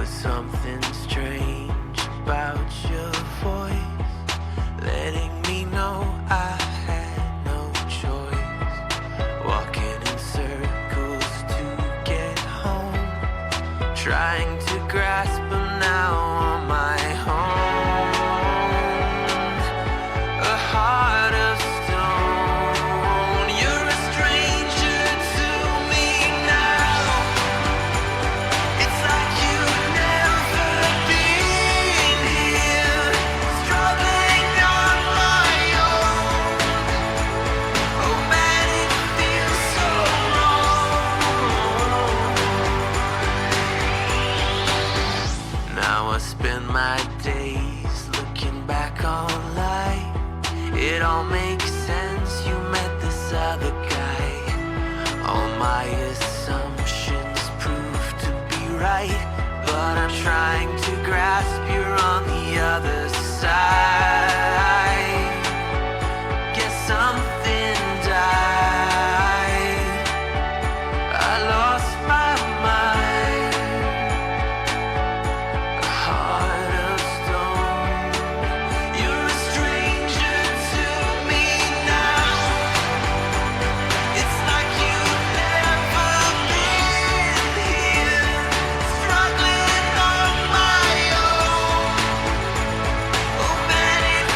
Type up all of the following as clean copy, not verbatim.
was something strange about your voice, letting me know I had no choice. Walking in circles to get home, trying to grasp them now on my own. A heart of stone, you're a stranger to me now. It's like you've never been here, struggling on my own. Oh man, it feels so wrong. Now I spend my days looking back on life. It all makes sense, you met this other guy. All my assumptions prove to be right, but I'm trying to grasp you're on the other side. Guess something died. I lost my mind. A heart of stone. You're a stranger to me now. It's like you've never been here, struggling on my own. Oh man, it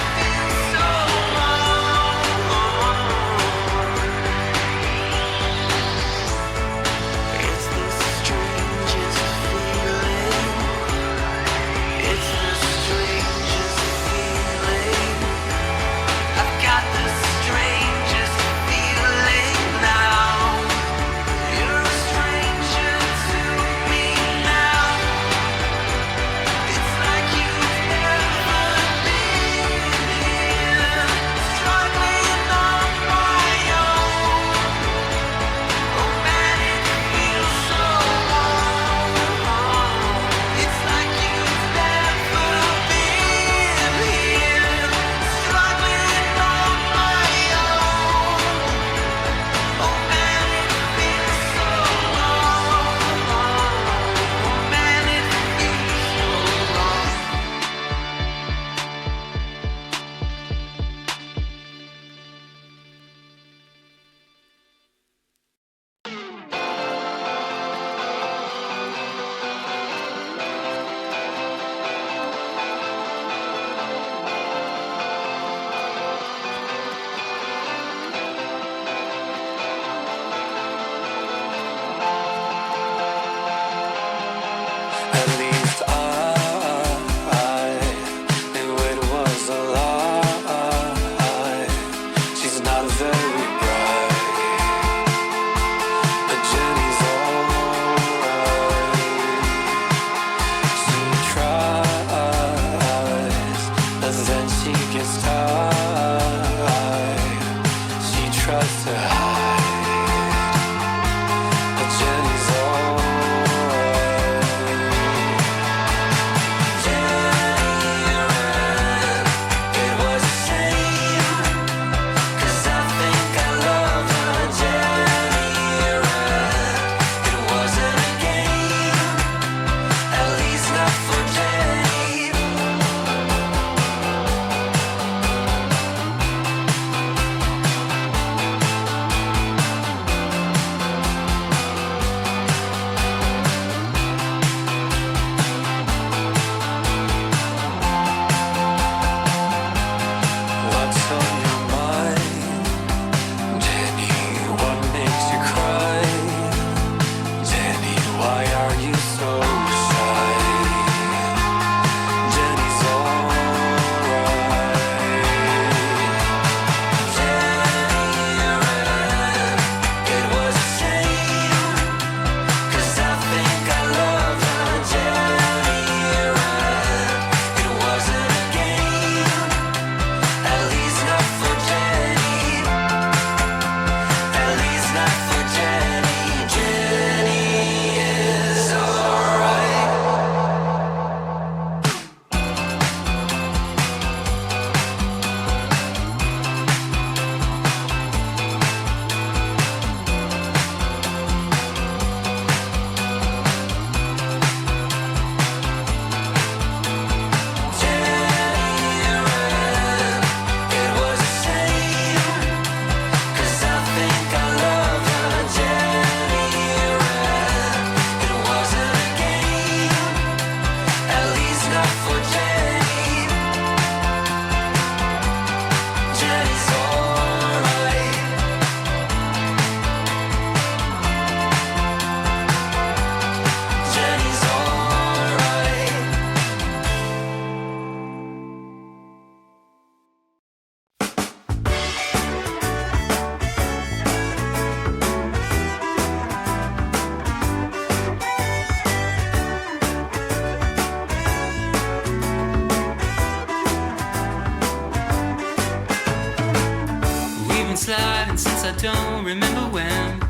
times I don't remember when,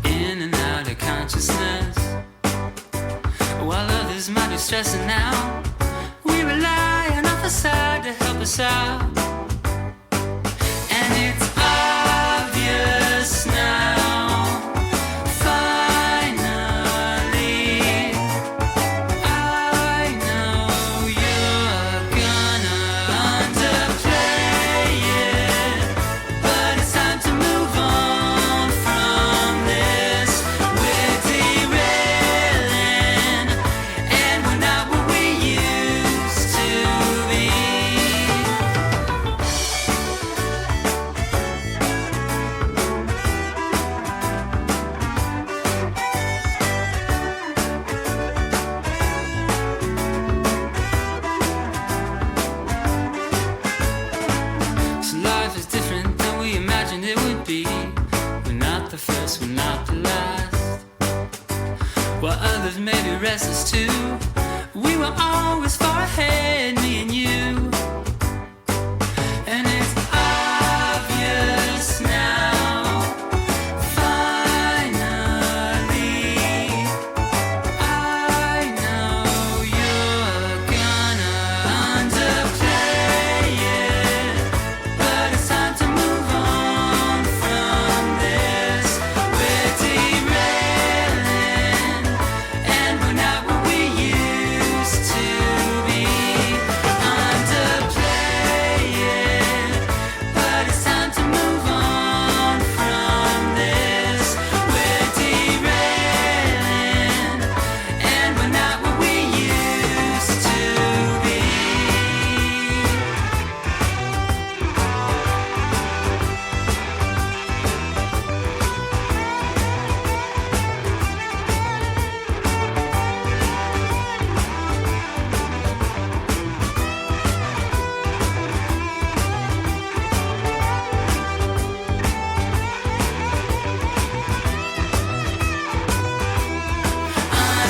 in and out of consciousness, while others might be stressing out. We rely on our facade to help us out, and it's obvious now. While others may be restless too, we were always far ahead, me and you. And it's obvious now, finally, I know you're gonna underplay it, but it's time to move on from this. We're derailing, and we're not what we used to be. Underplay it, but it's time to move on from this. We're derailing, and we're not what we used to be.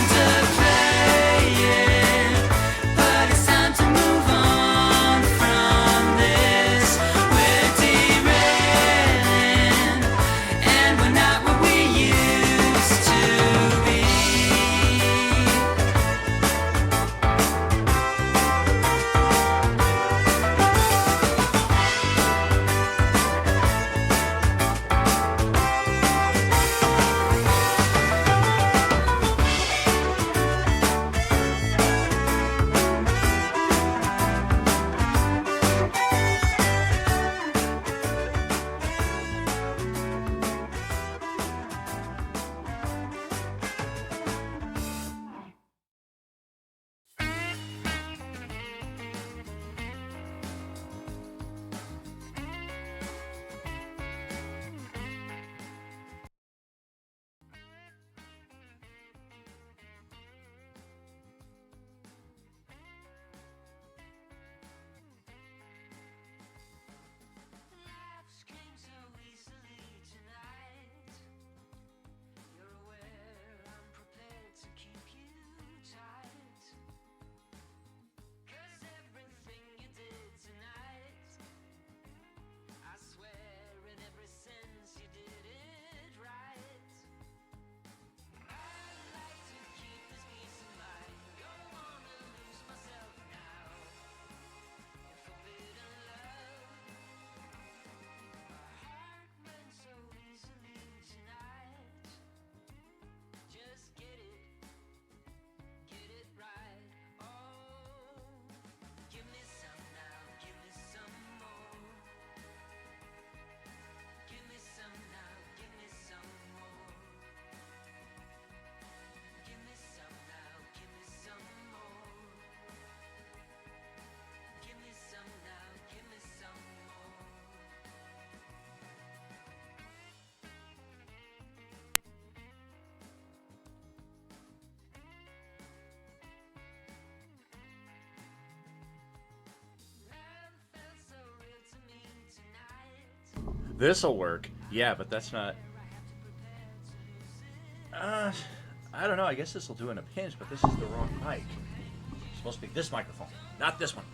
Underplay it, but it's time to move on from this. We're derailing, and we're not what we used to be. Laughs came so easily tonight. You're aware I'm prepared to keep you tight. 'Cause everything you did tonight, I swear in every sense you did it right. I'd like to keep this peace in mind. Don't wanna lose myself now in forbidden love. My heart went so easily tonight. Just get it right. Oh, give me some now, give me some more. Give me some now, give me some more. Give me some now, give me some more. Give me some now, give me some more. Love felt so real to me tonight. This'll work. Yeah, but that's not. I don't know. I guess this will do in a pinch, but this is the wrong mic. It's supposed to be this microphone, not this one.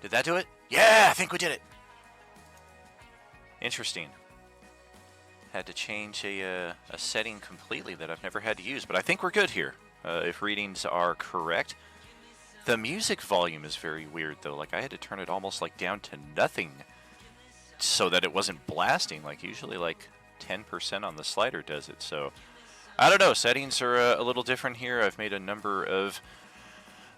Did that do it? Yeah, I think we did it. Interesting. Had to change a setting completely that I've never had to use, but I think we're good here. If readings are correct. The music volume is very weird, though. Like, I had to turn it almost, like, down to nothing so that it wasn't blasting. Like, usually, like, 10% on the slider does it. So, I don't know. Settings are a little different here. I've made a number of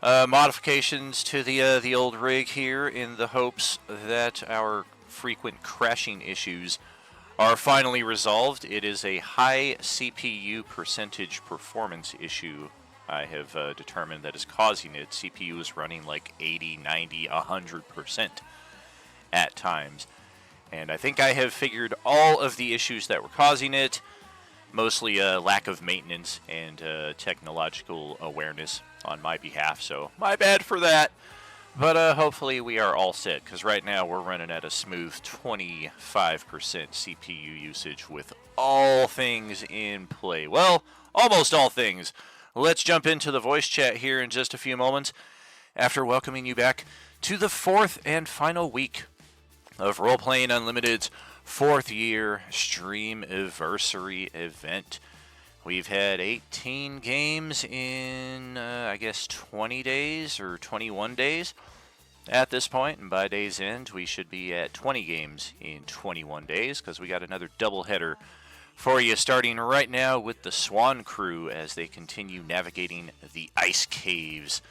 modifications to the old rig here in the hopes that our frequent crashing issues are finally resolved. It is a high CPU percentage performance issue I have determined that is causing it. CPU is running like 80, 90, 100% at times. And I think I have figured all of the issues that were causing it, mostly a lack of maintenance and technological awareness on my behalf, so my bad for that. But hopefully we are all set, because right now we're running at a smooth 25% CPU usage with all things in play. Well, almost all things. Let's jump into the voice chat here in just a few moments after welcoming you back to the fourth and final week of Roleplaying Unlimited's 4th year stream anniversary event. We've had 18 games in, I guess, 20 days or 21 days at this point. And by day's end, we should be at 20 games in 21 days because we got another doubleheader for you starting right now with the Swan crew as they continue navigating the ice caves,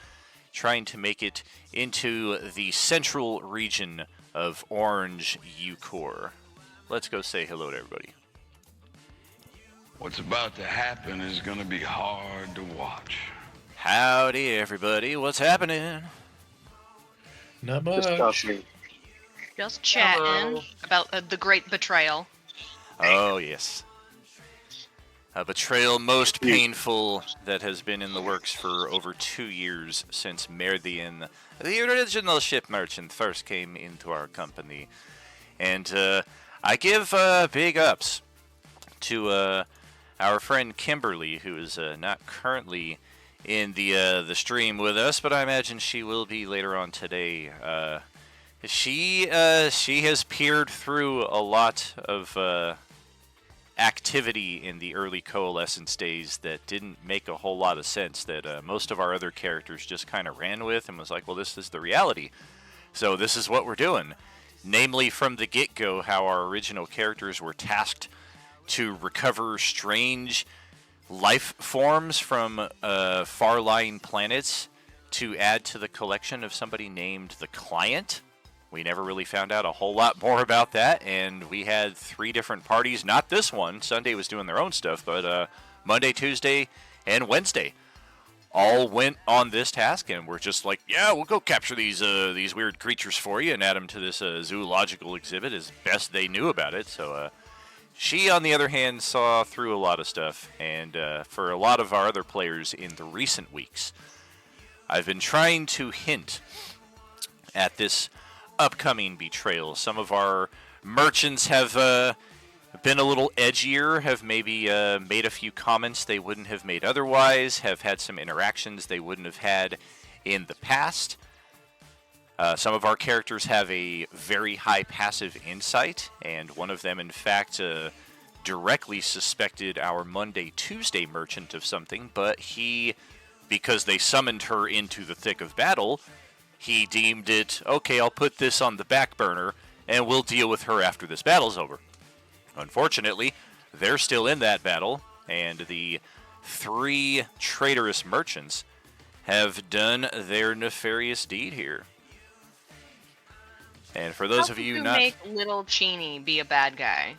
trying to make it into the central region of Orange Eucor. Let's go say hello to everybody. What's about to happen is going to be hard to watch. Howdy, everybody. What's happening? Not much. Just chatting about the great betrayal. Oh, yes. A betrayal most painful that has been in the works for over 2 years since Merdian, the original ship merchant, first came into our company. And I give big ups to our friend Kimberly, who is not currently in the stream with us, but I imagine she will be later on today. She has peered through a lot of activity in the early Coalescence days that didn't make a whole lot of sense, that most of our other characters just kind of ran with and was like, well, this is the reality, so this is what we're doing. Namely, from the get-go, how our original characters were tasked to recover strange life forms from far-lying planets to add to the collection of somebody named the Client. We never really found out a whole lot more about that, and we had 3 different parties. Not this one. Sunday was doing their own stuff, but Monday, Tuesday, and Wednesday all went on this task, and we're just like, yeah, we'll go capture these weird creatures for you and add them to this zoological exhibit as best they knew about it. So she, on the other hand, saw through a lot of stuff, and for a lot of our other players in the recent weeks, I've been trying to hint at this upcoming betrayal. Some of our merchants have been a little edgier, have maybe made a few comments they wouldn't have made otherwise, have had some interactions they wouldn't have had in the past. Some of our characters have a very high passive insight, and one of them, in fact, directly suspected our Monday, Tuesday merchant of something, but he, because they summoned her into the thick of battle, he deemed it, okay, I'll put this on the back burner, and we'll deal with her after this battle's over. Unfortunately, they're still in that battle, and the 3 traitorous merchants have done their nefarious deed here. And for those of you not... make Little Cheney be a bad guy?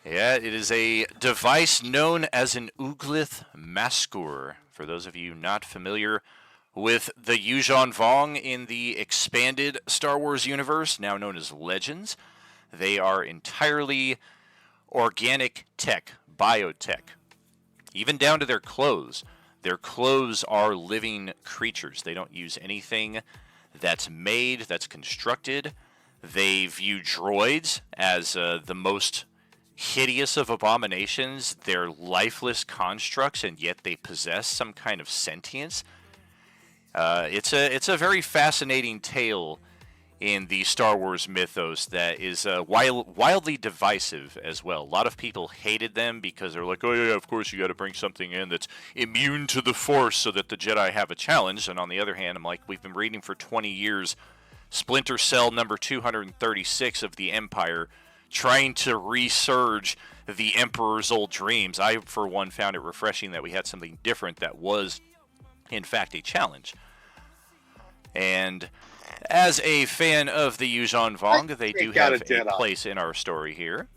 Yeah, it is a device known as an Uglith Maskur. For those of you not familiar with the Yuuzhan Vong in the expanded Star Wars universe, now known as Legends, they are entirely organic tech, biotech. Even down to their clothes. Their clothes are living creatures. They don't use anything that's made, that's constructed. They view droids as the most hideous of abominations. They're lifeless constructs, and yet they possess some kind of sentience. It's a very fascinating tale in the Star Wars mythos that is wildly divisive as well. A lot of people hated them because they're like, oh yeah, of course you got to bring something in that's immune to the Force so that the Jedi have a challenge. And on the other hand, I'm like, we've been reading for 20 years Splinter Cell number 236 of the Empire, trying to resurge the Emperor's old dreams. I, for one, found it refreshing that we had something different that was, in fact, a challenge. And as a fan of the Yuuzhan Vong, they do have a place in our story here.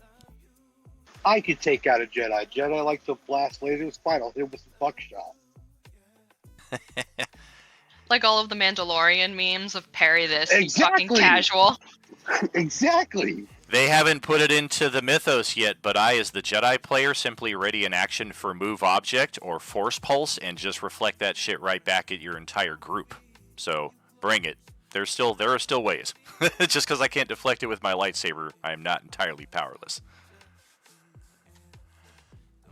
I could take out a Jedi. Jedi like to blast lasers. Fine, I'll hit him with some buckshot. Like all of the Mandalorian memes of parry this, Exactly. fucking casual. Exactly. They haven't put it into the mythos yet, but I, as the Jedi player, simply ready in action for move object or force pulse and just reflect that shit right back at your entire group. So bring it. There are still ways. Just because I can't deflect it with my lightsaber, I am not entirely powerless.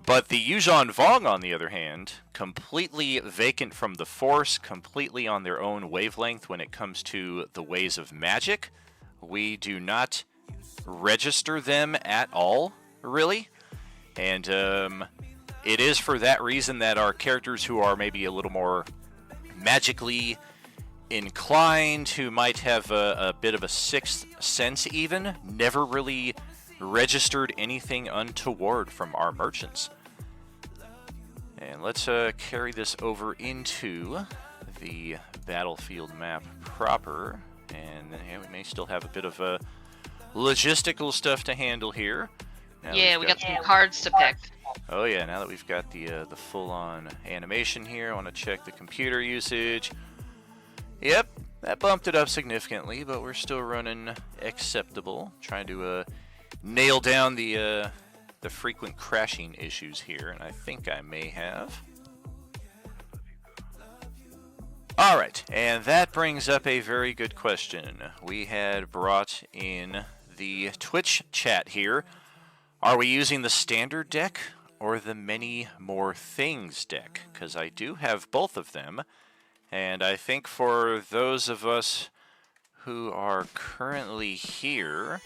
But the Yuuzhan Vong, on the other hand, completely vacant from the Force, completely on their own wavelength when it comes to the ways of magic. We do not register them at all, really. And it is for that reason that our characters who are maybe a little more magically inclined, who might have a bit of a sixth sense even, never really registered anything untoward from our merchants. And let's carry this over into the battlefield map proper. And yeah, we may still have a bit of logistical stuff to handle here. Yeah, we got some cards to pick. Oh yeah, now that we've got the full-on animation here, I want to check the computer usage. Yep, that bumped it up significantly, but we're still running acceptable. Trying to nail down the frequent crashing issues here, and I think I may have. Alright, and that brings up a very good question. We had brought in the Twitch chat here. Are we using the standard deck or the many more things deck? Because I do have both of them, and I think for those of us who are currently here,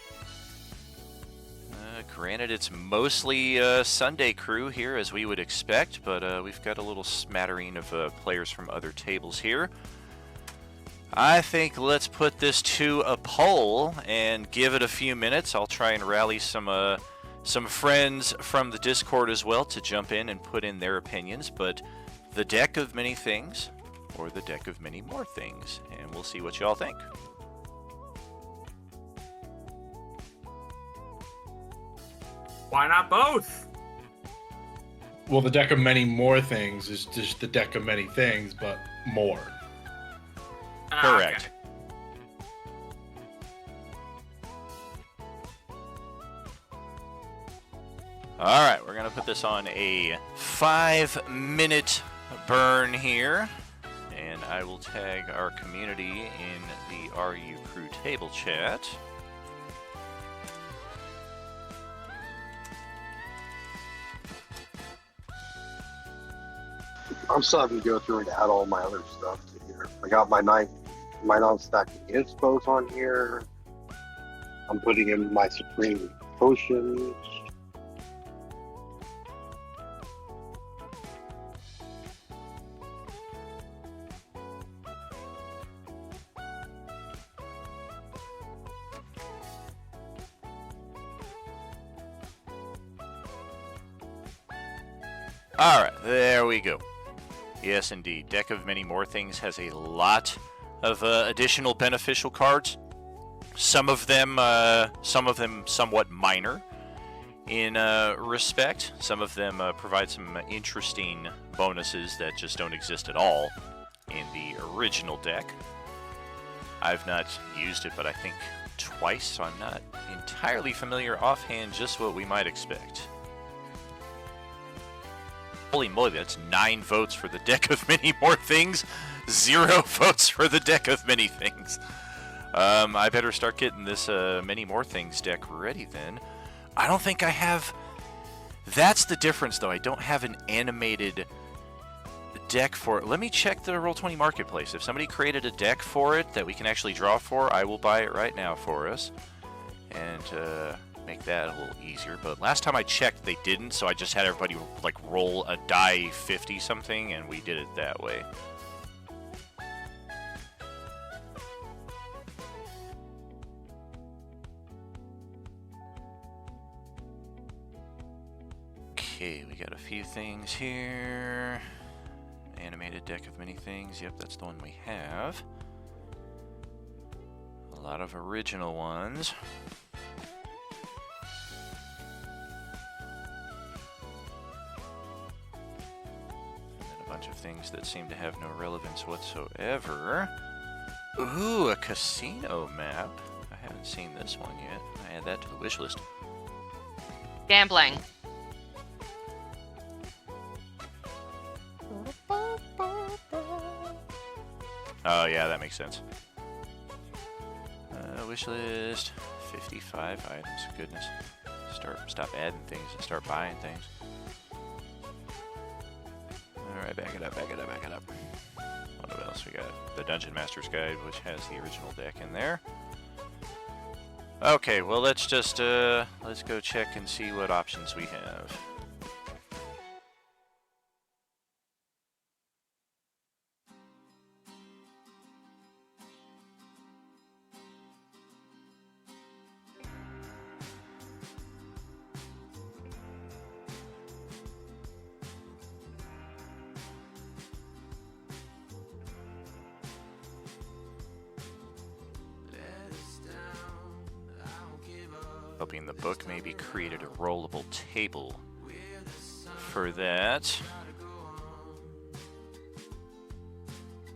granted, it's mostly Sunday crew here, as we would expect, but we've got a little smattering of players from other tables here. I think let's put this to a poll and give it a few minutes. I'll try and rally some friends from the Discord as well to jump in and put in their opinions, but the deck of many things or the deck of many more things, and we'll see what y'all think. Why not both? Well, the deck of many more things is just the deck of many things, but more. Correct. Alright, we're going to put this on a 5-minute burn here. And I will tag our community in the RU Crew table chat. I'm still having to go through and add all my other stuff to here. I got my non-stacking inspos on here. I'm putting in my supreme potions. Alright, there we go. Yes, indeed. Deck of Many More Things has a lot of additional beneficial cards. Some of them somewhat minor in respect. Some of them provide some interesting bonuses that just don't exist at all in the original deck. I've not used it, but I think twice, so I'm not entirely familiar offhand just what we might expect. Holy moly, that's 9 votes for the deck of Many More Things, 0 votes for the deck of Many Things. I better start getting this Many More Things deck ready then. I don't think I have... That's the difference, though. I don't have an animated deck for it. Let me check the Roll20 Marketplace. If somebody created a deck for it that we can actually draw for, I will buy it right now for us. And make that a little easier. But last time I checked, they didn't, so I just had everybody like roll a die 50 something, and we did it that way. Okay, we got a few things here. Animated deck of many things. Yep, that's the one we have. A lot of original ones. And a bunch of things that seem to have no relevance whatsoever. Ooh, a casino map. I haven't seen this one yet. I add that to the wish list. Gambling. Oh yeah, that makes sense. Wish list, 55 items. Goodness. Stop adding things and start buying things. All right, back it up. What else we got? The Dungeon Master's Guide, which has the original deck in there. Okay, well let's just let's go check and see what options we have. Hoping the book maybe created a rollable table for that.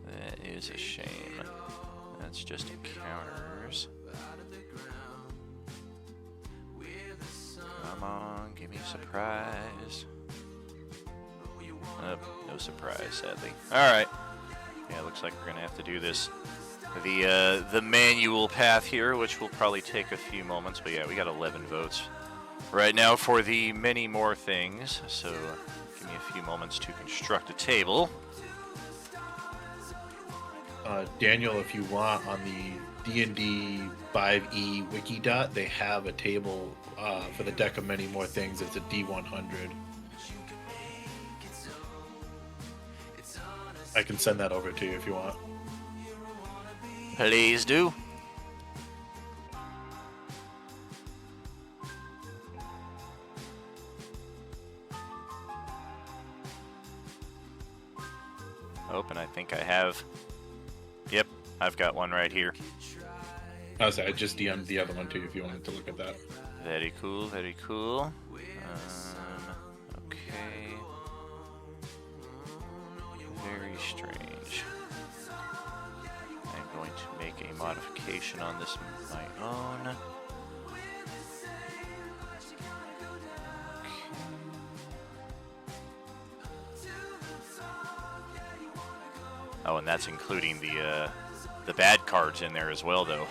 That is a shame. That's just encounters. Come on, give me a surprise. Oh, no surprise, sadly. Alright. Yeah, looks like we're gonna have to do this the manual path here, which will probably take a few moments, but yeah, we got 11 votes right now for the many more things, so give me a few moments to construct a table. Daniel, if you want, on the D&D 5e Wikidot, they have a table for the deck of many more things. It's a D100. I can send that over to you if you want. Please do. Oh, and I think I have. Yep, I've got one right here. Oh, sorry, I just DM'd the other one too if you wanted to look at that. Very cool, very cool. Okay. Very strange. I'm going to make a modification on this of my own. Okay. Oh, and that's including the bad cards in there as well, though.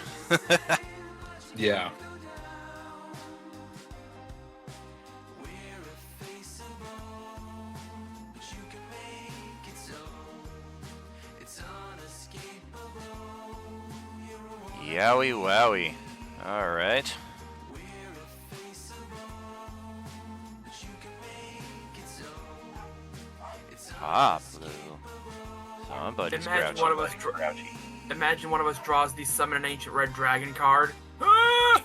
Yeah. Yowie wowie. Alright. Ah, blue. Somebody's Imagine grouchy. one of us imagine one of us draws the Summon an Ancient Red Dragon card. Ah!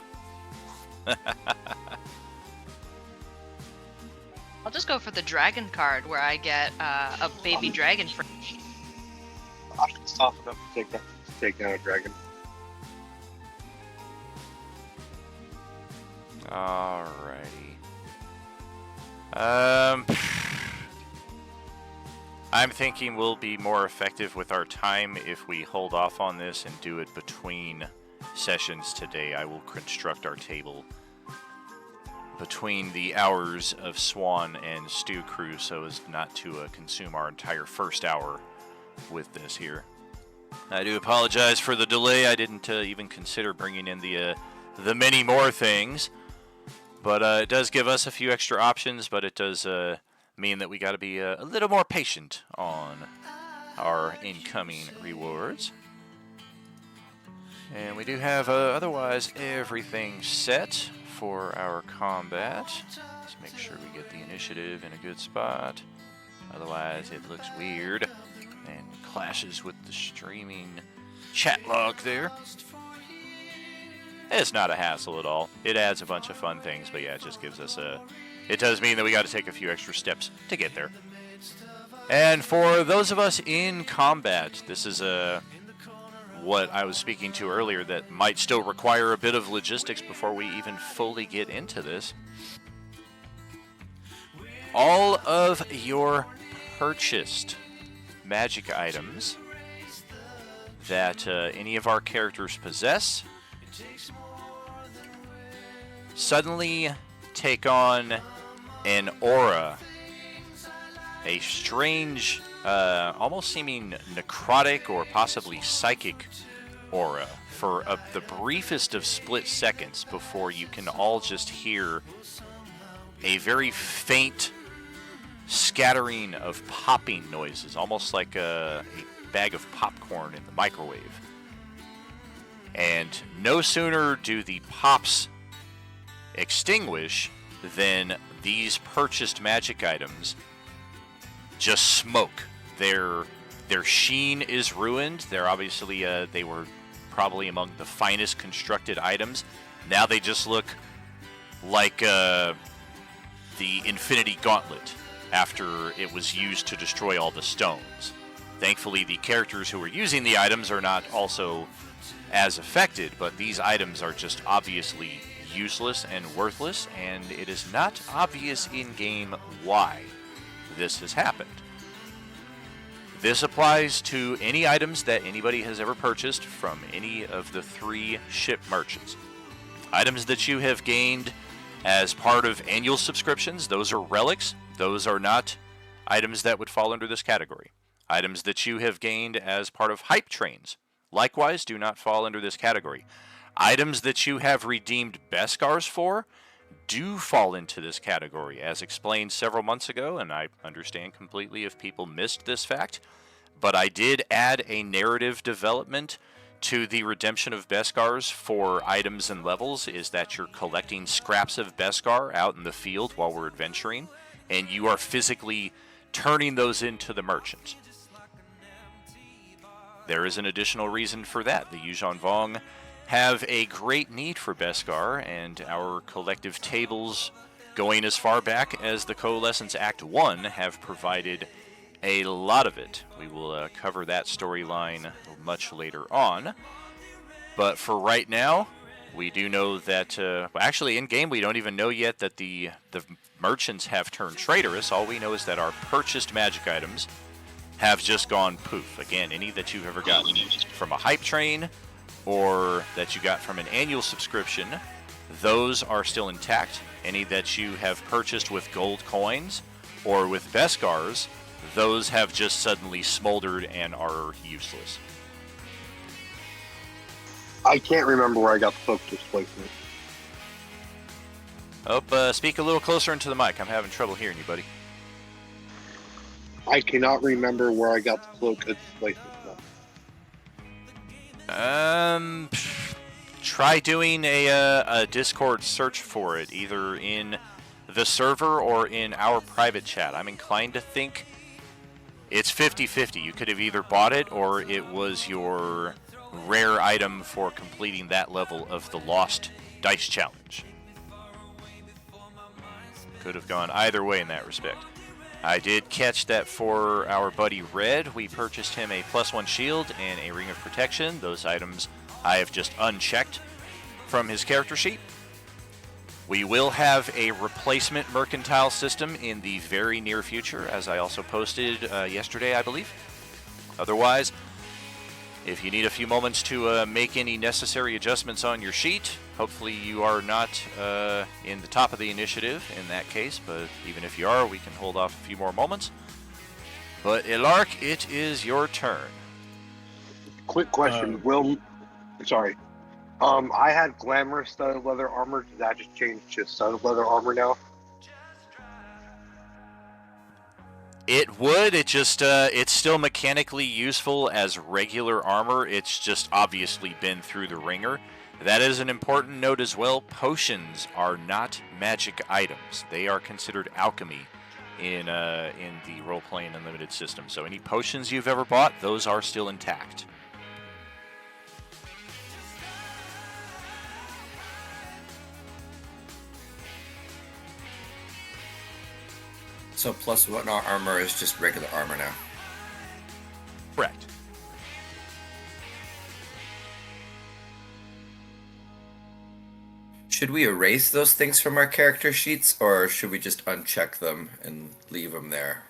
I'll just go for the dragon card where I get a baby dragon for. I should soften up to take down a dragon. Alrighty. I'm thinking we'll be more effective with our time if we hold off on this and do it between sessions today. I will construct our table between the hours of Swan and Stew Crew so as not to consume our entire first hour with this here. I do apologize for the delay. I didn't even consider bringing in the many more things. But it does give us a few extra options, but it does mean that we got to be a little more patient on our incoming rewards. And we do have otherwise everything set for our combat. Let's make sure we get the initiative in a good spot. Otherwise, it looks weird and clashes with the streaming chat log there. It's not a hassle at all. It adds a bunch of fun things, but yeah, it just gives us a... It does mean that we got to take a few extra steps to get there. And for those of us in combat, this is what I was speaking to earlier that might still require a bit of logistics before we even fully get into this. All of your purchased magic items that any of our characters possess suddenly take on an aura, a strange, almost seeming necrotic or possibly psychic aura for the briefest of split seconds before you can all just hear a very faint scattering of popping noises, almost like a bag of popcorn in the microwave. And no sooner do the pops extinguish than these purchased magic items just smoke. Their sheen is ruined. They're obviously they were probably among the finest constructed items. Now they just look like the Infinity Gauntlet after it was used to destroy all the stones. Thankfully, the characters who were using the items are not also as affected, but these items are just obviously useless and worthless, and it is not obvious in-game why this has happened. This applies to any items that anybody has ever purchased from any of the 3 ship merchants. Items that you have gained as part of annual subscriptions, those are relics. Those are not items that would fall under this category. Items that you have gained as part of hype trains, likewise, do not fall under this category. Items that you have redeemed Beskars for do fall into this category, as explained several months ago, and I understand completely if people missed this fact, but I did add a narrative development to the redemption of Beskars for items and levels, is that you're collecting scraps of Beskar out in the field while we're adventuring, and you are physically turning those into the merchant. There is an additional reason for that. The Yuuzhan Vong have a great need for Beskar, and our collective tables, going as far back as the Coalescence Act 1, have provided a lot of it. We will cover that storyline much later on. But for right now, we do know that, actually in-game we don't even know yet that the merchants have turned traitorous. All we know is that our purchased magic items have just gone poof. Again, any that you've ever gotten from a hype train or that you got from an annual subscription, those are still intact. Any that you have purchased with gold coins or with Beskars, those have just suddenly smoldered and are useless. I can't remember where I got the cloak displacement. Speak a little closer into the mic. I'm having trouble hearing you, buddy. I cannot remember where I got the cloak displacement from. Try doing a Discord search for it, either in the server or in our private chat. I'm inclined to think it's 50-50. You could have either bought it or it was your rare item for completing that level of the Lost Dice Challenge. Could have gone either way in that respect. I did catch that for our buddy Red. We purchased him a +1 shield and a Ring of Protection. Those items I have just unchecked from his character sheet. We will have a replacement mercantile system in the very near future, as I also posted yesterday, I believe. Otherwise, if you need a few moments to make any necessary adjustments on your sheet, hopefully you are not in the top of the initiative in that case, but even if you are, we can hold off a few more moments. But Ilark, it is your turn. Quick question. I had glamorous studded leather armor. Did that just change to studded leather armor now? It would. It just it's still mechanically useful as regular armor. It's just obviously been through the ringer. That is an important note as well. Potions are not magic items. They are considered alchemy in the role-playing unlimited system. So any potions you've ever bought, those are still intact. So plus one armor is just regular armor now. Correct. Should we erase those things from our character sheets, or should we just uncheck them and leave them there?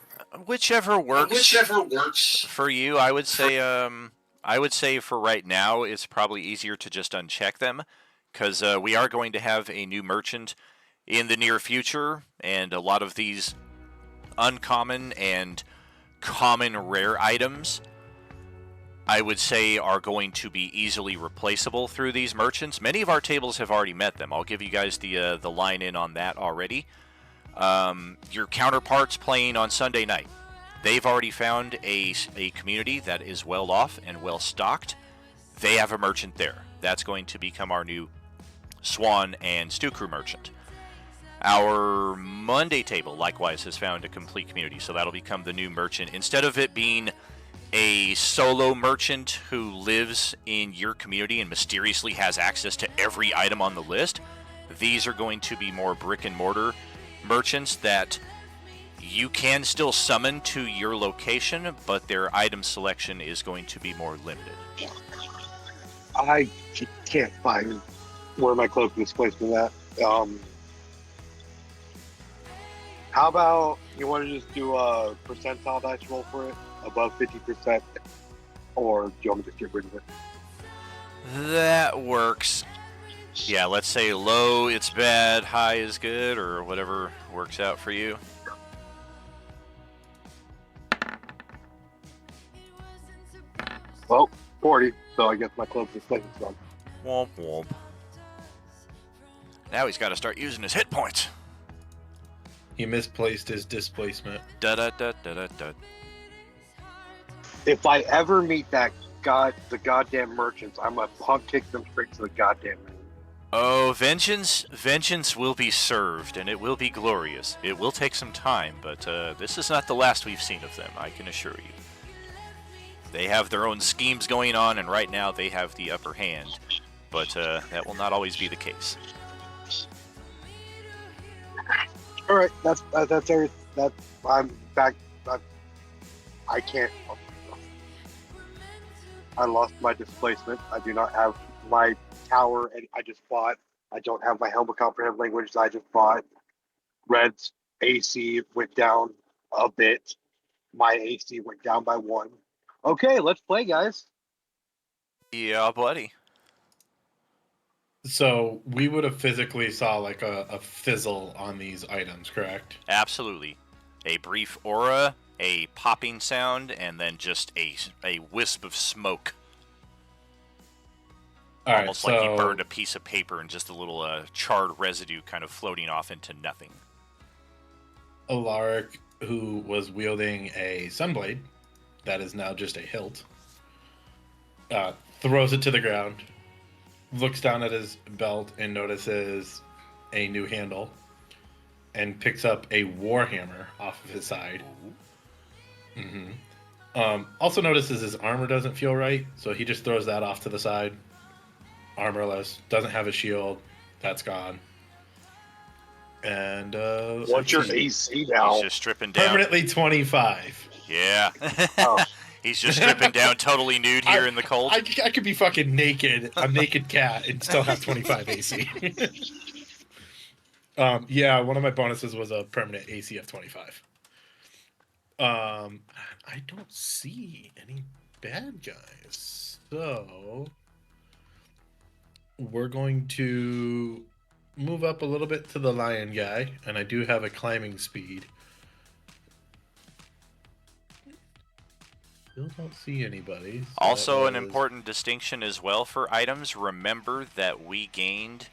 Whichever works for you. I would say for right now, it's probably easier to just uncheck them, because we are going to have a new merchant in the near future, and a lot of these uncommon and common rare items, I would say, are going to be easily replaceable through these merchants. Many of our tables have already met them. I'll give you guys the line in on that already. Your counterparts playing on Sunday night, they've already found a community that is well off and well stocked. They have a merchant there. That's going to become our new Swan and Stew Crew merchant. Our Monday table, likewise, has found a complete community, so that'll become the new merchant. Instead of it being a solo merchant who lives in your community and mysteriously has access to every item on the list, these are going to be more brick-and-mortar merchants that you can still summon to your location, but their item selection is going to be more limited. I can't find where my cloak displacement at. How about you want to just do a percentile dice roll for it, above 50%, or do you want me to just get rid of it? That works. Yeah, let's say low, it's bad, high is good, or whatever works out for you. Well, 40, so I guess my cloak displacement's gone. Womp womp. Now he's got to start using his hit points. He misplaced his displacement. Da da da da da da. If I ever meet the goddamn merchants, I'm gonna punk kick them straight to the goddamn moon. Oh, vengeance will be served, and it will be glorious. It will take some time, but this is not the last we've seen of them, I can assure you. They have their own schemes going on, and right now they have the upper hand, but that will not always be the case. All right, that's everything. I'm back. I can't. I lost my displacement. I do not have my tower, and I just bought. I don't have my helmet comprehend language. I just bought. Red's AC went down a bit. My AC went down by 1. Okay, let's play, guys. Yeah, buddy. So we would have physically saw like a fizzle on these items, correct? Absolutely. A brief aura, a popping sound, and then just a wisp of smoke. All right, Almost like you burned a piece of paper and just a little charred residue kind of floating off into nothing. Alaric, who was wielding a sunblade that is now just a hilt, throws it to the ground, looks down at his belt and notices a new handle, and picks up a warhammer off of his side. Also notices his armor doesn't feel right, so he just throws that off to the side. Armorless, doesn't have a shield, that's gone. And what's your AC now? He's just stripping down. Permanently 25. Yeah. Oh. He's just stripping down, totally nude here in the cold. I could be fucking naked, a naked cat, and still have 25 AC. Yeah, one of my bonuses was a permanent AC of 25. I don't see any bad guys, so we're going to move up a little bit to the lion guy, and I do have a climbing speed. Still don't see anybody. So Also, an important distinction as well for items. Remember that we gained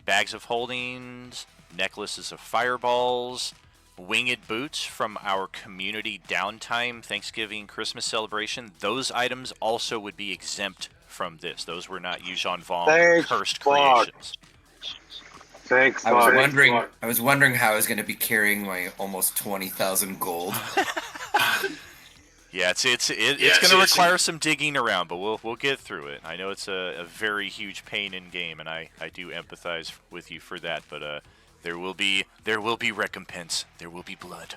bags of holdings, necklaces of fireballs, winged boots from our community downtime Thanksgiving Christmas celebration, those items also would be exempt from this. Those were not Yuuzhan Vong cursed creations. Thanks, I was fuck. wondering. I was wondering how I was going to be carrying my almost 20,000 gold. Yeah, it's going to require some digging around, but we'll get through it. I know it's a very huge pain in game, and I do empathize with you for that. But there will be recompense. There will be blood.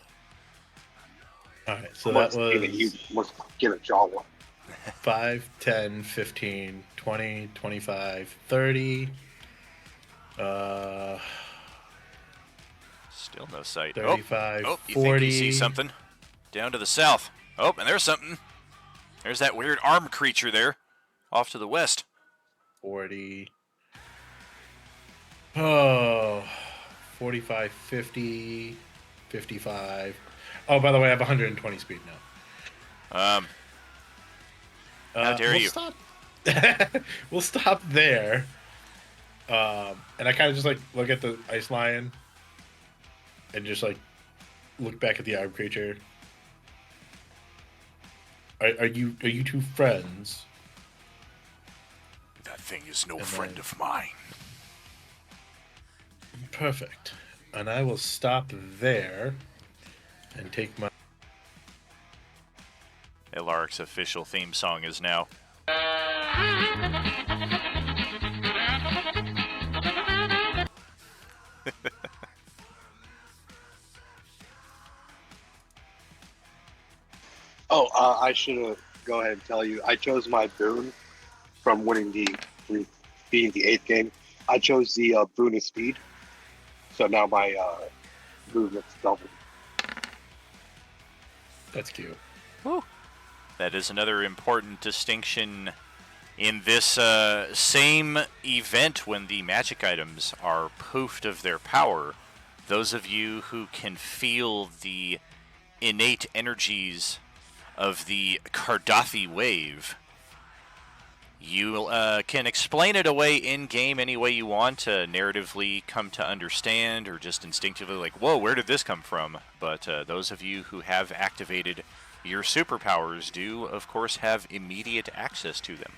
All right, so Must that get a was huge- must get a jaw one. 5, 10, 15, 20, 25, 30. Still no sight. 35, oh, you think you see 40. something? Down to the south. Oh, and there's something. There's that weird armed creature there, off to the west. 40. Oh, 45, 50, 55. Oh, by the way, I have 120 speed now. How dare we'll you? Stop. We'll stop there. And I kind of just like look at the ice lion and just like look back at the armed creature. Are you two friends? That thing is no friend of mine. Perfect. And I will stop there and take my. Elaric's official theme song is now. I should have go ahead and tell you. I chose my boon from from beating the 8th game. I chose the boon of speed, so now my movement's doubled. That's cute. Woo. That is another important distinction in this same event when the magic items are poofed of their power. Those of you who can feel the innate energies of the Cardathi wave, you can explain it away in-game any way you want to narratively come to understand, or just instinctively like, whoa, where did this come from? But those of you who have activated your superpowers do, of course, have immediate access to them.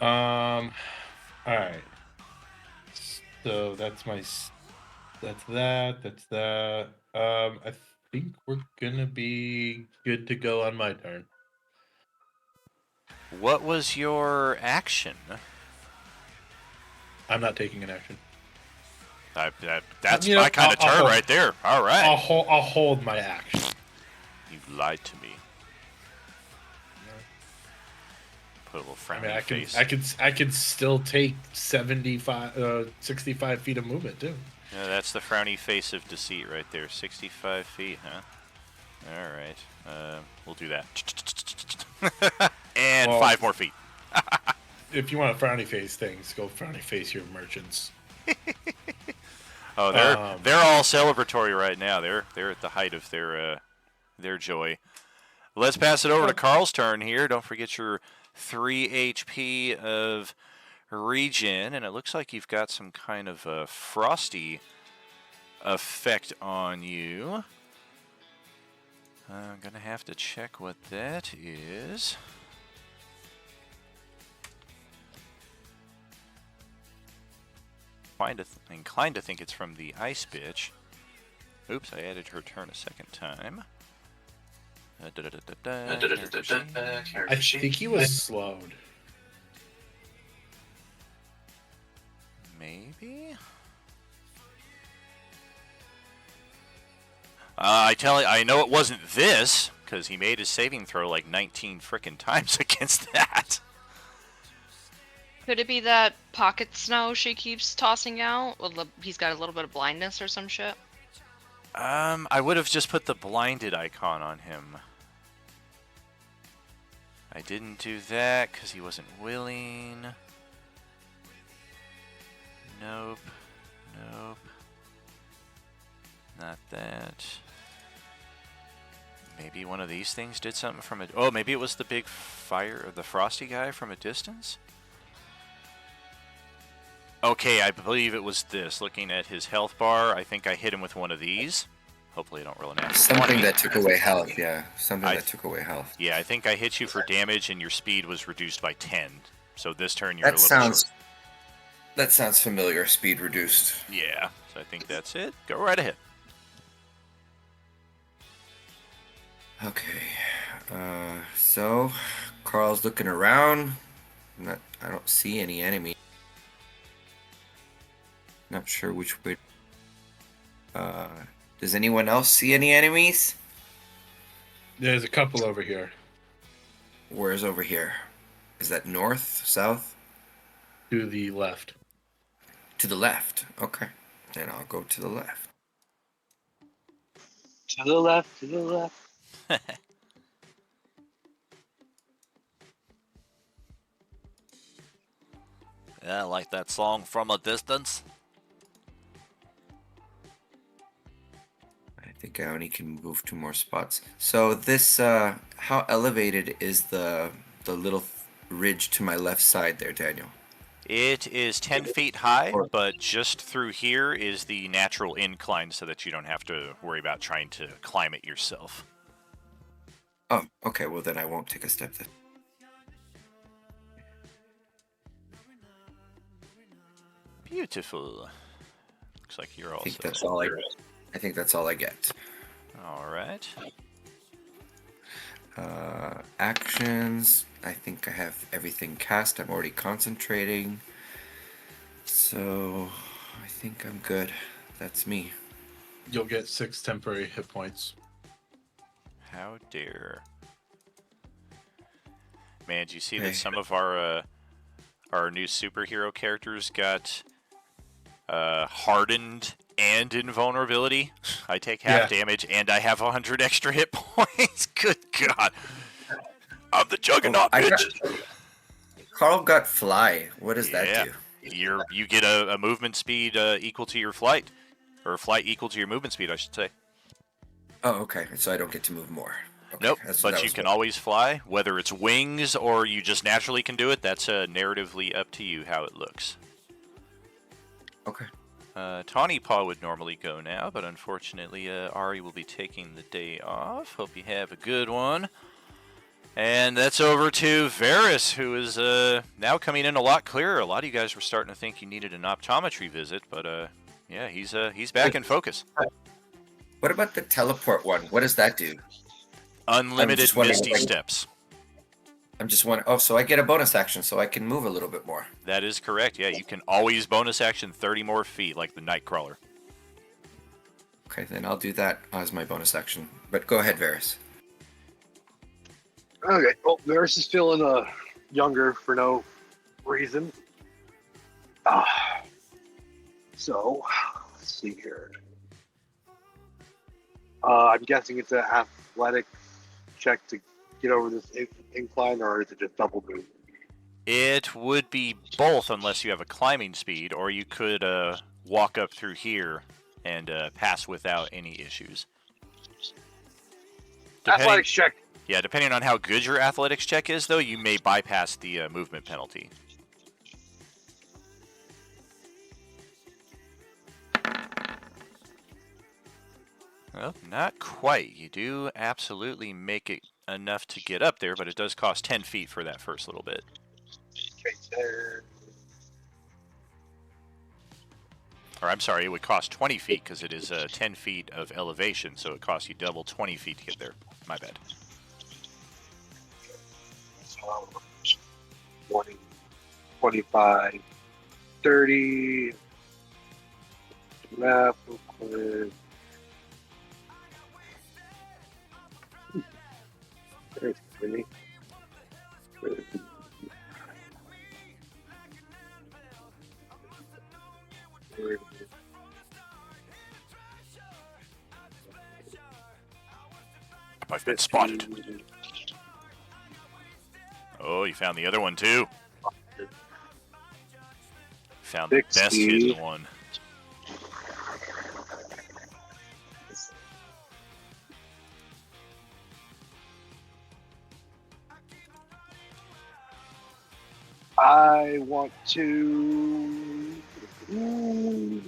All right. So that's my. That's that. That's that. I think we're gonna be good to go on my turn. What was your action? I'm not taking an action. That's You know, my kind of I'll turn hold- right there. All right. I'll hold my action. You lied to me. Put a little I frowny mean, face. I could still take 65 feet of movement too. Yeah, that's the frowny face of deceit right there. 65 feet, huh? All right. We'll do that. And Well, 5 more feet. If you want a frowny face things, go frowny face your merchants. Oh, they're all celebratory right now. They're at the height of their joy. Let's pass it over to Carl's turn here. Don't forget your 3 HP of regen, and it looks like you've got some kind of a frosty effect on you. I'm gonna have to check what that is. Inclined to think it's from the ice bitch. Oops, I added her turn a second time. I think he was slowed. Maybe. I know it wasn't this because he made his saving throw like 19 frickin' times against that. Could it be that pocket snow she keeps tossing out? Well, he's got a little bit of blindness or some shit. I would have just put the blinded icon on him. I didn't do that because he wasn't willing. Nope. Nope. Not that. Maybe one of these things did something from a... Oh, maybe it was the big fire, the frosty guy from a distance? Okay, I believe it was this. Looking at his health bar, I think I hit him with one of these. Hopefully I don't roll a natural Something 20. that took away health, yeah. Something I- that took away health. Yeah, I think I hit you for damage and your speed was reduced by 10. So this turn you're That a little sounds short. that sounds familiar. Speed reduced. Yeah, so I think that's it. Go right ahead. Okay. So Carl's looking around. I don't see any enemy. Not sure which way. Does anyone else see any enemies? There's a couple over here. Where's over here? Is that north, south? To the left. To the left. Okay. Then I'll go to the left. To the left, to the left. Yeah, I like that song From a Distance. I think I only can move 2 more spots. So this, how elevated is the little ridge to my left side there, Daniel? It is 10 feet high, but just through here is the natural incline so that you don't have to worry about trying to climb it yourself. Oh, okay. Well, then I won't take a step then. Beautiful. Looks like you're I also... think that's all I think that's all I get. All right. Actions. I think I have everything cast. I'm already concentrating. So I think I'm good. That's me. You'll get 6 temporary hit points. How dare. Man, do you see Hey. that some of our new superhero characters got hardened and invulnerability? I take half damage and I have 100 extra hit points. Good God. I'm the Juggernaut, bitch. Carl got fly. What does that do? You get a movement speed equal to your flight. Or flight equal to your movement speed, I should say. Oh, okay. So I don't get to move more. Okay, Nope, that but you was can what- always fly. Whether it's wings or you just naturally can do it, that's narratively up to you how it looks. Okay. Tawny Paw would normally go now, but unfortunately Ari will be taking the day off. Hope you have a good one. And that's over to Varys, who is now coming in a lot clearer. A lot of you guys were starting to think you needed an optometry visit, but yeah, he's back in focus. What about the teleport one? What does that do? Unlimited Misty Steps. I'm just wondering. Oh, so I get a bonus action, so I can move a little bit more. That is correct. Yeah, you can always bonus action 30 more feet, like the Nightcrawler. Okay, then I'll do that as my bonus action. But go ahead, Varys. Okay, well, Varys is feeling younger for no reason. So, let's see here. I'm guessing it's an athletic check to get over this incline, or is it just double move? It would be both unless you have a climbing speed, or you could walk up through here and pass without any issues. Athletics check. Yeah, depending on how good your athletics check is, though, you may bypass the movement penalty. Well, not quite. You do absolutely make it enough to get up there, but it does cost 10 feet for that first little bit. Okay, there. Or I'm sorry, it would cost 20 feet because it is 10 feet of elevation, so it costs you double 20 feet to get there. My bad. 20, 25, 30. Math real quick. There's 20. I've been spotted. Oh, you found the other one too. Found the best 60. hidden one. I want to Ooh.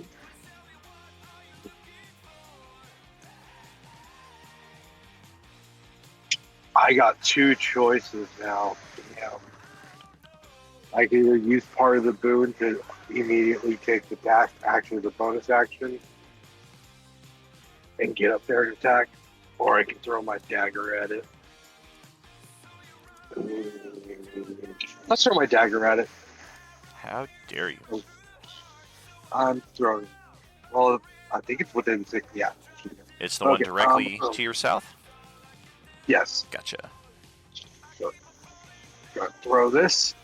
I got two choices now. Damn. I can either use part of the boon to immediately take the dash action as a bonus action and get up there and attack, or I can throw my dagger at it. Let's throw my dagger at it. How dare you? I'm throwing. Well, I think it's within 6. Yeah. It's the one Okay, directly to your south? Yes. Gotcha. So, gonna throw this.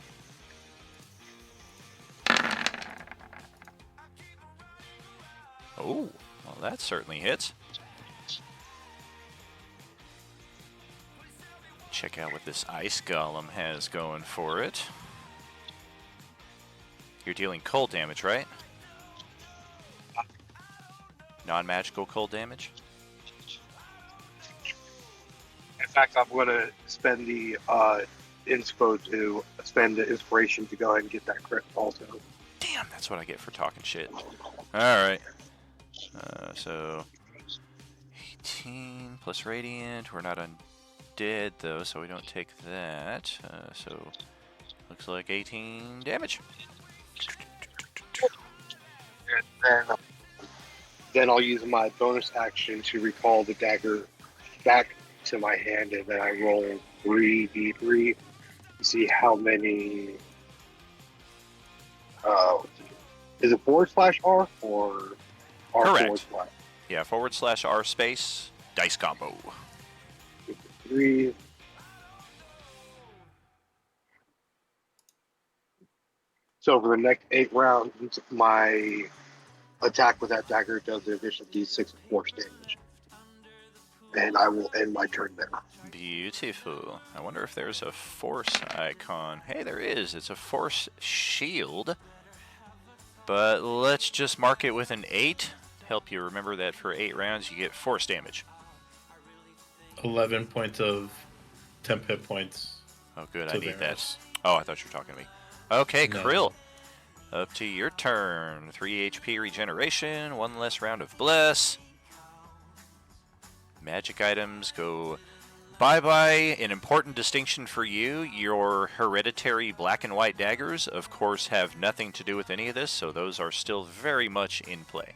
Oh, well, that certainly hits. Check out what this ice golem has going for it. You're dealing cold damage, right? Non-magical cold damage? In fact, I'm going to spend the inspo to spend the inspiration to go ahead and get that crit also. Damn, that's what I get for talking shit. Alright. So, 18 plus radiant. We're not undead, though, so we don't take that. So, looks like 18 damage. And then I'll use my bonus action to recall the dagger back to my hand, and then I roll 3d3 to see how many. Is it /R or R Correct. /? Yeah, /R space, dice combo. 3. So for the next 8 rounds, my attack with that dagger does an additional d6 force damage. And I will end my turn there. Beautiful. I wonder if there's a force icon. Hey, there is. It's a force shield. But let's just mark it with an 8. Help you remember that for 8 rounds you get force damage. 11 points of temp hit points. Oh, good. I to need Varus. that. Oh, I thought you were talking to me. Okay, No. Krill. Up to your turn. 3 HP regeneration, 1 less round of bless. Magic items go bye-bye. An important distinction for you, your hereditary black and white daggers, of course, have nothing to do with any of this, so those are still very much in play.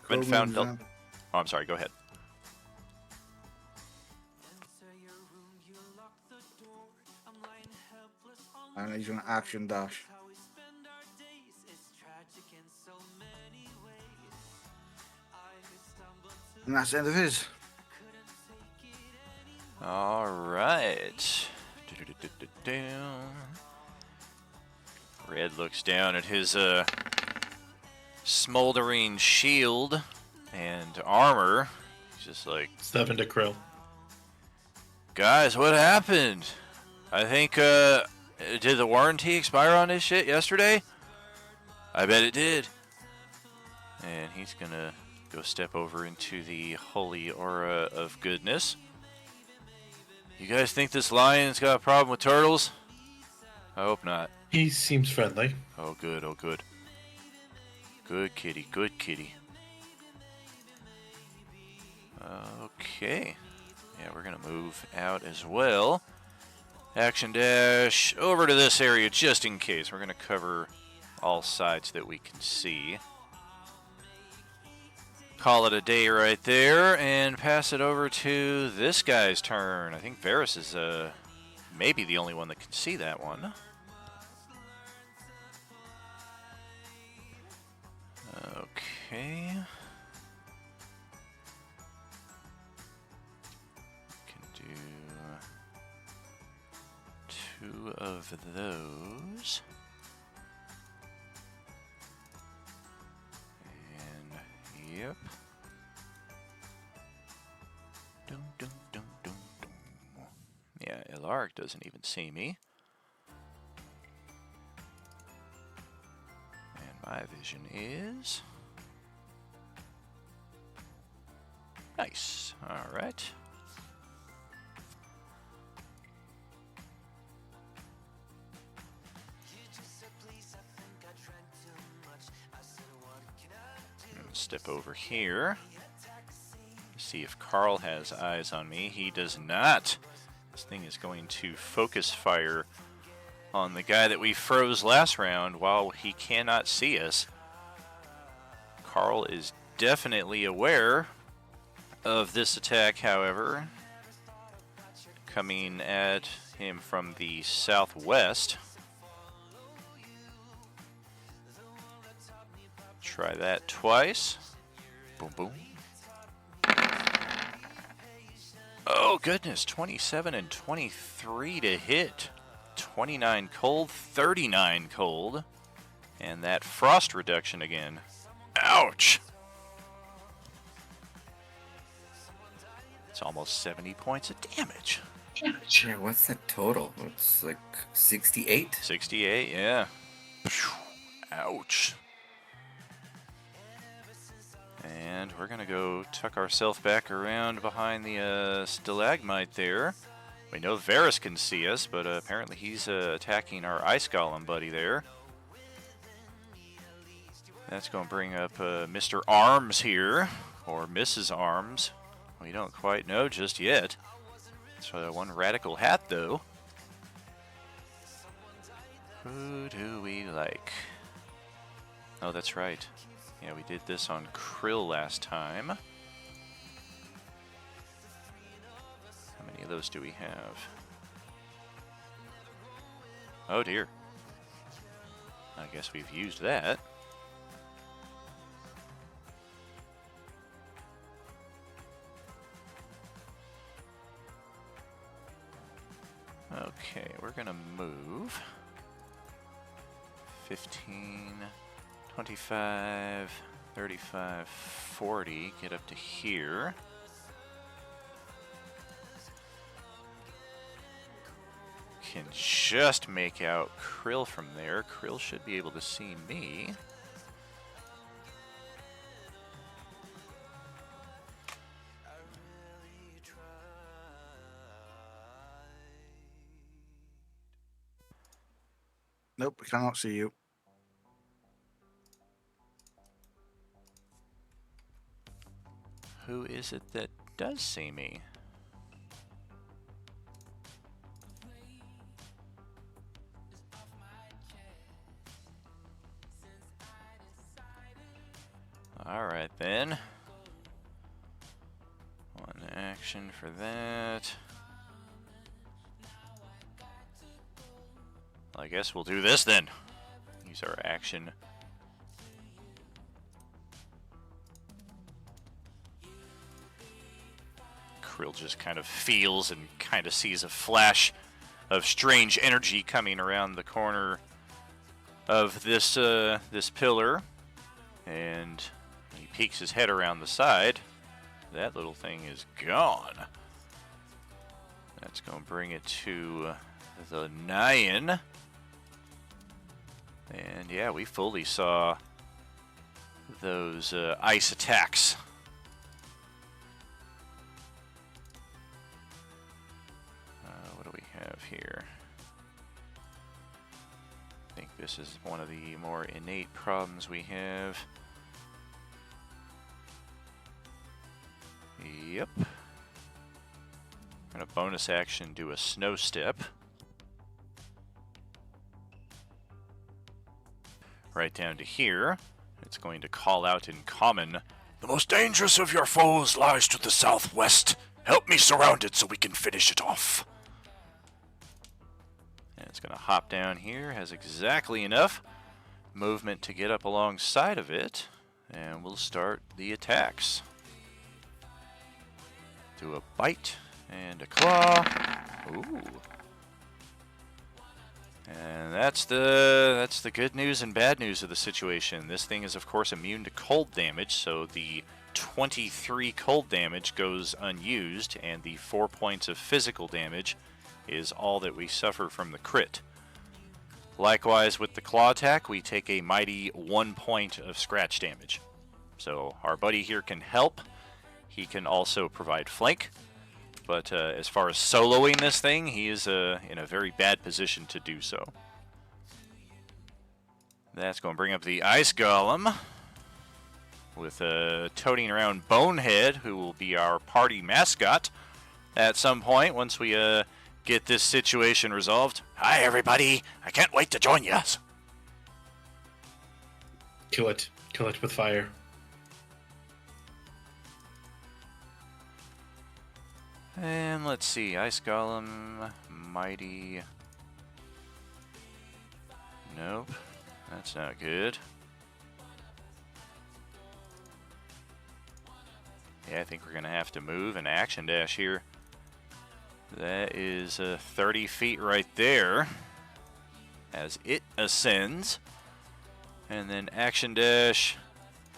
Been found. Oh, I'm sorry. Go ahead. And he's gonna action dash. And that's the end of his. All right. Red looks down at his smoldering shield and armor. He's just like, 7 to Krill. guys, what happened? I think, did the warranty expire on this shit yesterday? I bet it did. And he's gonna go step over into the holy aura of goodness. You guys think this lion's got a problem with turtles? I hope not. He seems friendly. Oh, good, oh, good. Good kitty, good kitty. Okay. Yeah, we're gonna move out as well. Action dash over to this area just in case. We're gonna cover all sides that we can see. Call it a day right there and pass it over to this guy's turn. I think Varus is maybe the only one that can see that one. Okay. Can do 2 of those. And yep. Dum, dum, dum, dum, dum. Yeah, Ilark doesn't even see me. And my vision is nice. All right. step over here. See if Carl has eyes on me. He does not. This thing is going to focus fire on the guy that we froze last round while he cannot see us. Carl is definitely aware of this attack, however, coming at him from the southwest. Try that twice. Boom, boom. Oh, goodness. 27 and 23 to hit. 29 cold, 39 cold. And that frost reduction again. Ouch! It's almost 70 points of damage. Yeah, what's the total? It's like 68? 68, yeah. Ouch. And we're going to go tuck ourselves back around behind the stalagmite there. We know Varus can see us, but apparently he's attacking our ice golem buddy there. That's going to bring up Mr. Arms here, or Mrs. Arms. We don't quite know just yet. It's one radical hat, though. Who do we like? Oh, that's right. Yeah, we did this on Krill last time. How many of those do we have? Oh dear. I guess we've used that. Okay, we're gonna move 15, 25, 35, 40, get up to here. Can just make out Krill from there. Krill should be able to see me. Nope, we cannot see you. Who is it that does see me? Alright then. One action for that. I guess we'll do this then. Use our action. Krill just kind of feels and kind of sees a flash of strange energy coming around the corner of this this pillar, and he peeks his head around the side. That little thing is gone. That's going to bring it to the 9. And yeah, we fully saw those ice attacks. What do we have here? I think this is one of the more innate problems we have. Yep. I'm going to bonus action do a snow step. Right down to here. It's going to call out in common, "The most dangerous of your foes lies to the southwest. Help me surround it so we can finish it off." And it's going to hop down here. Has exactly enough movement to get up alongside of it. And we'll start the attacks. Do a bite and a claw. Ooh. And that's the good news and bad news of the situation. This thing is, of course, immune to cold damage, so the 23 cold damage goes unused, and the 4 points of physical damage is all that we suffer from the crit. Likewise, with the claw attack, we take a mighty 1 point of scratch damage. So our buddy here can help. He can also provide flank. But as far as soloing this thing, he is in a very bad position to do so. That's going to bring up the Ice Golem. with toting around Bonehead, who will be our party mascot at some point once we get this situation resolved. Hi, everybody. I can't wait to join you. Kill it. Kill it with fire. And let's see. Ice Golem, Mighty. Nope. That's not good. Yeah, I think we're going to have to move an action dash here. That is 30 feet right there as it ascends. And then action dash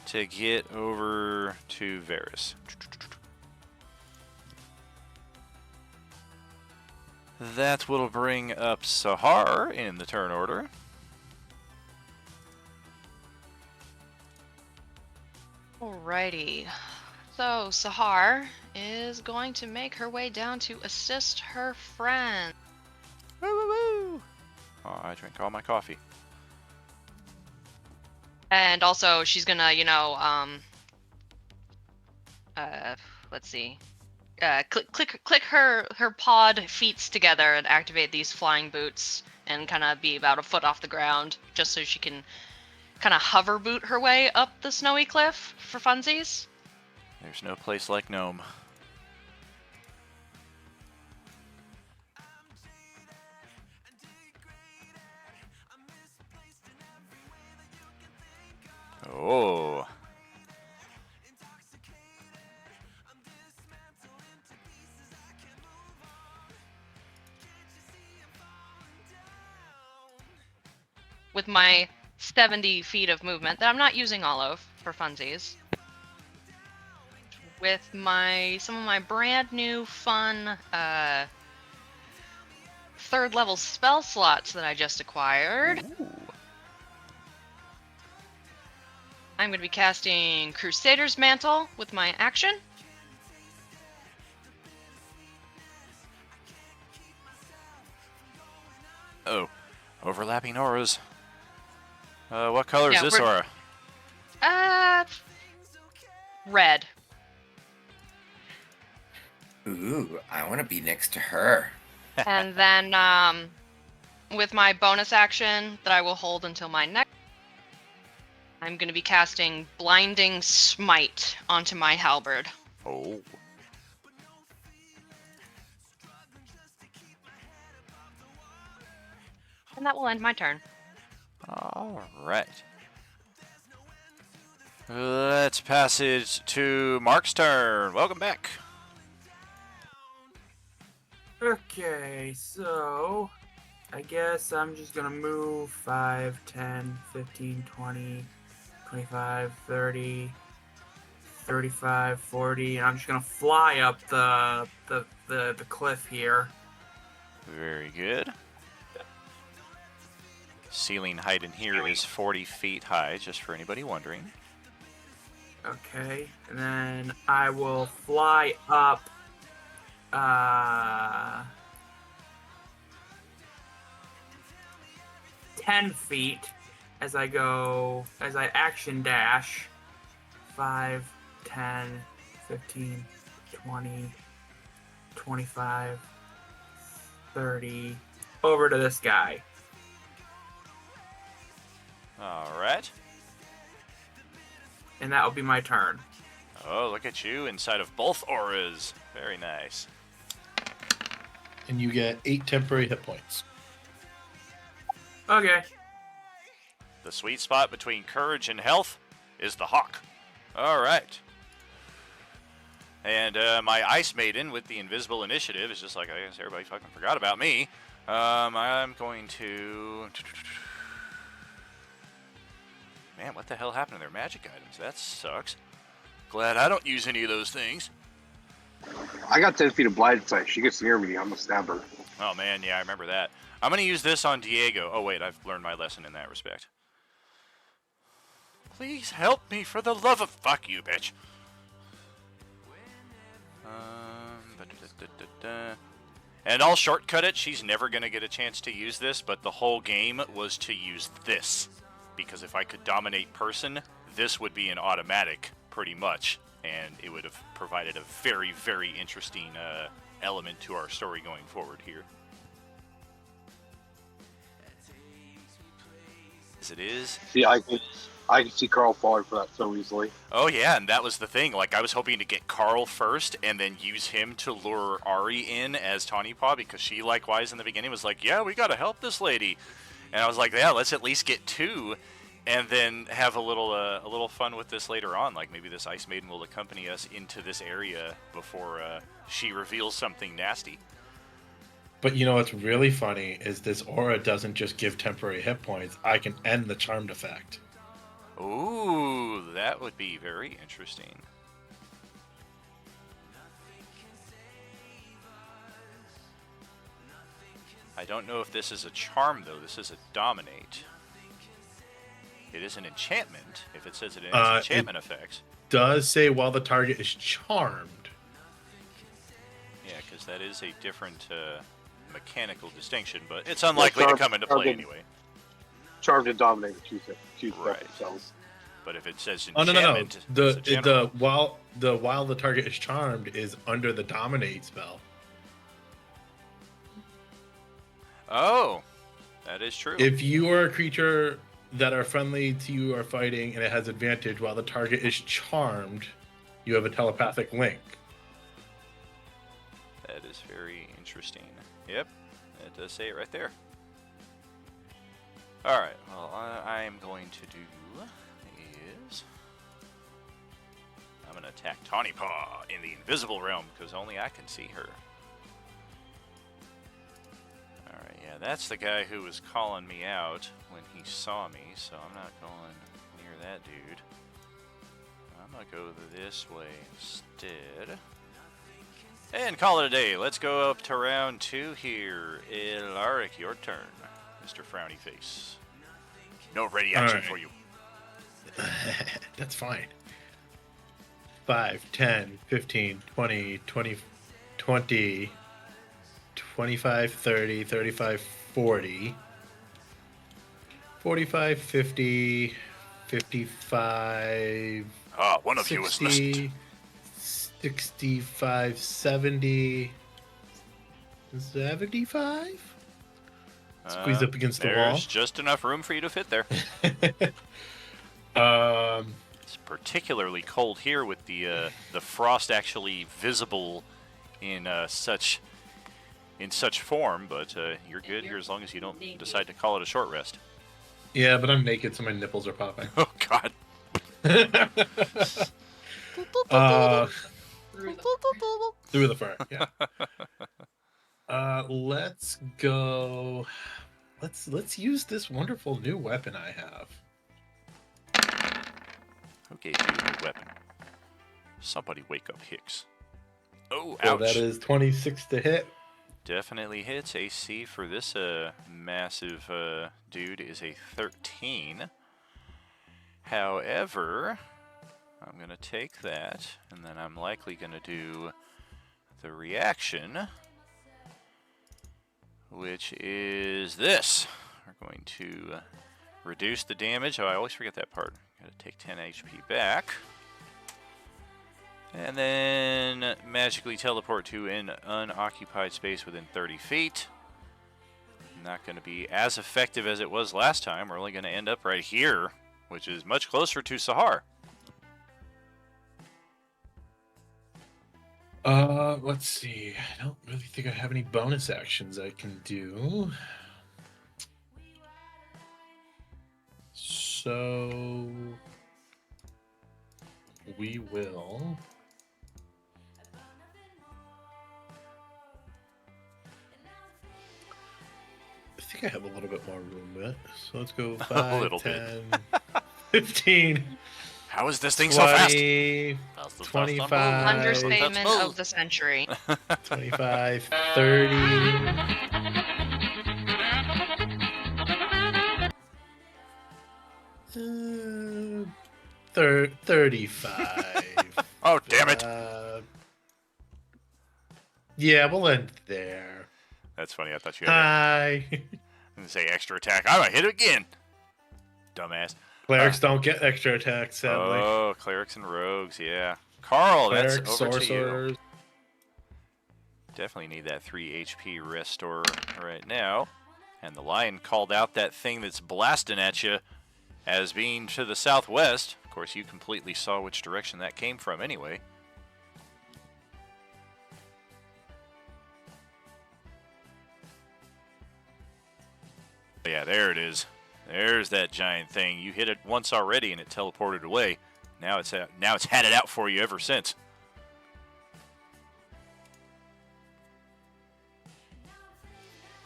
to get over to Varys. That will bring up Sahar in the turn order. Alrighty. So, Sahar is going to make her way down to assist her friend. Woo woo woo! Oh, I drank all my coffee. And also, she's gonna, let's see. Click her pod feets together and activate these flying boots and kind of be about a foot off the ground, just so she can kind of hover boot her way up the snowy cliff for funsies. There's no place like Gnome. Oh. With my 70 feet of movement that I'm not using all of for funsies. With some of my brand new fun third level spell slots that I just acquired. Ooh. I'm going to be casting Crusader's Mantle with my action. Oh, overlapping auras. What color is Yeah, this aura? Red. Ooh, I want to be next to her. And then with my bonus action that I will hold until my next, I'm going to be casting Blinding Smite onto my halberd. Oh. And that will end my turn. All right. Let's pass it to Mark's turn. Welcome back. Okay, so I guess I'm just gonna move 5, 10, 15, 20, 25, 30, 35, 40, and I'm just gonna fly up the cliff here. Very good. Ceiling height in here is 40 feet high, just for anybody wondering. Okay, and then I will fly up 10 feet as I action dash 5, 10, 15, 20, 25, 30 over to this guy. All right. And that will be my turn. Oh, look at you inside of both auras. Very nice. And you get 8 temporary hit points. Okay. The sweet spot between courage and health is the hawk. All right. And my Ice Maiden with the Invisible Initiative is just like, I guess everybody fucking forgot about me. I'm going to... Man, what the hell happened to their magic items? That sucks. Glad I don't use any of those things. I got 10 feet of blind sight. She gets near me, I'm gonna stab her. Oh man, yeah, I remember that. I'm going to use this on Diego. Oh wait, I've learned my lesson in that respect. Please help me for the love of... Fuck you, bitch. And I'll shortcut it. She's never going to get a chance to use this, but the whole game was to use this. Because if I could dominate person, this would be an automatic pretty much, and it would have provided a very, very interesting element to our story going forward here. As it is. See, I can see Carl falling for that so easily. Oh yeah, and that was the thing. Like I was hoping to get Carl first, and then use him to lure Ari in as Tawny Paw, because she likewise in the beginning was like, "Yeah, we gotta help this lady," and I was like, "Yeah, let's at least get two, and then have a little fun with this later on. Like maybe this Ice Maiden will accompany us into this area before she reveals something nasty." But you know what's really funny is this aura doesn't just give temporary hit points. I can end the charmed effect. Ooh, that would be very interesting. I don't know if this is a charm, though. This is a dominate. It is an enchantment, if it says it in its enchantment effects. Does say while the target is charmed. Yeah, because that is a different mechanical distinction, but it's unlikely to come into play anyway. Charmed and dominate are two Right. separate cells. But if it says Oh enchantment, no. it's a general. While the target is charmed is under the dominate spell. Oh, that is true. If you are a creature that are friendly to you are fighting and it has advantage while the target is charmed, you have a telepathic link. That is very interesting. Yep, it does say it right there. Alright, well, I am going to do is... I'm going to attack Tawny Paw in the invisible realm, because only I can see her. Alright, yeah, that's the guy who was calling me out when he saw me, so I'm not going near that dude. I'm going to go this way instead. And call it a day. Let's go up to round 2 here. Ilaric, your turn, Mr. Frowny Face. No ready action for you. That's fine. 5, 10, 15, 20, 20, 20, 25, 30, 35, 40, 45, 50, 55, one of 60, you is missed. 65, 70, 75? Squeeze up against the wall. There's just enough room for you to fit there. It's particularly cold here with the frost actually visible in such form, but you're good here as long as you don't decide to call it a short rest. Yeah, but I'm naked, so my nipples are popping. Oh God. Through the fur, yeah. Let's go. Let's use this wonderful new weapon I have. Who gave you a new weapon? Somebody wake up Hicks. Oh, So ouch. that is 26 to hit. Definitely hits. AC for this massive dude is a 13. However, I'm going to take that, and then I'm likely going to do the reaction, which is this. We're going to reduce the damage. Oh, I always forget that part. Got to take 10 HP back. And then magically teleport to an unoccupied space within 30 feet. Not going to be as effective as it was last time. We're only going to end up right here, which is much closer to Sahar. Let's see. I don't really think I have any bonus actions I can do. So we will. I think I have a little bit more room with. So let's go 5, little 10, 15. How is this thing so fast? 20, That's the fast 25, Understatement That's of the century. 25, 30. 35. Oh, damn it. Yeah, we'll end there. That's funny. I thought you had Hi. to say extra attack. I'm going to hit it again. Dumbass. Clerics don't get extra attacks, sadly. Oh, clerics and rogues, yeah. Carl, Clerics, that's over to you. sorcerers. Definitely need that 3 HP restore right now. And the lion called out that thing that's blasting at you as being to the southwest. Of course, you completely saw which direction that came from anyway. Yeah, there it is. There's that giant thing. You hit it once already and it teleported away. Now it's had it out for you ever since.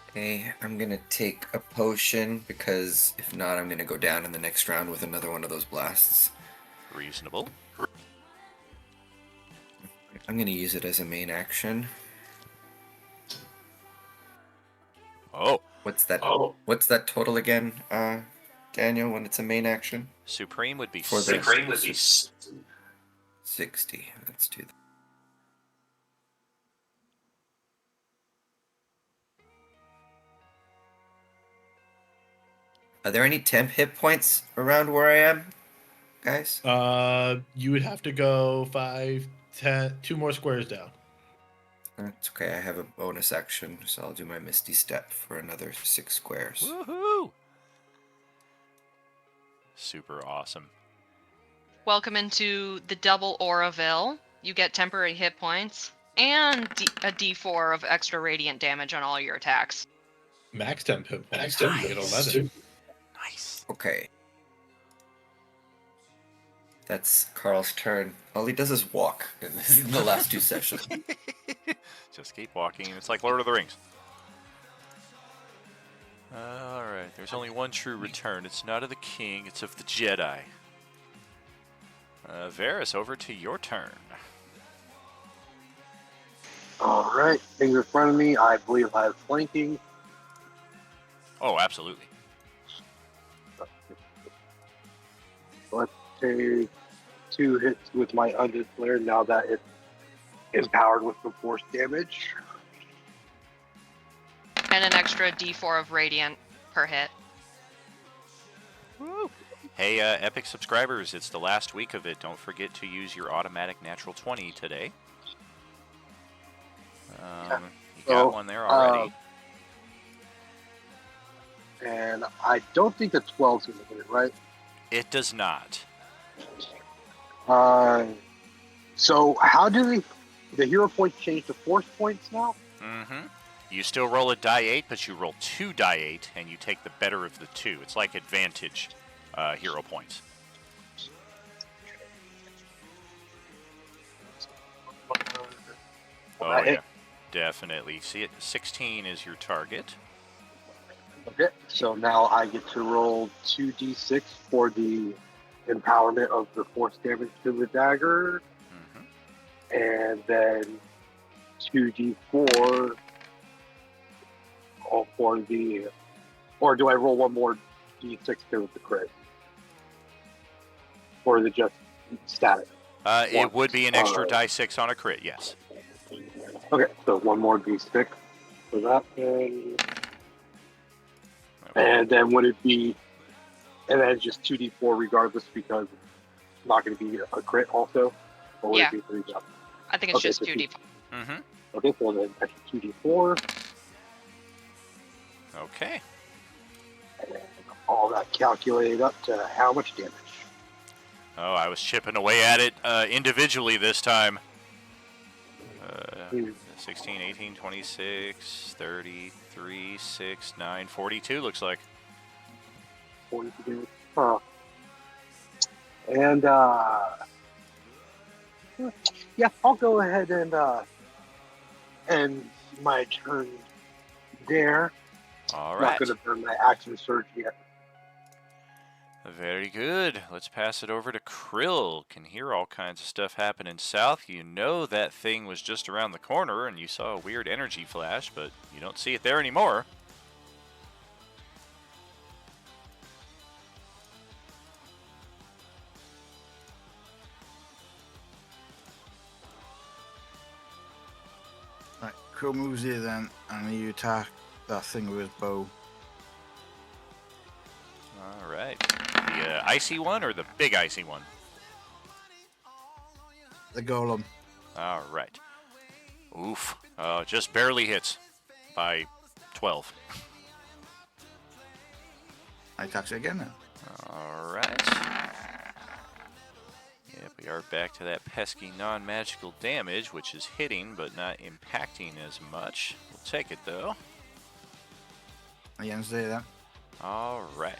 Okay, I'm gonna take a potion because if not, I'm gonna go down in the next round with another one of those blasts. Reasonable. I'm gonna use it as a main action. Oh. What's that? What's that total again, Daniel? When it's a main action? Supreme would be For the 60. Supreme would be 60. Let's do that. Are there any temp hit points around where I am, guys? You would have to go 5, 10, 2 more squares down. That's okay. I have a bonus action, so I'll do my Misty Step for another 6 squares. Woohoo! Super awesome. Welcome into the double Auraville. You get temporary hit points and a D4 of extra radiant damage on all your attacks. Max temp hit points. You get 11. Nice. Okay. That's Carl's turn. All he does is walk in the last 2 sessions. Just keep walking. It's like Lord of the Rings. Alright, there's only one true return. It's not of the king, it's of the Jedi. Varys, over to your turn. All right, things in front of me. I believe I have flanking. Oh, absolutely. Let's take 2 hits with my Undead Flare now that it is powered with the force damage. And an extra D4 of radiant per hit. Woo. Hey, Epic subscribers, it's the last week of it. Don't forget to use your automatic natural 20 today. You got one there already. And I don't think the 12's going to hit it, right? It does not. So how do the hero points change to force points now? Mm-hmm. You still roll a die 8, but you roll 2 die 8, and you take the better of the 2. It's like advantage hero points. Oh, yeah. Definitely. See it? 16 is your target. Okay, so now I get to roll 2d6 for the empowerment of the force damage to the dagger, and then 2d4 for the, or do I roll one more d6 because of the crit? Or is it just static? It would be an extra die 6 on a crit, yes. Okay, so one more d6 for that. And then would it be, and then just 2d4 regardless because it's not going to be a crit also? Or would Yeah. it be 3 jump? I think it's Okay, just so 2D4. Mm-hmm. Okay, so then extra 2d4. Okay. And all that calculated up to how much damage? Oh, I was chipping away at it individually this time. 16, 18, 26, 33, 6, 9, 42 looks like. 42 damage. Huh. And, yeah, I'll go ahead and my turn there. All Not right. going to burn my action surge yet. Very good. Let's pass it over to Krill. Can hear all kinds of stuff happening south. You know that thing was just around the corner and you saw a weird energy flash, but you don't see it there anymore. Right, Krill moves here then, and you attack that thing with his bow. All right. The icy one or the big icy one? The golem. All right. Oof. Just barely hits by 12. I attacks again then. All right. Yep, we are back to that pesky non-magical damage, which is hitting but not impacting as much. We'll take it though. Against the then. All right.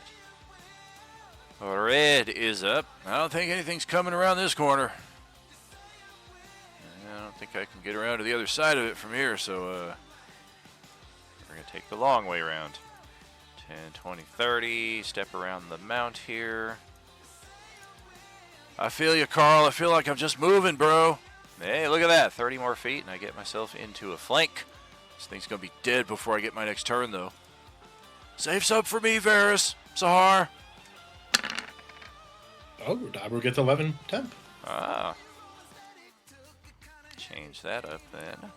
Red is up. I don't think anything's coming around this corner. I don't think I can get around to the other side of it from here, so we're going to take the long way around. 10, 20, 30. Step around the mount here. I feel you, Carl. I feel like I'm just moving, bro. Hey, look at that. 30 more feet, and I get myself into a flank. This thing's going to be dead before I get my next turn, though. Save some for me, Varys. Sahar. Oh, Dabber gets 11 temp. Ah. Change that up then.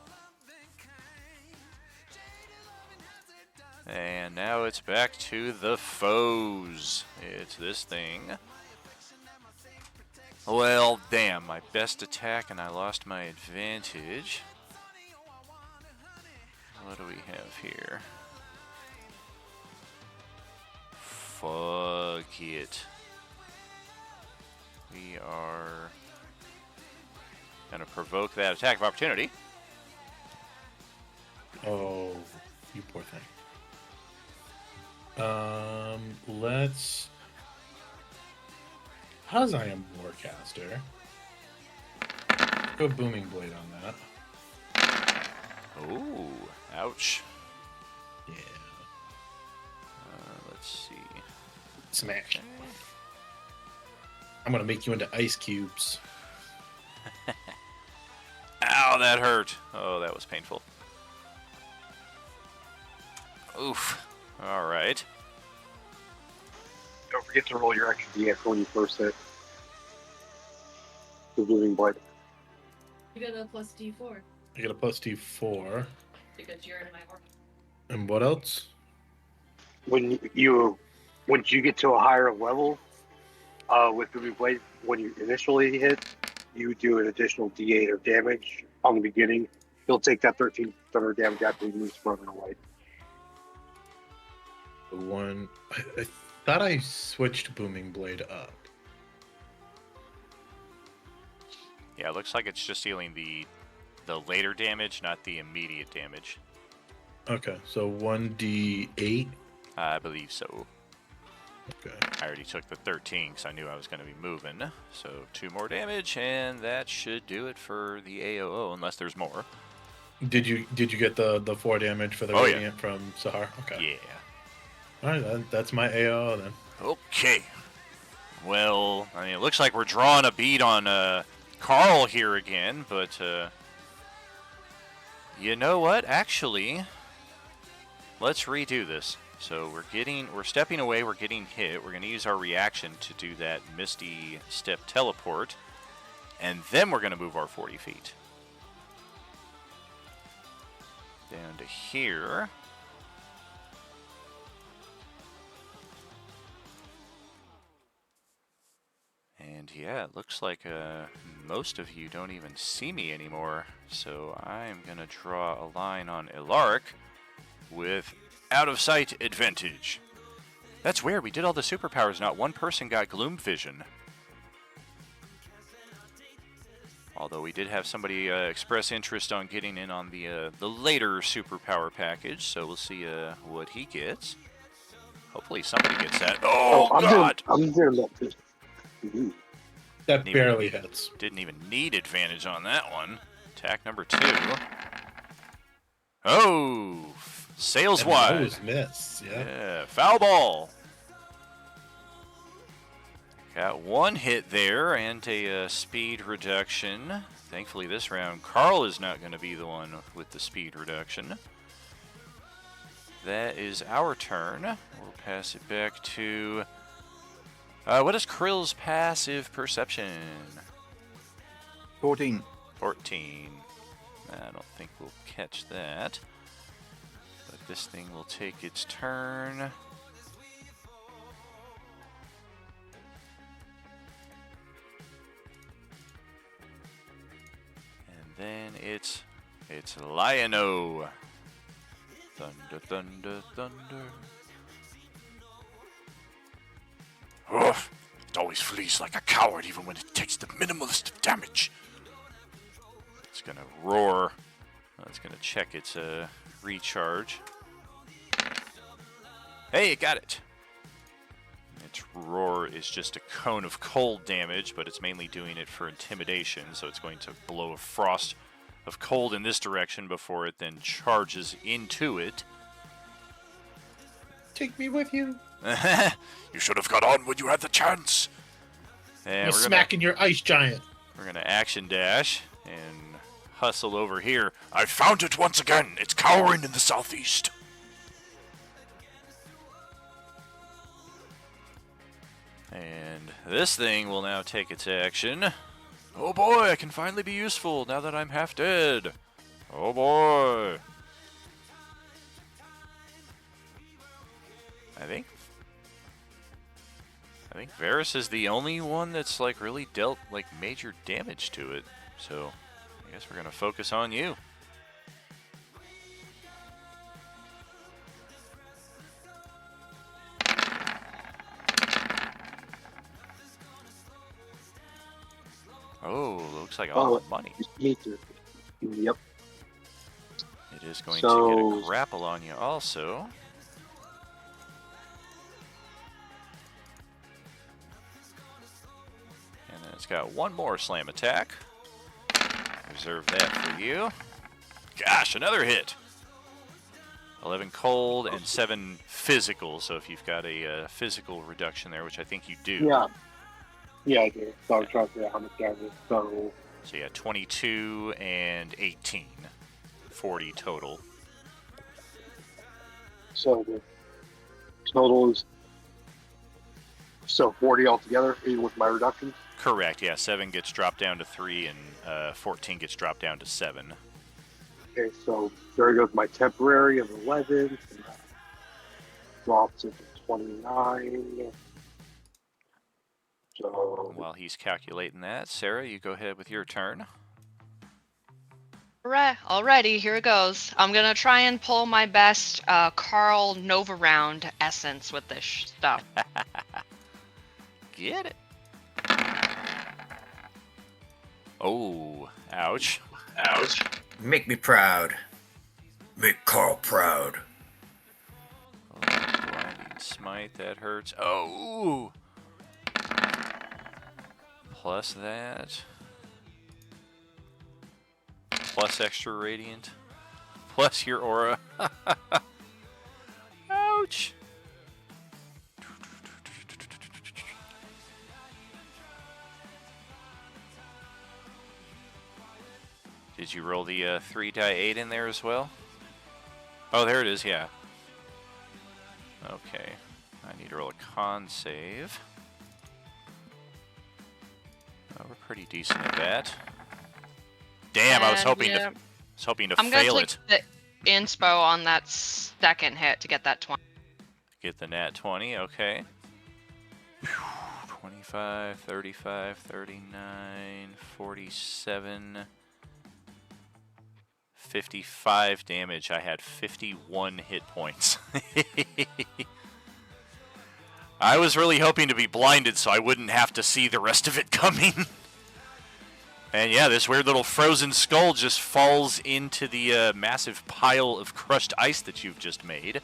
And now it's back to the foes. It's this thing. Well, damn, my best attack and I lost my advantage. What do we have here? Fuck it. We are gonna provoke that attack of opportunity. Oh, you poor thing. Let's. How's I am Warcaster? Go Booming Blade on that. Ooh, ouch. Yeah. Let's see. Smash. I'm gonna make you into ice cubes. Ow, that hurt. Oh, that was painful. Oof. All right. Don't forget to roll your extra DX when you first hit. The Booming Blade. You get a plus D4 I get a plus D4. because you're in my order. And what else? Once you get to a higher level, with Booming Blade, when you initially hit, you do an additional D8 of damage on the beginning. You'll take that 13 thunder damage after you move running away. The one. I thought I switched Booming Blade up. Yeah, it looks like it's just dealing the later damage, not the immediate damage. Okay, so 1d8. I believe so. Okay. I already took the 13 because I knew I was going to be moving. So 2 more damage, and that should do it for the AOO, unless there's more. Did you get the 4 damage for the Oh, yeah. Radiant from Sahar? Okay. Yeah. Alright, that's my AOO then. Okay. Well, I mean, it looks like we're drawing a bead on Carl here again, but you know what? Actually, let's redo this. So we're stepping away, we're getting hit. We're going to use our reaction to do that Misty Step teleport, and then we're going to move our 40 feet. Down to here. And yeah, it looks like most of you don't even see me anymore. So I'm going to draw a line on Ilaric with out of sight advantage. That's weird. We did all the superpowers. Not one person got gloom vision. Although we did have somebody express interest on getting in on the later superpower package. So we'll see what he gets. Hopefully somebody gets that. Oh, God! I'm doing that too. That barely hits. Didn't even need advantage on that one. Attack number 2. Oh! Sails wide. That was miss, Yeah, foul ball. Got 1 hit there and a speed reduction. Thankfully this round, Carl is not going to be the one with the speed reduction. That is our turn. We'll pass it back to... what is Krill's passive perception? 14. 14. I don't think we'll catch that. But this thing will take its turn. then it's Lion-O. Thunder, thunder, thunder. Ugh, it always flees like a coward even when it takes the minimalist of damage. It's gonna roar. It's gonna check its recharge. Hey, it got it. Its roar is just a cone of cold damage, but it's mainly doing it for intimidation, so it's going to blow a frost of cold in this direction before it then charges into it. Take me with you. You should have got on when you had the chance. And I'm smacking your ice giant. We're gonna action dash and hustle over here. I found it once again. It's cowering in the southeast. And this thing will now take its action. Oh boy, I can finally be useful now that I'm half dead. Oh boy. I think Varus is the only one that's like really dealt like major damage to it. So I guess we're gonna focus on you. Oh, looks like all the money. Me too. Yep. It is going to get a grapple on you also. And then it's got one more slam attack. Reserve that for you. Gosh, another hit. 11 cold and 7 physical. So if you've got a physical reduction there, which I think you do. Yeah. Yeah, I do. So I was trying to figure out how much damage. So yeah, 22 and 18. 40 total. So the total is 40 altogether, even with my reductions? Correct, yeah. 7 gets dropped down to 3, and 14 gets dropped down to 7. Okay, so there goes my temporary of 11. Drops it to 29. So while he's calculating that, Sarah, you go ahead with your turn. Alrighty, here it goes. I'm gonna try and pull my best Carl Nova round essence with this stuff. Get it. Oh, ouch. Ouch. Make me proud. Make Carl proud. Oh, blinding smite, that hurts. Oh! Plus that. Plus extra radiant. Plus your aura. Ouch! Did you roll the 3-die-8 in there as well? Oh, there it is, yeah. Okay. I need to roll a con save. Oh, we're pretty decent at that. Damn, I was hoping to I'm fail gonna it. take the inspo on that second hit to get that 20. Get the nat 20, okay. 25, 35, 39, 47, 55 damage. I had 51 hit points. I was really hoping to be blinded so I wouldn't have to see the rest of it coming. And yeah, this weird little frozen skull just falls into the massive pile of crushed ice that you've just made.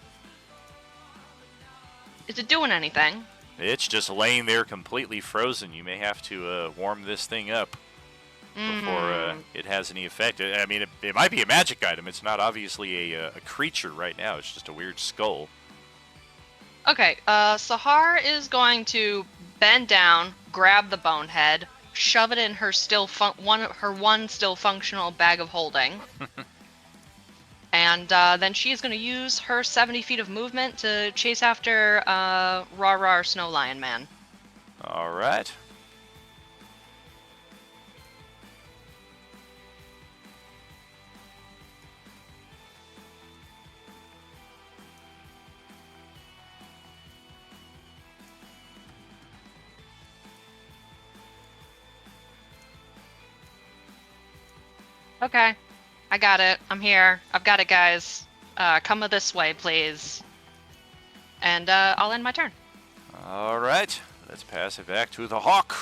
Is it doing anything? It's just laying there completely frozen. You may have to warm this thing up before it has any effect. I mean, it might be a magic item. It's not obviously a creature right now. It's just a weird skull. Okay, Sahar is going to bend down, grab the bonehead, shove it in her one still functional bag of holding. And then she's going to use her 70 feet of movement to chase after Rar Snow Lion Man. All right. Okay. I got it. I'm here. I've got it, guys. Come this way, please. And I'll end my turn. All right, let's pass it back to the Hawk.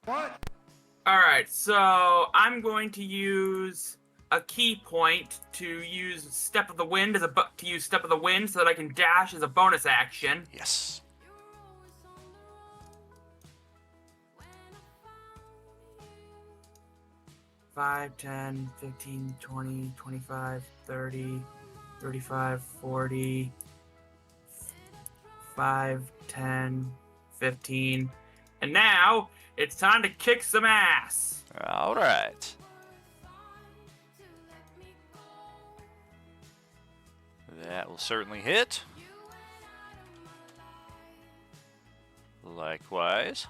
What? Alright, so I'm going to use a key point to use Step of the Wind so that I can dash as a bonus action. Yes. 5, 10, 15, 20, 25, 30, 35, 40, 5, 10, 15. And now it's time to kick some ass. All right. That will certainly hit. Likewise.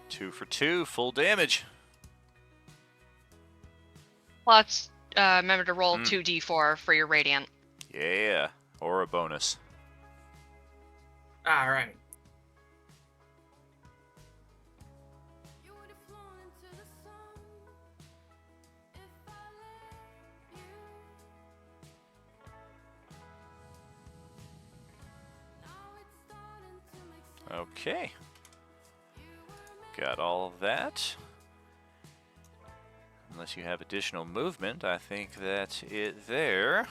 2 for 2, full damage. Plus, remember to roll 2d4 for your radiant. Yeah, or a bonus. Alright. Okay. Got all of that. Unless you have additional movement, I think that's it there.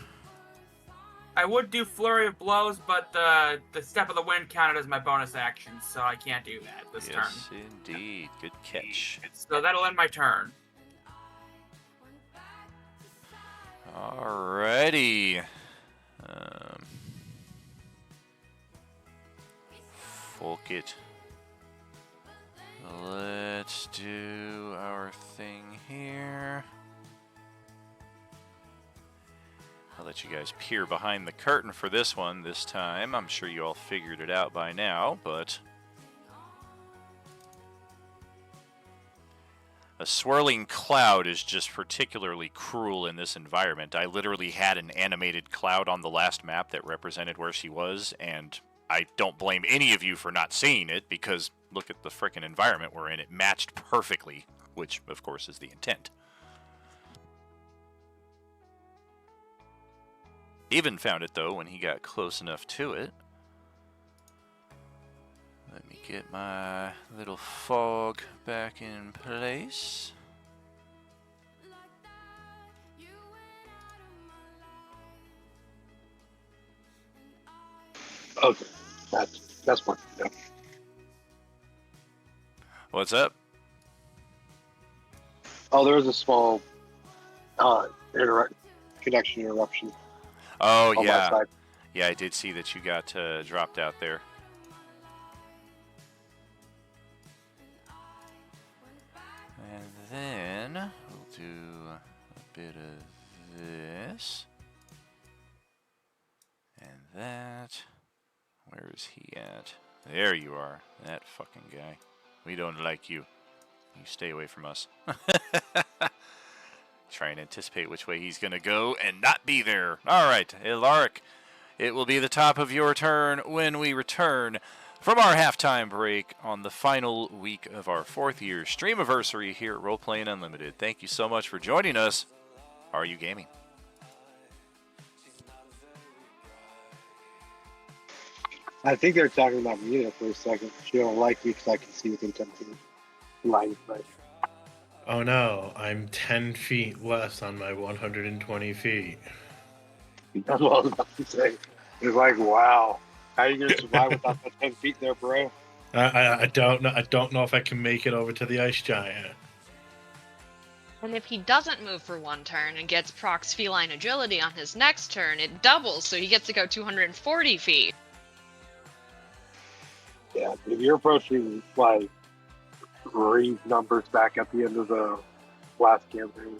I would do Flurry of Blows, but the Step of the Wind counted as my bonus action, so I can't do that this turn. Yes, indeed. Good catch. So that'll end my turn. Alrighty. Fuck it. Let's do our thing here. I'll let you guys peer behind the curtain for this one this time. I'm sure you all figured it out by now, but a swirling cloud is just particularly cruel in this environment. I literally had an animated cloud on the last map that represented where she was, and I don't blame any of you for not seeing it, because look at the frickin' environment we're in. It matched perfectly, which, of course, is the intent. Even found it, though, when he got close enough to it. Let me get my little fog back in place. Okay, that's one. Yeah. What's up? Oh, there was a small connection interruption. Oh, on yeah. my side. Yeah, I did see that you got dropped out there. And then we'll do a bit of this. And that. Where is he at? There you are. That fucking guy. We don't like you. You stay away from us. Try and anticipate which way he's going to go and not be there. All right, Ilaric. It will be the top of your turn when we return from our halftime break on the final week of our 4th year streamiversary here at Roleplaying Unlimited. Thank you so much for joining us. Are you gaming? I think they're talking about me there for a second. She don't like me because I can see within 10 feet. Line of sight. Oh no, I'm 10 feet less on my 120 feet. That's what I was about to say. It's like, wow, how are you gonna survive without the 10 feet there, bro? I don't know. I don't know if I can make it over to the ice giant. And if he doesn't move for one turn and gets Proc's feline agility on his next turn, it doubles, so he gets to go 240 feet. Yeah, if you're approaching like 3 numbers back at the end of the last campaign.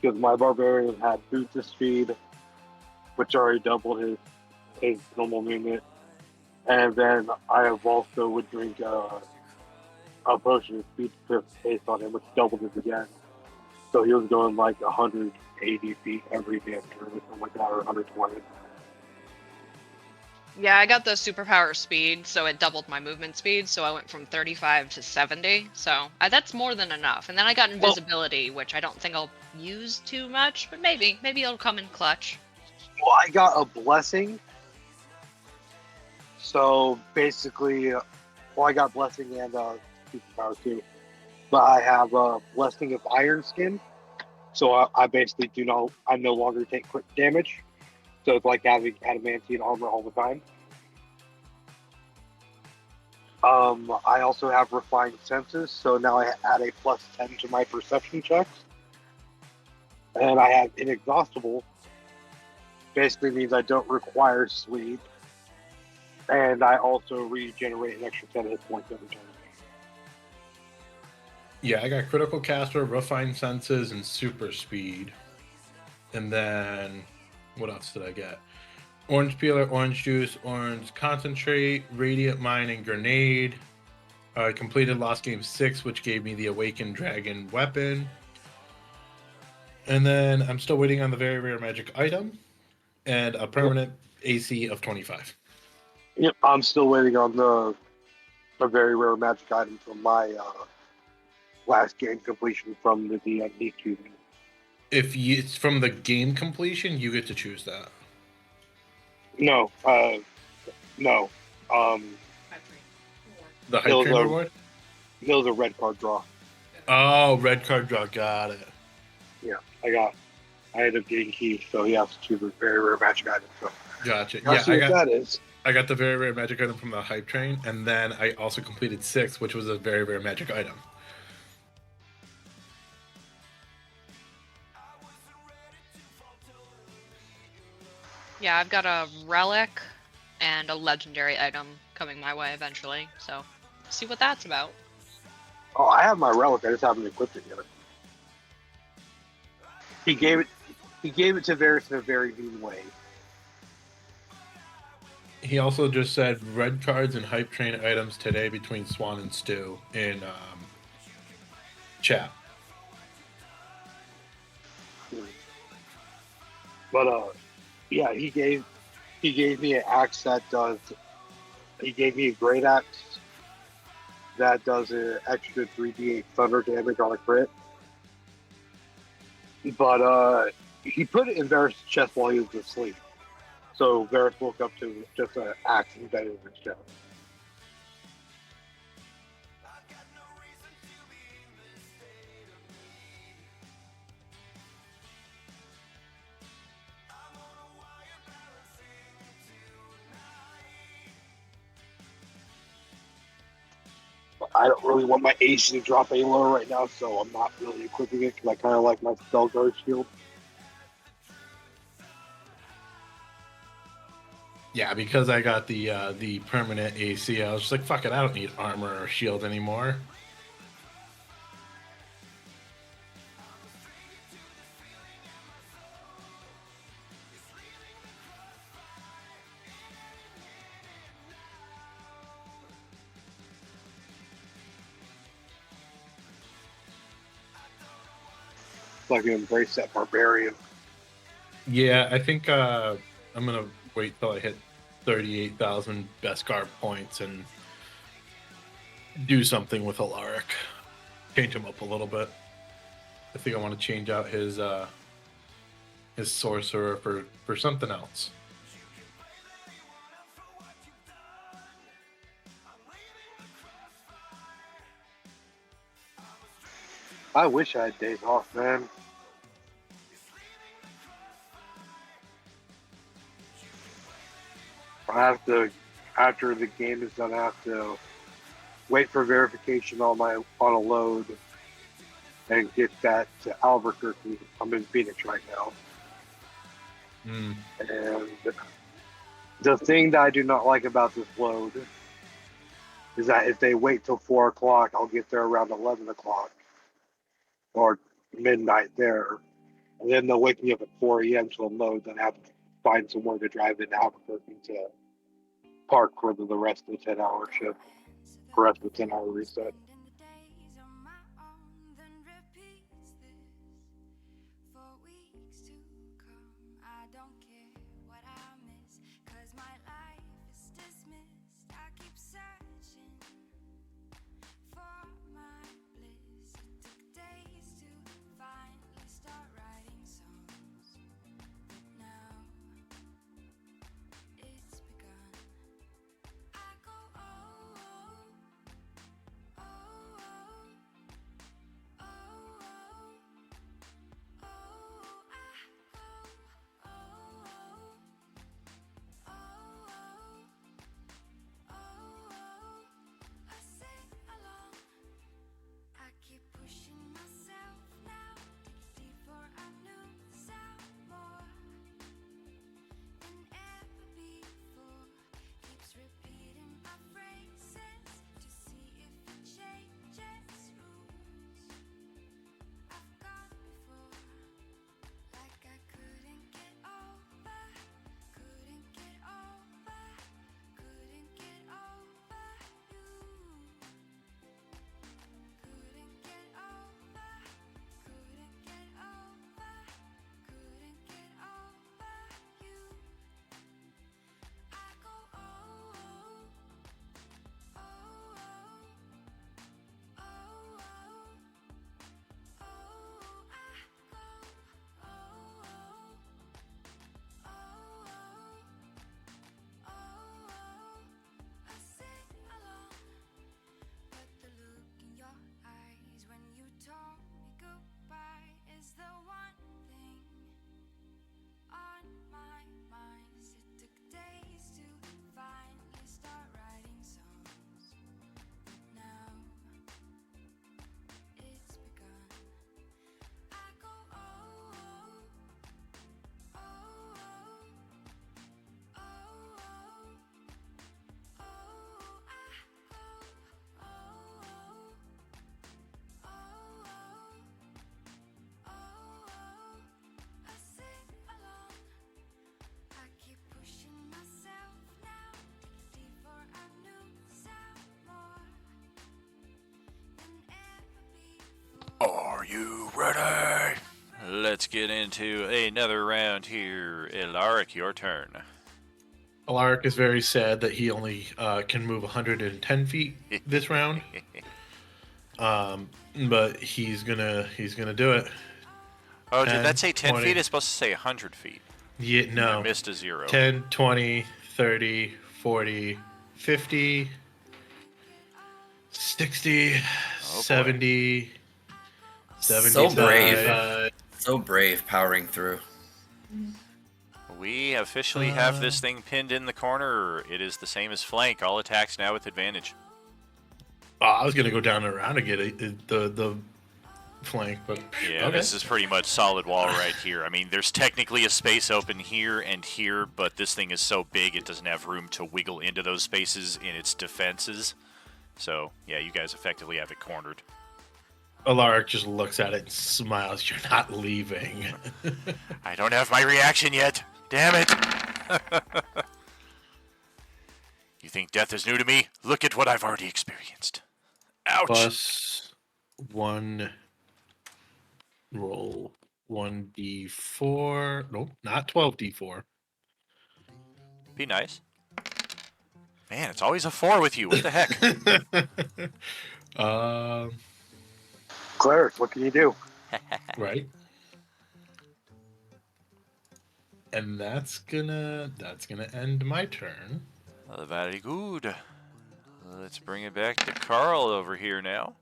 because my barbarian had boots of speed, which already doubled his normal movement, and then I have also would drink a potion of speed fifth pace on him, which doubled it again. So he was going like 180 feet every damn turn, or something like that, or 120. Yeah, I got the superpower speed, so it doubled my movement speed, so I went from 35 to 70. So that's more than enough. And then I got invisibility, which I don't think I'll use too much, but maybe it'll come in clutch. Well, I got a blessing. So basically, well, I got blessing and superpower too. But I have a blessing of iron skin. So I basically I no longer take quick damage. So it's like having adamantine armor all the time. I also have refined senses, so now I add a plus 10 to my perception checks. And I have inexhaustible. Basically means I don't require sleep. And I also regenerate an extra 10 hit points every turn. Yeah, I got critical caster, refined senses, and super speed. And then what else did I get? Orange peeler, orange juice, orange concentrate, radiant mine, and grenade. I completed Lost Game 6, which gave me the Awakened Dragon weapon. And then I'm still waiting on the very rare magic item and a permanent AC of 25. Yep, I'm still waiting on a very rare magic item from my last game completion from the D&D choosing. If it's from the game completion, you get to choose that. No, no. The hype train reward? It was a red card draw. Oh, red card draw. Got it. Yeah, I ended up getting keys, so he has to choose a very rare magic item. So. Gotcha. I'll see what that is. I got the very rare magic item from the hype train, and then I also completed 6, which was a very rare magic item. Yeah, I've got a relic and a legendary item coming my way eventually, so see what that's about. Oh, I have my relic. I just haven't equipped it yet. He gave it to Varys in a very mean way. He also just said red cards and hype train items today between Swan and Stu in chat. But yeah, he gave me an axe that does. He gave me a great axe that does an extra 3d8 thunder damage on a crit. But he put it in Varys' chest while he was asleep. So Varys woke up to just an axe embedded in his chest. I don't really want my AC to drop any lower right now, so I'm not really equipping it because I kind of like my spell guard shield. Yeah, because I got the permanent AC, I was just like, fuck it, I don't need armor or shield anymore. So I can embrace that barbarian. Yeah, I think I'm gonna wait till I hit 38,000 Beskar points and do something with Alaric. Change him up a little bit. I think I want to change out his sorcerer for something else. I wish I had days off, man. I have to, after the game is done, I have to wait for verification on a load and get that to Albuquerque. I'm in Phoenix right now. Mm. And the thing that I do not like about this load is that if they wait till 4 o'clock, I'll get there around 11 o'clock or midnight there. And then they'll wake me up at 4 a.m. to unload. Then I have to find somewhere to drive into Albuquerque to park for the rest of the 10-hour shift, for the rest of the 10-hour reset. Are you ready? Let's get into another round here. Alaric, your turn. Alaric is very sad that he only can move 110 feet this round. But he's gonna do it. Oh, 10, did that say 10 20. feet? It's supposed to say 100 feet. Yeah, no. I missed a 0. 10, 20, 30, 40, 50, 60, 70, 75. So brave. So brave powering through. We officially have this thing pinned in the corner. It is the same as flank. All attacks now with advantage. I was gonna go down and around to get the flank, but Yeah, okay. This is pretty much solid wall right here. I mean, there's technically a space open here and here, but this thing is so big it doesn't have room to wiggle into those spaces in its defenses. So, yeah, you guys effectively have it cornered. Alaric just looks at it and smiles. You're not leaving. I don't have my reaction yet. Damn it. You think death is new to me? Look at what I've already experienced. Ouch. Plus 1 roll 1d4. Nope, not 12d4. Be nice. Man, it's always a 4 with you. What the heck? Cleric, what can you do? Right. And that's gonna end my turn. Very good. Let's bring it back to Carl over here now.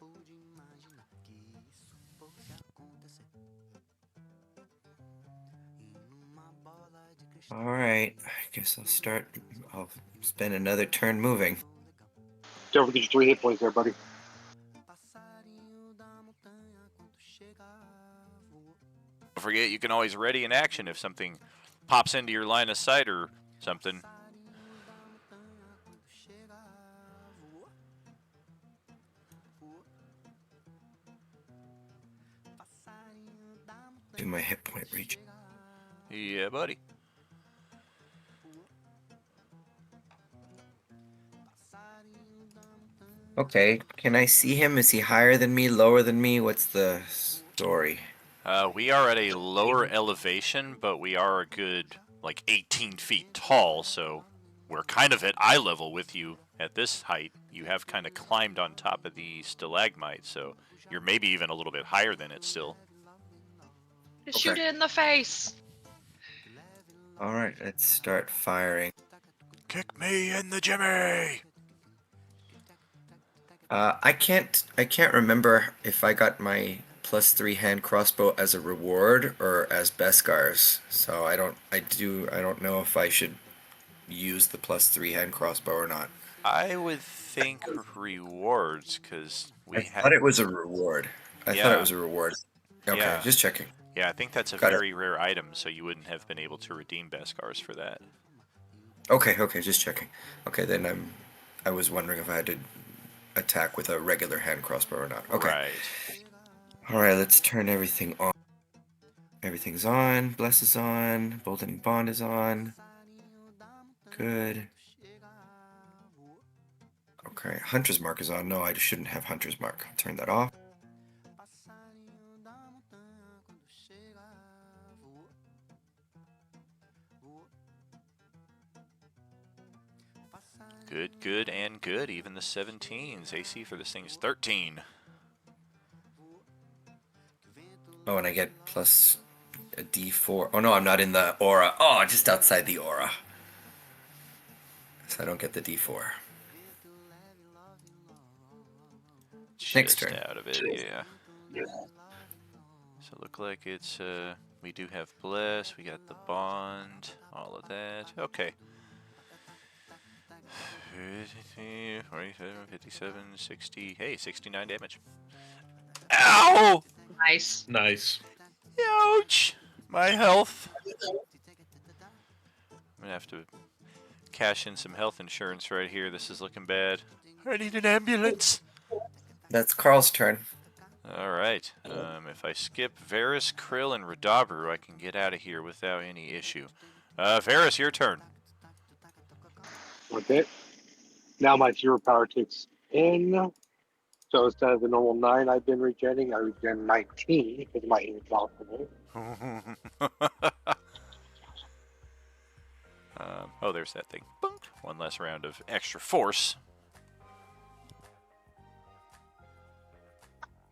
All right. I guess I'll spend another turn moving. Don't forget your 3 hit points there, buddy. Don't forget, you can always ready an action if something pops into your line of sight or something. Do my hit point reach. Yeah, buddy. Okay, can I see him? Is he higher than me, lower than me? What's the story? We are at a lower elevation, but we are a good, like, 18 feet tall, so we're kind of at eye level with you at this height. You have kind of climbed on top of the stalagmite, so you're maybe even a little bit higher than it still. Shoot it in the face. All right, let's start firing. Kick me in the Jimmy! I can't remember if I got my +3 hand crossbow as a reward or as Beskar's. So I don't know if I should use the +3 hand crossbow or not. I would think rewards, because I thought it was a reward. Yeah. Okay, Yeah. just checking. Yeah, I think that's a Got it. very rare item, so you wouldn't have been able to redeem Beskars for that. Okay, just checking. Okay, then I was wondering if I had to attack with a regular hand crossbow or not. Okay. Right. All right, let's turn everything on. Everything's on. Bless is on. Bolden Bond is on. Good. Okay, Hunter's Mark is on. No, I shouldn't have Hunter's Mark. I'll turn that off. Good, good, and good. Even the 17s. AC for this thing is 13. Oh, and I get plus a D4. Oh no, I'm not in the aura. Oh, just outside the aura. So I don't get the D4. Next Just turn. out of it, yeah. So look like it's, we do have Bless, we got the Bond, all of that. Okay. 47, 57, 60, hey, 69 damage. Ow! Nice. Nice. Ouch! My health. I'm gonna have to cash in some health insurance right here. This is looking bad. I need an ambulance. That's Carl's turn. Alright, if I skip Varys, Krill, and Radabru, I can get out of here without any issue. Varys, your turn. Okay. Now my hero power kicks in. So instead of the normal 9 I've been regenerating, I regen 19 because my aim is optimal. Oh, there's that thing. Bunk. One less round of extra force.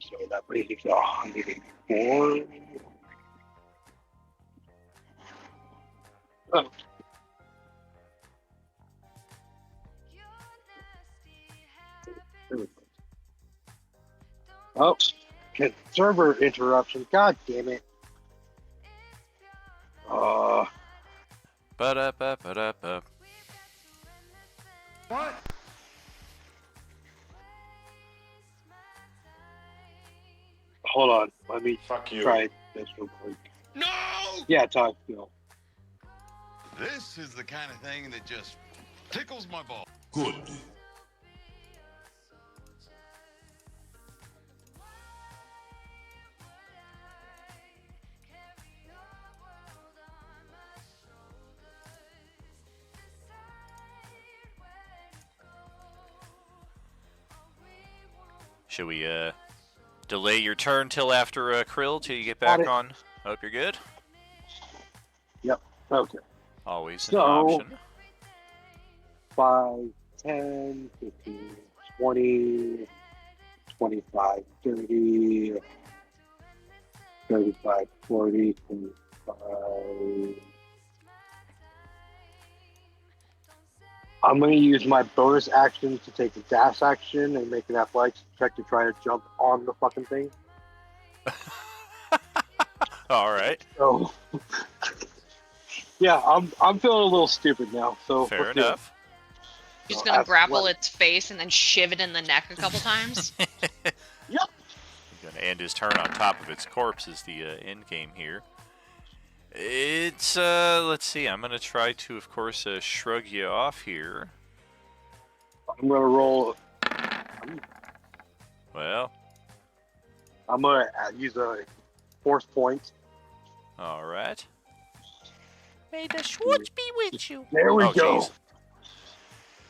So that brings it to 104. Oh. Oh, server interruption. God damn it. Ba-da-ba-ba-da-ba. What? Hold on. Let me try this real quick. No! Yeah, talk. No. This is the kind of thing that just tickles my ball. Good. Should we, delay your turn till after, Krill, till you get back on? Hope you're good. Yep. Okay. Always an So, option. 5, 10, 15, 20, 25, 30, 35, 40, 25. I'm going to use my bonus action to take a dash action and make an athletics check to try to jump on the fucking thing. All right. So, yeah, I'm feeling a little stupid now. So Fair enough. He's gonna grapple its face and then shiv it in the neck a couple times. Yep. He's gonna end his turn on top of its corpse is the end game here. It's, let's see, I'm gonna try to, of course, shrug you off here. I'm going to roll. Well, I'm going to use a force point All right. May the Schwartz be with you. There we Oh, go. jeez.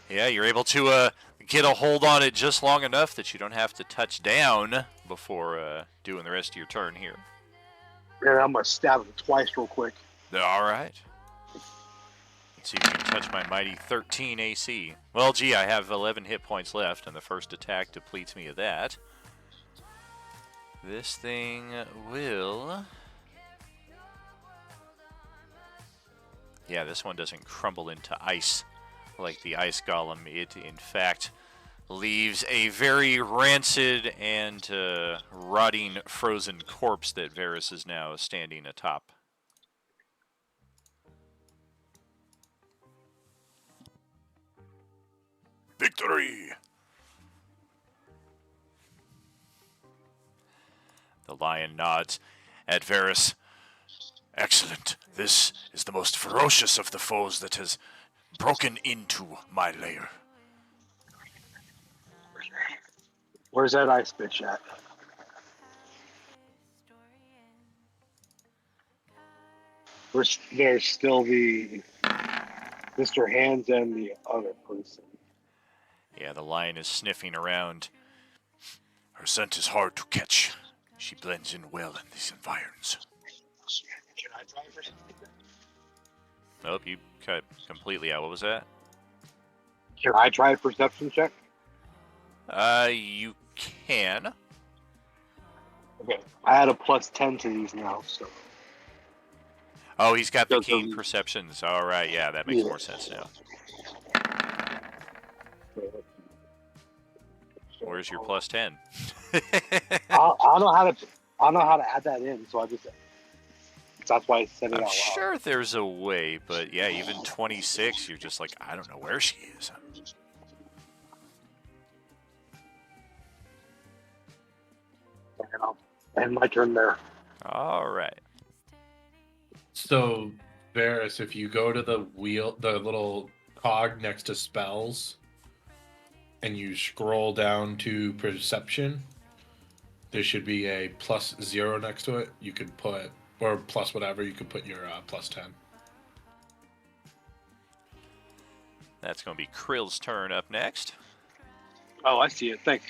Yeah, you're able to get a hold on it just long enough that you don't have to touch down before doing the rest of your turn here. And I'm gonna stab him twice real quick. All right. Let's see if you can touch my mighty 13 AC. Well, gee, I have 11 hit points left, and the first attack depletes me of that. This thing will... Yeah, this one doesn't crumble into ice like the ice golem. It, in fact, leaves a very rancid and rotting frozen corpse that Varys is now standing atop. Victory! The lion nods at Varys. Excellent. This is the most ferocious of the foes that has broken into my lair. Where's that ice bitch at? There's still the Mr. Hands and the other person. Yeah, the lion is sniffing around. Her scent is hard to catch. She blends in well in these environs. Can I try for something? Nope, you cut completely out. What was that? Can I try a perception check? You can. Okay. I had a +10 to these now, so. Oh, he's got the So- keen perceptions. All right, yeah, that makes Yeah. more sense now. Where's your +10? I don't know how to add that in, so that's why I said it I'm out loud. sure there's a way, but yeah, even 26, you're just like, I don't know where she is. And I'll end my turn there. All right. So, Varys, if you go to the little cog next to spells, and you scroll down to perception, there should be a +0 next to it. You could put, or plus whatever, you could put your +10. That's going to be Krill's turn up next. Oh, I see it. Thanks.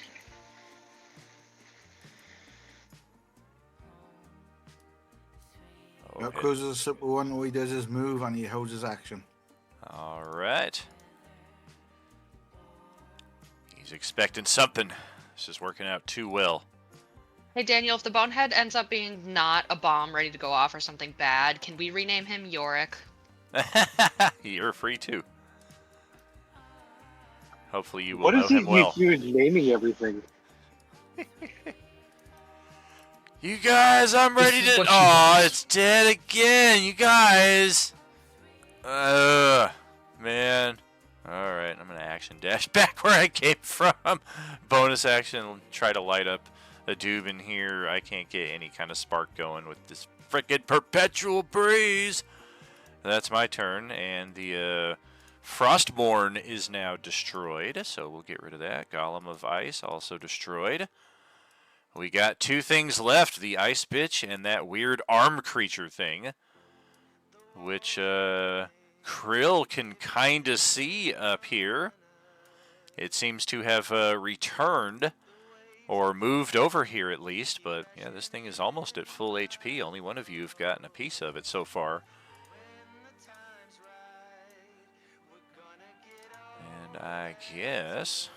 That Cruz is a simple one. All he does is move and he holds his action. All right. He's expecting something. This is working out too well. Hey Daniel, if the bonehead ends up being not a bomb ready to go off or something bad, can we rename him Yorick? You're free too. Hopefully you will What know is he him well. naming everything? You guys, I'm ready is to... what she Oh, wants. it's dead again, you guys. Man. Alright, I'm going to action dash back where I came from. Bonus action, try to light up a doob in here. I can't get any kind of spark going with this frickin' perpetual breeze. That's my turn, and the Frostborn is now destroyed, so we'll get rid of that. Golem of Ice also destroyed. We got two things left, the Ice Bitch and that weird arm creature thing, which Krill can kind of see up here. It seems to have returned, or moved over here at least, but yeah, this thing is almost at full HP. Only one of you have gotten a piece of it so far. And I guess...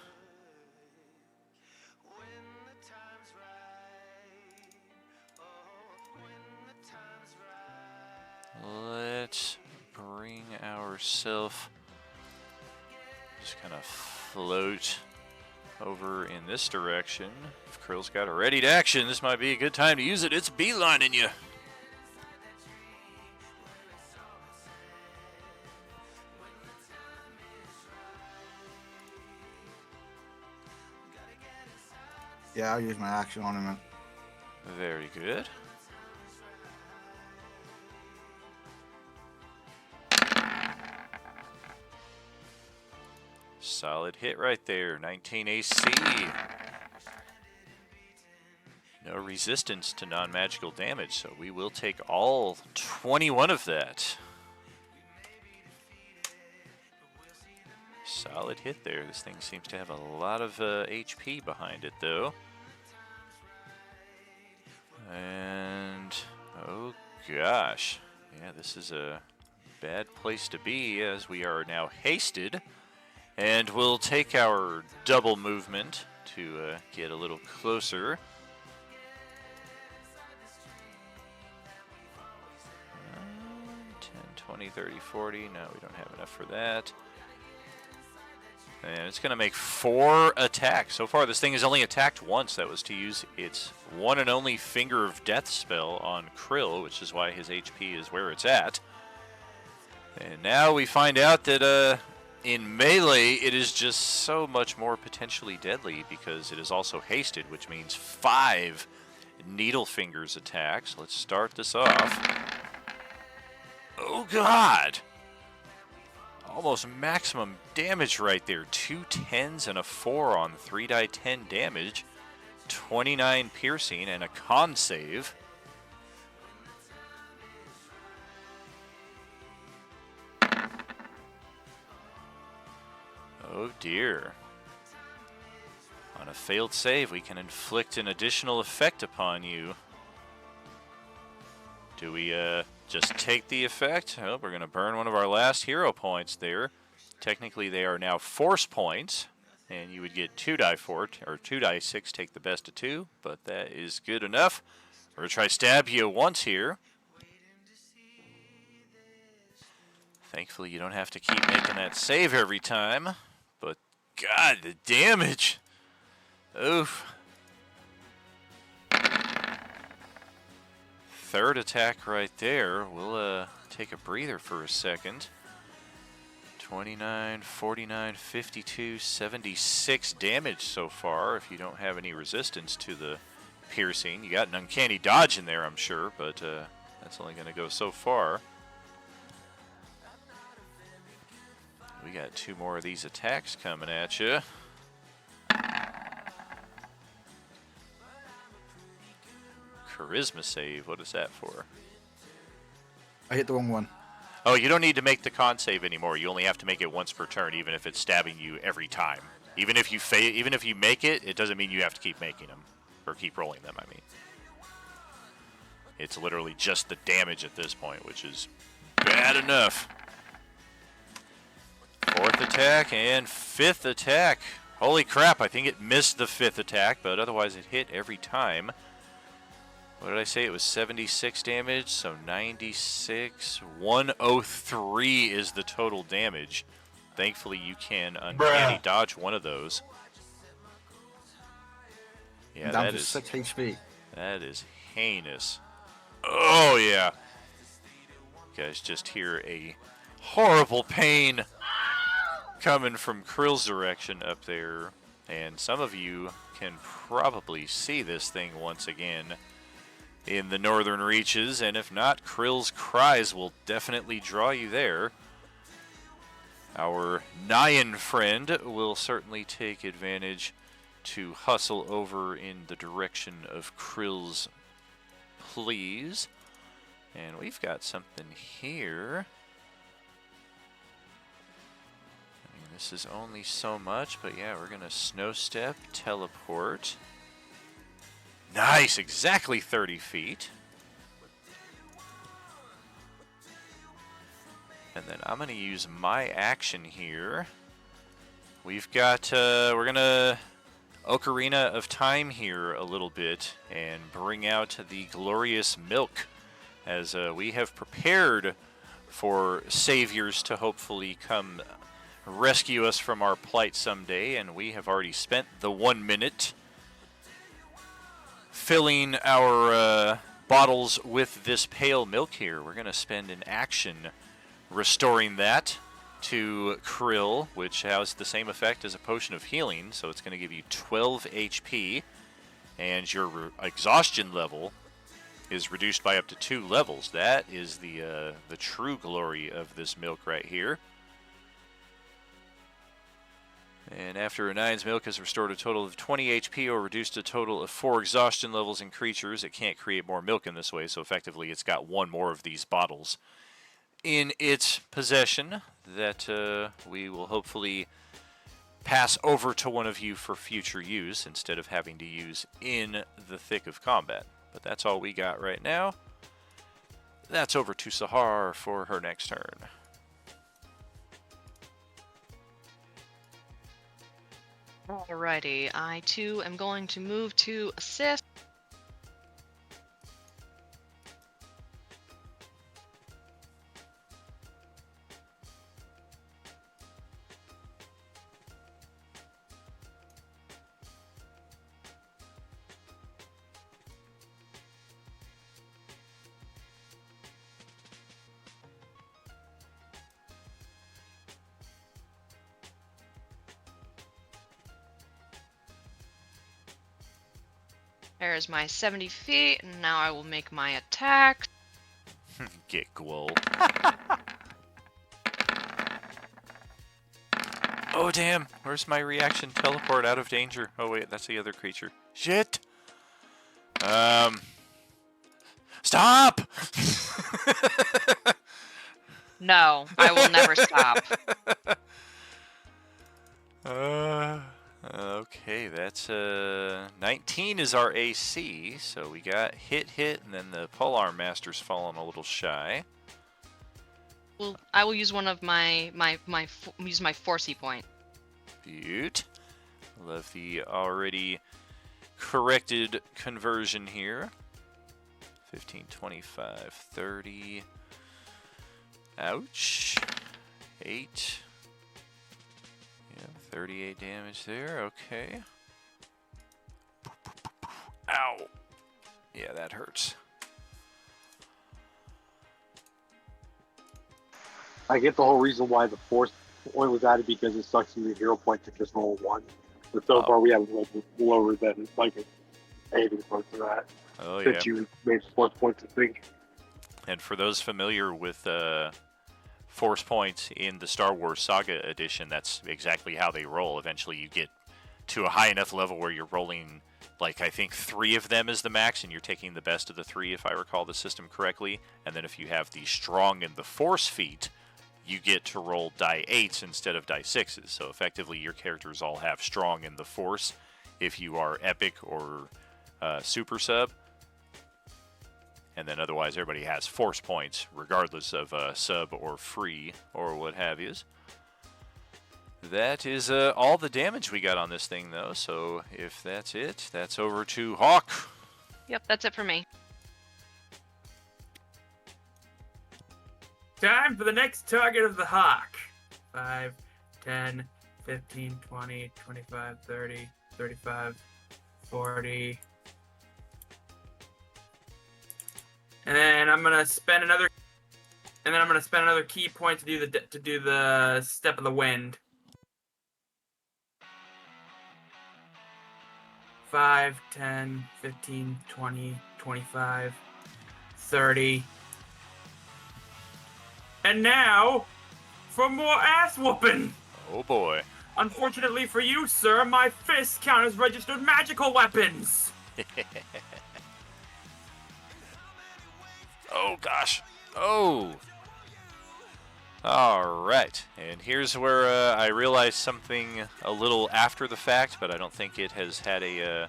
let's bring ourselves, just kind of float over in this direction. If Krill's got a ready to action, this might be a good time to use it. It's beelining you. Yeah, I'll use my action on him. Man. Very good. Solid hit right there. 19 AC. No of resistance to non-magical damage, so we will take all 21 of that. Solid hit there. This thing seems to have a lot of HP behind it, though. And, oh gosh. Yeah, this is a bad place to be, as we are now hasted. And we'll take our double movement to get a little closer. 10, 20, 30, 40. No, we don't have enough for that. And it's going to make 4 attacks. So far, this thing has only attacked once. That was to use its one and only Finger of Death spell on Krill, which is why his HP is where it's at. And now we find out that in melee, it is just so much more potentially deadly because it is also hasted, which means 5 Needle Fingers attacks. Let's start this off. Oh, God! Almost maximum damage right there. 2 10s and a 4 on 3 die 10 damage. 29 piercing and a con save. Oh dear. On a failed save, we can inflict an additional effect upon you. Do we just take the effect? Oh, we're going to burn one of our last hero points there. Technically, they are now force points, and you would get 2 die 4, or 2 die 6, take the best of 2, but that is good enough. We're going to try stab you once here. Thankfully, you don't have to keep making that save every time, but God, the damage! Oof. Third attack right there. We'll take a breather for a second. 29, 49, 52, 76 damage so far if you don't have any resistance to the piercing. You got an uncanny dodge in there, I'm sure, but that's only going to go so far. We got 2 more of these attacks coming at you. Charisma save, what is that for? I hit the wrong one. Oh, you don't need to make the con save anymore. You only have to make it once per turn, even if it's stabbing you every time. Even if you make it, it doesn't mean you have to keep making them. Or keep rolling them, I mean. It's literally just the damage at this point, which is bad enough. 4th attack and 5th attack. Holy crap, I think it missed the 5th attack, but otherwise it hit every time. What did I say? It was 76 damage, so 96. 103 is the total damage. Thankfully, you can uncanny dodge one of those. Yeah, down that to is 6 HP. That is heinous. Oh yeah. You guys just hear a horrible pain coming from Krill's direction up there, and some of you can probably see this thing once again in the northern reaches, and if not, Krill's cries will definitely draw you there. Our Nyan friend will certainly take advantage to hustle over in the direction of Krill's pleas. And we've got something here. I mean, this is only so much, but yeah, we're going to snow step, teleport. Nice, exactly 30 feet. And then I'm going to use my action here. We've got, we're going to Ocarina of Time here a little bit and bring out the glorious milk, as we have prepared for saviors to hopefully come rescue us from our plight someday, and we have already spent the 1 minute filling our bottles with this pale milk here. We're going to spend an action restoring that to Krill, which has the same effect as a potion of healing, so it's going to give you 12 HP, and your exhaustion level is reduced by up to 2 levels. That is the true glory of this milk right here. And after a 9's milk has restored a total of 20 HP or reduced a total of 4 exhaustion levels in creatures, it can't create more milk in this way, so effectively it's got one more of these bottles in its possession that we will hopefully pass over to one of you for future use instead of having to use in the thick of combat. But that's all we got right now. That's over to Sahar for her next turn. Alrighty, I too am going to move to assist. There's my 70 feet, and now I will make my attack. Get glow. Oh damn, where's my reaction? Teleport out of danger. Oh wait, that's the other creature. Shit! Stop! No, I will never stop. Okay, that's 19 is our AC, so we got hit, and then the polearm master's fallen a little shy. Well, I will use one of my forcey point. Beaut. Love the already corrected conversion here. 15, 25, 30. Ouch. 8. Yeah, 38 damage there. Okay. Ow. Yeah, that hurts. I get the whole reason why the force point was added because it sucks in the hero point to just roll 1. But so far we haven't rolled lower than like anything close to that. Oh yeah. Since you made force points, I think. And for those familiar with force points in the Star Wars Saga edition, that's exactly how they roll. Eventually you get to a high enough level where you're rolling, like, I think 3 of them is the max, and you're taking the best of the 3 if I recall the system correctly. And then if you have the strong and the force feat, you get to roll die 8s instead of die 6s. So effectively your characters all have strong and the force if you are epic or super sub. And then otherwise everybody has force points regardless of sub or free or what have yous. That is all the damage we got on this thing though, so if that's it, that's over to Hawk. Yep, that's it for me. Time for the next target of the hawk. 5, 10, 15, 20, 25, 30, 35, 40. And then I'm gonna spend another. And then I'm gonna spend another key point to do the step of the wind. 5, 10, 15, 20, 25, 30. And now, for more ass whooping! Oh boy. Unfortunately for you, sir, my fists count as registered magical weapons! Oh gosh. Oh. Alright. And here's where I realized something a little after the fact, but I don't think it has had a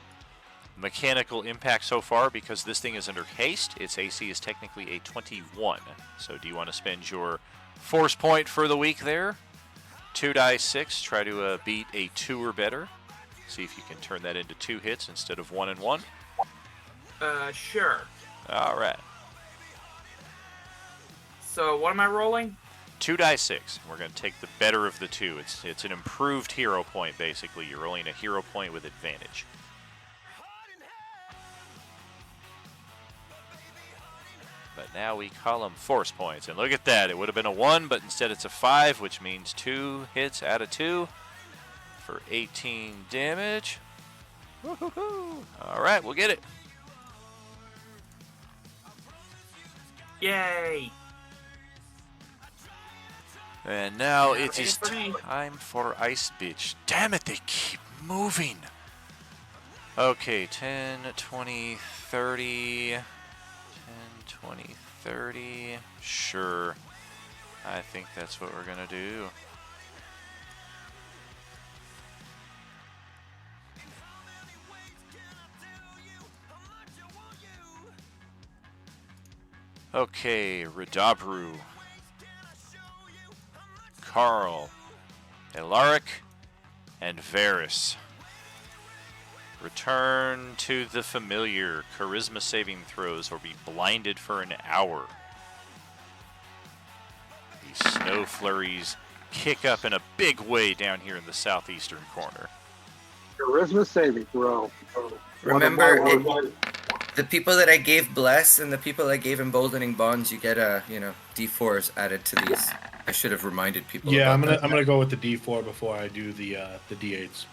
mechanical impact so far because this thing is under haste. Its AC is technically a 21. So do you want to spend your force point for the week there? 2 die 6. Try to beat a 2 or better. See if you can turn that into 2 hits instead of 1 and 1. Sure. Alright. So, what am I rolling? 2 die 6. We're going to take the better of the 2. It's an improved hero point, basically. You're rolling a hero point with advantage. But now we call them force points. And look at that. It would have been a 1, but instead it's a 5, which means 2 hits out of 2 for 18 damage. Woo-hoo-hoo. All right, we'll get it. Yay! And now Yeah, it is for me. time for Ice Bitch. Damn it, they keep moving. Okay, 10, 20, 30. 10, 20, 30. Sure. I think that's what we're gonna do. Okay, Radabru, Carl, Elaric, and Varys. Return to the familiar. Charisma saving throws or be blinded for an hour. These snow flurries kick up in a big way down here in the southeastern corner. Charisma saving throw. Remember, the people that I gave Bless and the people I gave Emboldening Bonds, you get D4s added to these. I should have reminded people. Yeah, about I'm gonna go with the D4 before I do the D8s.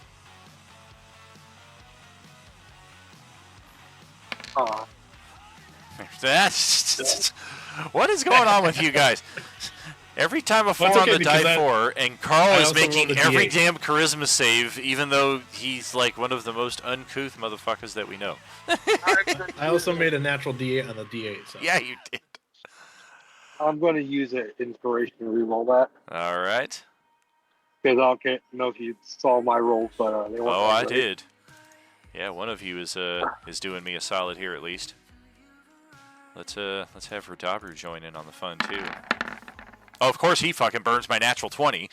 That's what is going on with you guys? Every time a 4 Well, it's on okay the die because 4, and Carl I is also rolled making a every D8. damn charisma save, even though he's like one of the most uncouth motherfuckers that we know. I also made a natural D8 on the D8. So. Yeah, you did. I'm going to use an inspiration to reroll that All right. because I don't know if you saw my rolls, but they weren't. Oh, that I great. did. Yeah, one of you is doing me a solid here at least. Let's have Radabru join in on the fun too. Oh, of course he fucking burns my natural 20.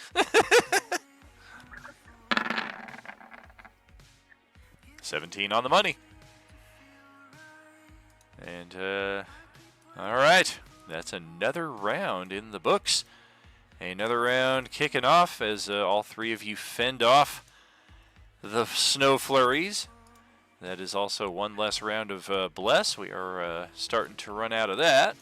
17 on the money. And all right, that's another round in the books. Another round kicking off as all three of you fend off the snow flurries. That is also one less round of Bless. We are starting to run out of that.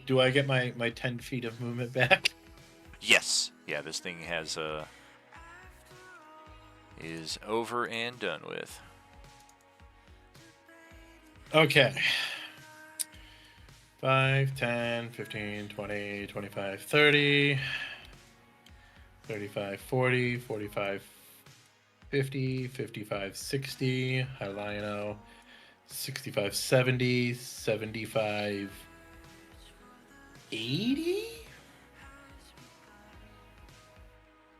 Do I get my 10 feet of movement back? Yes. Yeah, this thing has is over and done with. Okay. 5, 10, 15, 20, 25, 30, 35, 40, 45, 50, 55, 60, High Lion-O, 65, 70, 75, 80?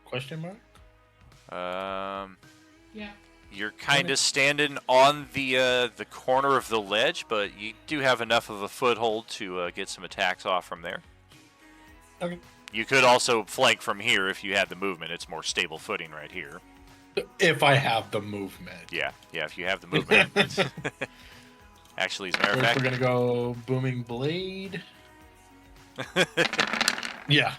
Question mark? Yeah. You're kind of standing on the corner of the ledge, but you do have enough of a foothold to get some attacks off from there. Okay. You could also flank from here if you had the movement. It's more stable footing right here. If I have the movement. Yeah, if you have the movement. Actually, as a matter of First, fact, we're gonna go Booming Blade. Yeah.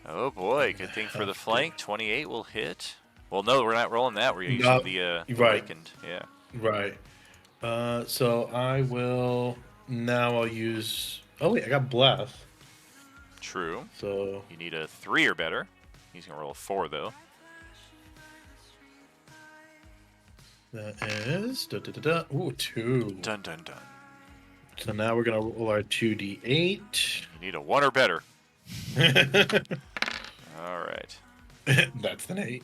Oh boy, good thing for the flank. 28 will hit. Well, no, we're not rolling that. We're using No, the right. Awakened. Yeah. Right. So I will now. I'll use. Oh wait, I got Bless. True. So You need a 3 or better. He's gonna roll a 4 though. that is ooh 2. Dun dun dun. So now we're gonna roll our 2d8. You need a 1 or better. All right. That's an 8.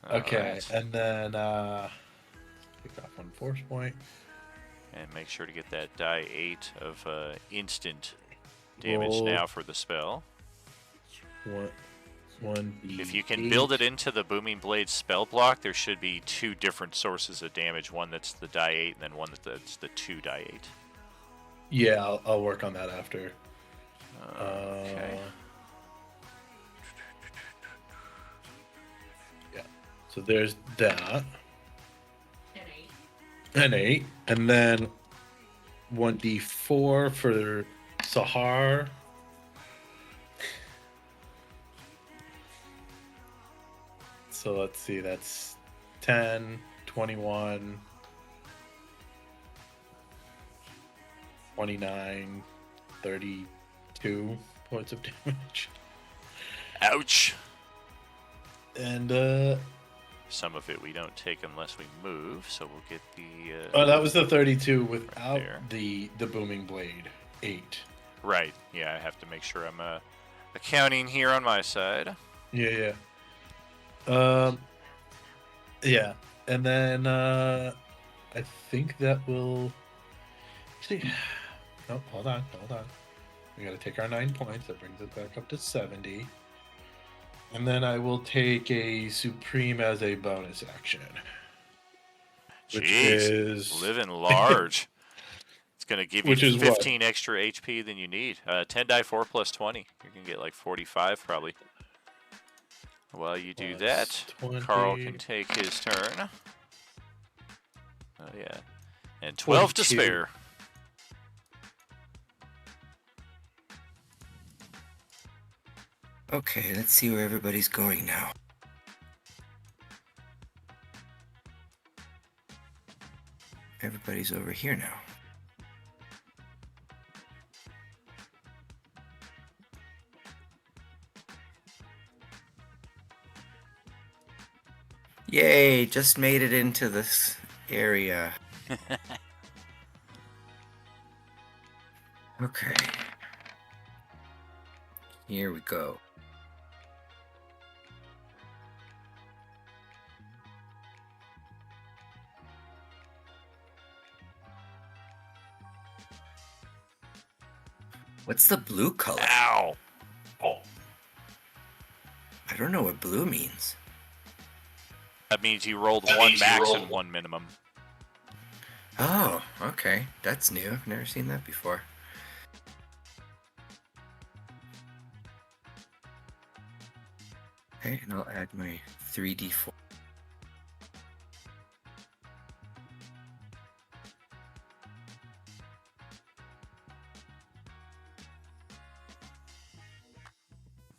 All Okay, right. and then pick off 1 force point. And make sure to get that die 8 of instant damage Roll. now for the spell. 1d8. If you can build it into the Booming Blade spell block, there should be 2 different sources of damage. One that's the die 8, and then one that's the 2 die 8. Yeah, I'll work on that after. Okay. Yeah. So there's that. An 8. An 8. And then 1d4 for Sahar. So let's see, that's 10, 21, 29, 32 points of damage. Ouch. And Some of it we don't take unless we move, so we'll get the. Oh, that was the 32 without there. the booming blade. 8. Right. Yeah, I have to make sure I'm accounting here on my side. Yeah. Yeah, and then I think that will. See, no, hold on. We got to take our 9 points. That brings it back up to 70. And then I will take a Supreme as a bonus action. Which Jeez, is living large. It's gonna give you Which is what? 15 extra HP than you need. 10 die 4 plus 20. You're gonna get like 45 probably. While you do Plus that, 20. Carl can take his turn. Oh yeah, and 12 to 42. spare. Okay, let's see where everybody's going now. Everybody's over here now. Yay, just made it into this area. Okay. Here we go. What's the blue color? Ow! I don't know what blue means. That means you rolled one max and one minimum. Oh, okay. That's new. I've never seen that before. Okay, and I'll add my 3d4.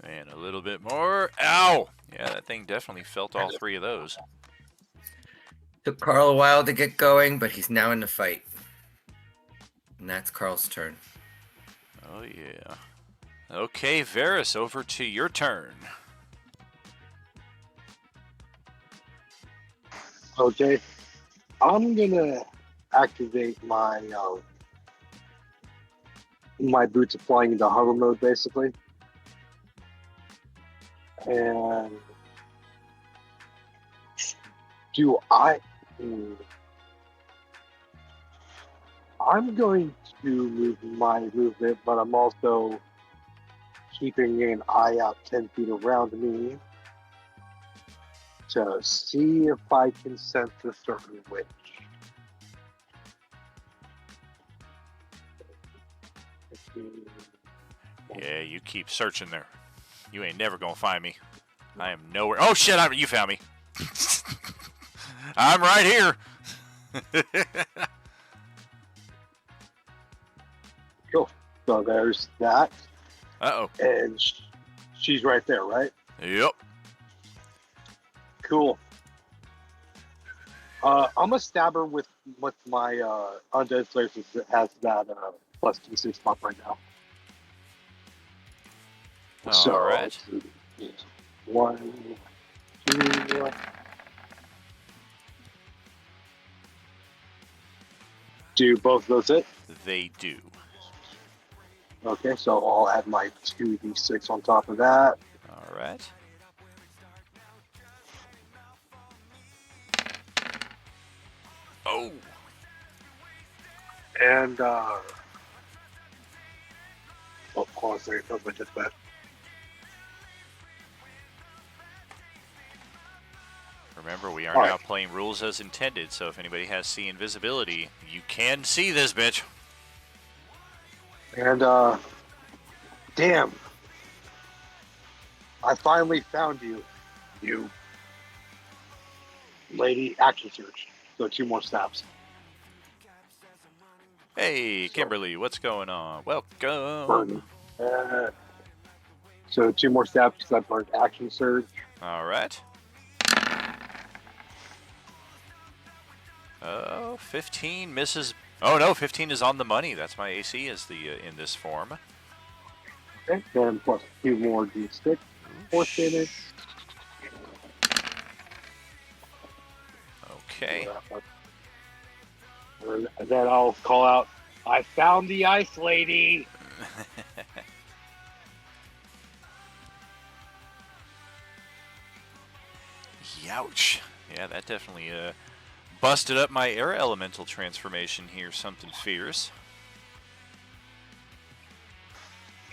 And a little bit more. Ow! Yeah, that thing definitely felt all 3 of those. Took Carl a while to get going, but he's now in the fight. And that's Carl's turn. Oh yeah. Okay, Varys, over to your turn. Okay. I'm gonna activate my my boots of flying into hover mode basically. And do I I'm going to move my movement, but I'm also keeping an eye out 10 feet around me to see if I can sense a certain witch. Yeah, you keep searching there. You ain't never gonna find me. I am nowhere. Oh shit! You found me. I'm right here. Cool. So there's that. Uh-oh. And she's right there, right? Yep. Cool. I'm gonna stab her with my undead slayer since it has that plus 2/6 buff right now. So All right. 1, 2. Do both of those hit? They do. Okay, so I'll add my 2d6 on top of that. All right. Oh. And oh, hold on a second, that was my dispatch. Remember, we are All now right. playing rules as intended, so if anybody has see invisibility, you can see this bitch. And damn, I finally found you, you lady. Action search. So 2 more stabs. Hey, Kimberly, what's going on? Welcome. Burn. So 2 more stabs because I burned action surge. All right. Oh, 15 misses. Oh no, 15 is on the money. That's my AC as the in this form. Okay, then plus 2 more d6. 4th damage. Okay. And then I'll call out, I found the ice lady. Youch. Yeah, that definitely busted up my air elemental transformation here. Something fierce.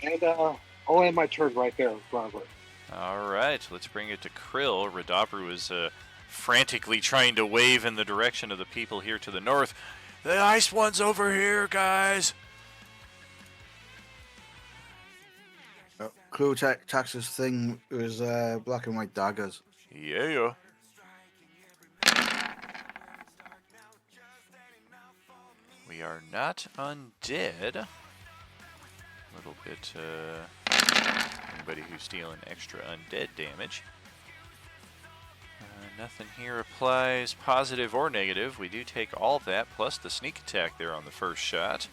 And I'll end my turn right there, Robert. All right, let's bring it to Krill. Radabru is frantically trying to wave in the direction of the people here to the north. The ice one's over here, guys. Clue Tax's thing was black and white daggers. Yeah. We are not undead. A little bit, anybody who's dealing extra undead damage. Nothing here applies positive or negative. We do take all of that plus the sneak attack there on the first shot.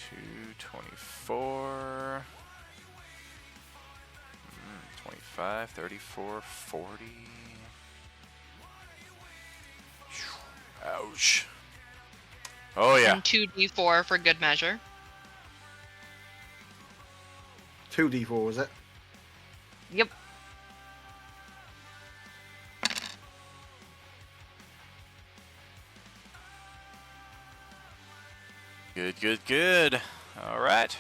224. 25, 34, 40. Ouch. Oh, yeah. And 2d4 for good measure. 2d4 was it? Yep. Good. All right.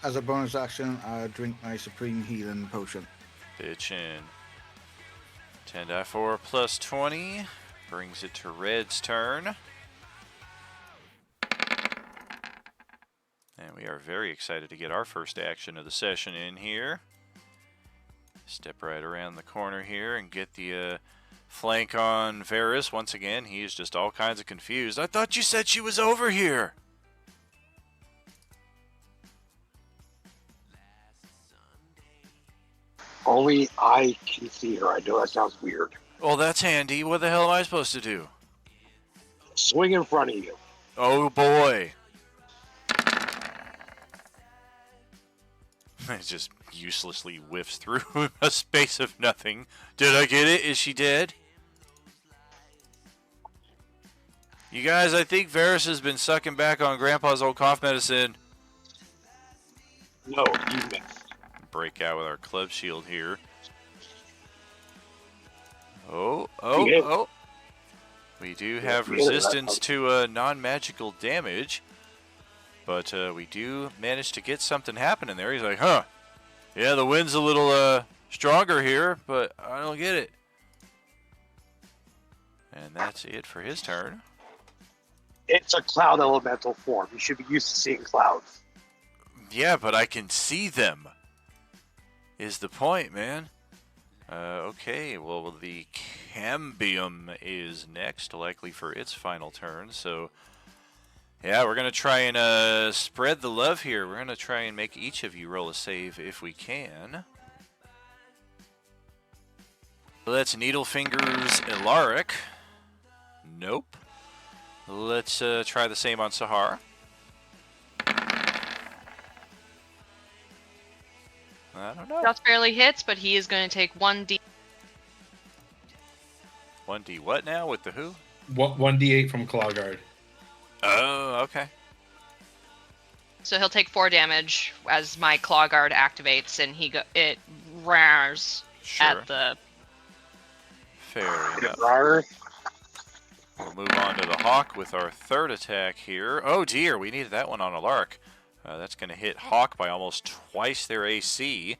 As a bonus action, I drink my supreme healing potion. Bitchin'. 10 die 4 plus 20 brings it to Red's turn. And we are very excited to get our first action of the session in here. Step right around the corner here and get the flank on Varys. Once again, he is just all kinds of confused. I thought you said she was over here. Only I can see her. I know that sounds weird. Well, that's handy. What the hell am I supposed to do? Swing in front of you. Oh, boy. It just uselessly whiffs through a space of nothing. Did I get it? Is she dead? You guys, I think Varys has been sucking back on Grandpa's old cough medicine. No, you missed. Break out with our club shield here. Oh. We do have resistance to non-magical damage. But we do manage to get something happening there. He's like, huh. Yeah, the wind's a little stronger here, but I don't get it. And that's it for his turn. It's a cloud elemental form. You should be used to seeing clouds. Yeah, but I can see them. Is the point, man. Okay, well, the Cambium is next, likely for its final turn. So, yeah, we're going to try and spread the love here. We're going to try and make each of you roll a save if we can. Let's Needlefingers Ilaric. Nope. Let's try the same on Sahar. I don't know. Just barely hits, but he is going to take 1d. 1d what now with the who? 1d8 from Clawguard. Oh, okay. So he'll take 4 damage as my claw guard activates, and it roars at the. Fair enough. Rawr. We'll move on to the Hawk with our third attack here. Oh dear, we needed that one on a lark. That's going to hit Hawk by almost twice their AC.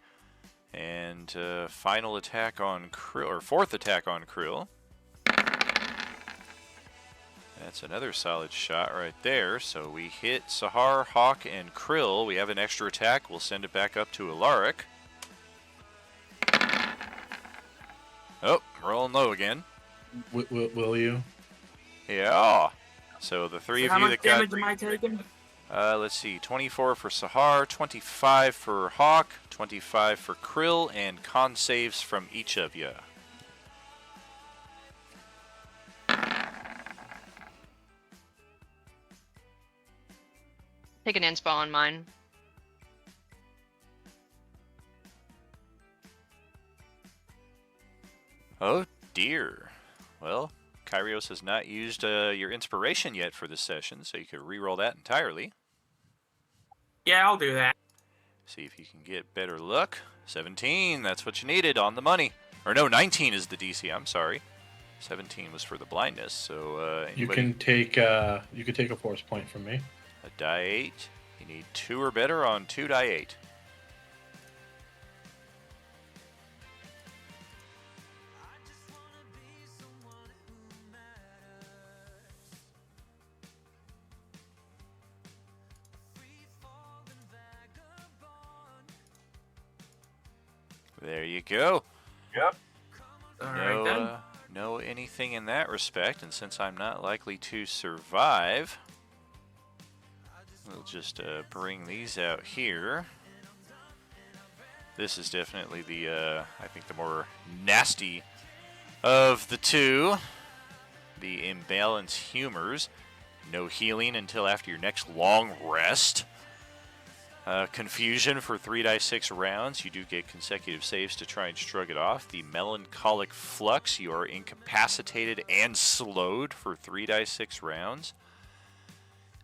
And final attack on Krill, or fourth attack on Krill. That's another solid shot right there. So we hit Sahar, Hawk, and Krill. We have an extra attack. We'll send it back up to Alaric. Oh, rolling low again. Will you? Yeah. So the three of How you much that got... damage am I taking? Let's see, 24 for Sahar, 25 for Hawk, 25 for Krill, and con saves from each of you. Take an inspo on mine. Oh dear. Well, Kyrios has not used your inspiration yet for this session, so you could re-roll that entirely. Yeah, I'll do that. See if you can get better luck. 17, that's what you needed on the money. Or no, 19 is the DC, I'm sorry. 17 was for the blindness, so You anybody... can take a force point from me. A die 8. You need 2 or better on 2 die 8. There you go. Yep. All right then. No anything in that respect, and since I'm not likely to survive, we'll just bring these out here. This is definitely the, I think, the more nasty of the two. The imbalanced humors. No healing until after your next long rest. Confusion for 3 die 6 rounds. You do get consecutive saves to try and shrug it off. The melancholic flux. You are incapacitated and slowed for 3 die 6 rounds.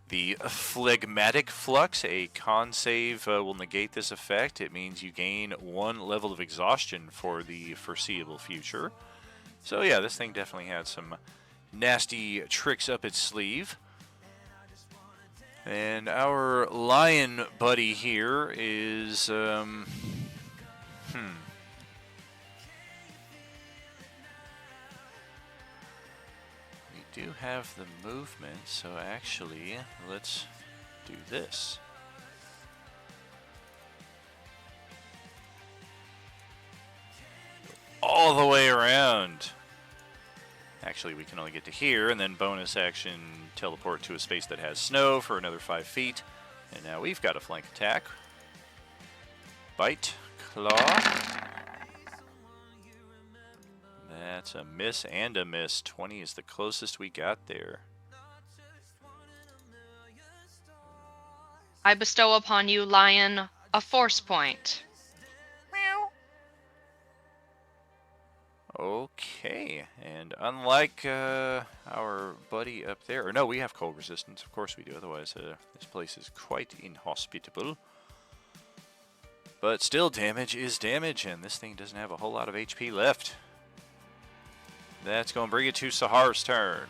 The phlegmatic flux. A con save will negate this effect. It means you gain 1 level of exhaustion for the foreseeable future. So yeah, this thing definitely had some nasty tricks up its sleeve. And our lion buddy here is, we do have the movement, so actually, let's do this. All the way around. Actually, we can only get to here, and then bonus action, teleport to a space that has snow for another 5 feet. And now we've got a flank attack. Bite, claw. That's a miss and a miss. 20 is the closest we got there. I bestow upon you, lion, a force point. Okay, and unlike our buddy up there, or no, we have cold resistance, of course we do, otherwise this place is quite inhospitable. But still, damage is damage, and this thing doesn't have a whole lot of HP left. That's going to bring it to Sahar's turn.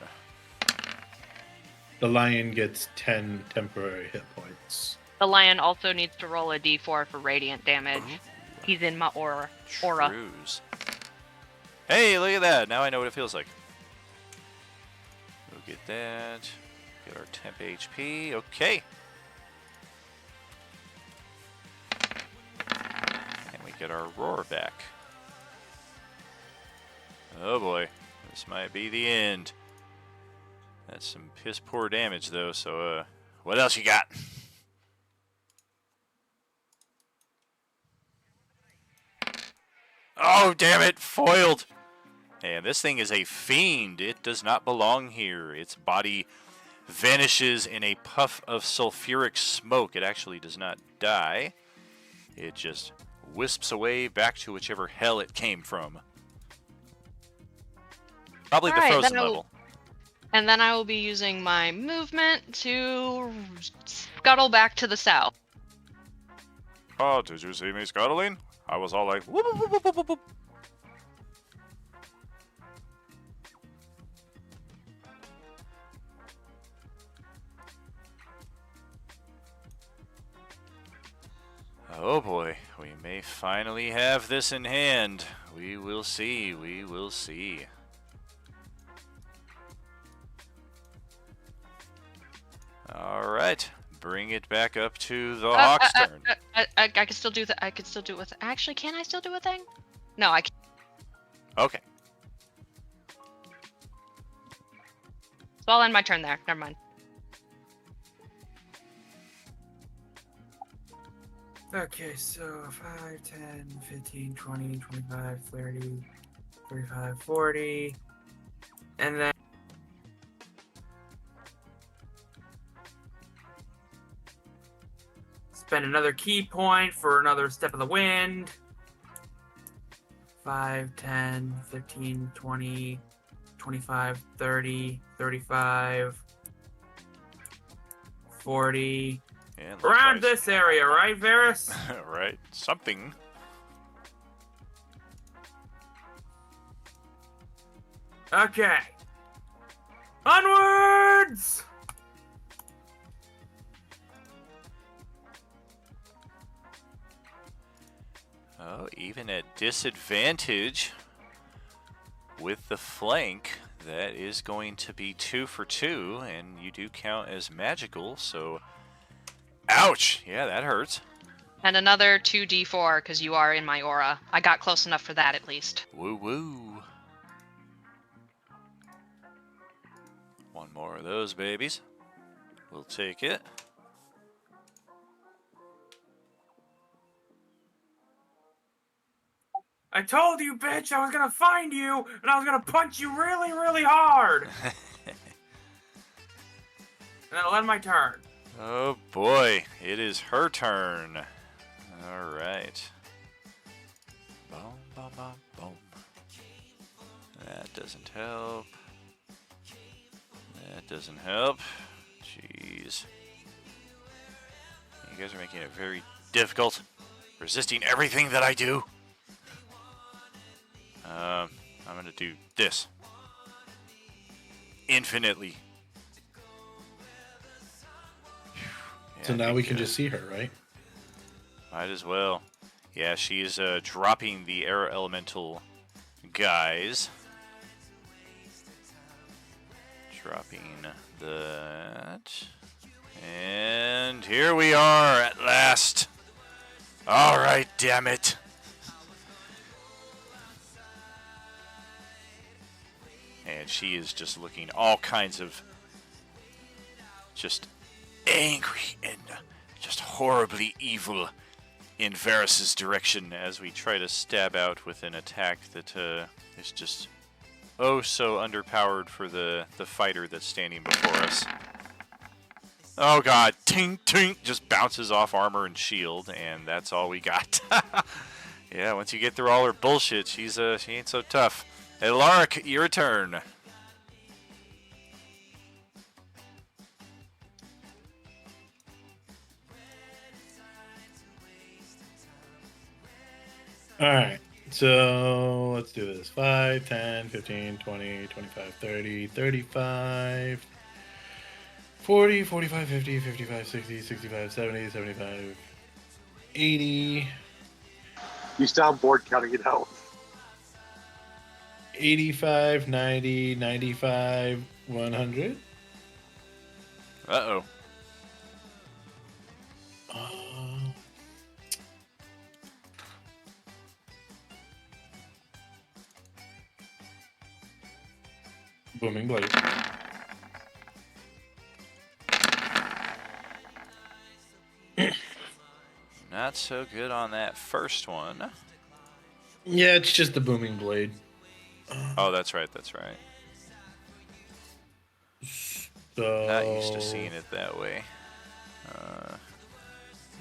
The lion gets 10 temporary hit points. The lion also needs to roll a d4 for radiant damage. Ooh. He's in my aura. Trues. Hey, look at that. Now I know what it feels like. We'll get that. Get our temp HP. Okay. And we get our roar back. Oh boy. This might be the end. That's some piss poor damage though, so what else you got? Oh, damn it, foiled. And this thing is a fiend. It does not belong here. Its body vanishes in a puff of sulfuric smoke. It actually does not die. It just wisps away back to whichever hell it came from. Probably the frozen level. And then I will be using my movement to scuttle back to the south. Oh, did you see me scuttling? I was all like, whoop, whoop, whoop, whoop, whoop, whoop. Oh boy, we may finally have this in hand. We will see, we will see. Alright, bring it back up to the Hawk's turn. I can still do that. I can still do it with. Actually, can I still do a thing? No, I can't. Okay. So I'll end my turn there. Never mind. Okay, so 5, 10, 15, 20, 25, 30, 35, 40. And then spend another key point for another step of the wind. 5, 10, 15, 20, 25, 30, 35, 40. And Around likewise. this area, right, Varys? Right. Something. Okay. Onwards! Oh, even at disadvantage with the flank, that is going to be 2 for 2, and you do count as magical, so ouch! Yeah, that hurts. And another 2d4 because you are in my aura. I got close enough for that at least. Woo woo. One more of those babies. We'll take it. I told you, bitch, I was gonna find you, and I was gonna punch you really, really hard! And that'll end my turn. Oh boy, it is her turn. All right. Boom, boom, boom, boom. That doesn't help. That doesn't help. Jeez. You guys are making it very difficult. Resisting everything that I do. I'm gonna do this. Infinitely. Yeah, So I now think, we can just see her, right? might as well. Yeah, she is dropping the air elemental guys. Dropping that. And here we are at last. All right, damn it. And she is just looking all kinds of just angry and just horribly evil in Varys' direction as we try to stab out with an attack that is just oh so underpowered for the fighter that's standing before us. Oh god, tink tink, just bounces off armor and shield, and that's all we got. Yeah, once you get through all her bullshit, she ain't so tough. Hey, Lark, your turn. Alright, so let's do this. 5, 10, 15, 20, 25, 30, 35, 40, 45, 50, 55, 60, 65, 70, 75, 80, You sound bored counting it out. 85, 90, 95, 100. Uh-oh. Booming blade. Not so good on that first one. Yeah, it's just the booming blade. Oh, that's right, that's right. So Not used to seeing it that way.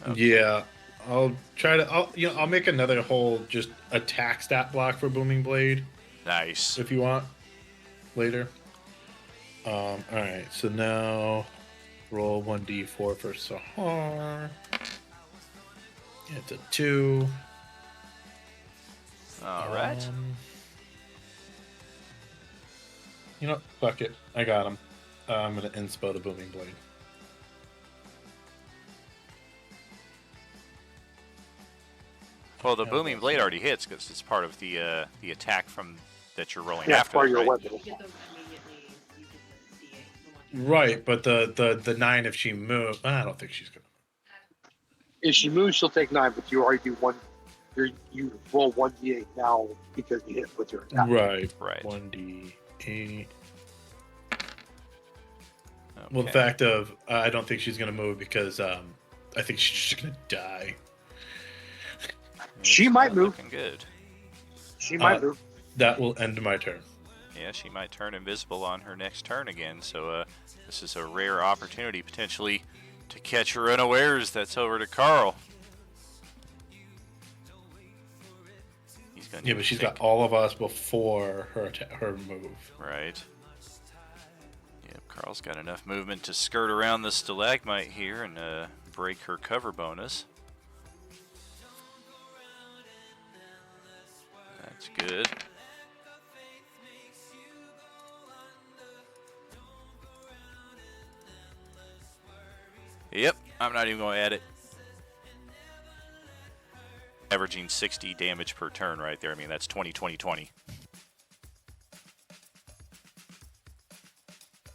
Okay. Yeah, I'll try to. I'll make another whole just attack stat block for booming blade Nice. if you want later. All right, so now roll 1d4 for Sahar. It's a 2. All right. You know, fuck it. I got him. I'm gonna inspo the booming blade. Well, the booming blade already hits because it's part of the attack from that you're rolling Yeah, after. part of that, your right? weapon. You get those immediately. You can see it. The one you- Right, but the 9 if she moves. I don't think she's gonna. If she moves, she'll take 9, but you already do one. You roll 1d8 now because you hit with your attack. Right. Right. 1d8. Okay. Well, the fact of I don't think she's gonna move because I think she's just gonna die. She It's might not move. Looking good. She might move. That will end my turn. Yeah, she might turn invisible on her next turn again. So this is a rare opportunity potentially to catch her unawares. That's over to Carl. He's gonna Yeah, need but to she's think. got all of us before her move. Right. Yep, Carl's got enough movement to skirt around the stalagmite here and break her cover bonus. That's good. Yep, I'm not even going to add it. Averaging 60 damage per turn right there. I mean, that's 20, 20, 20.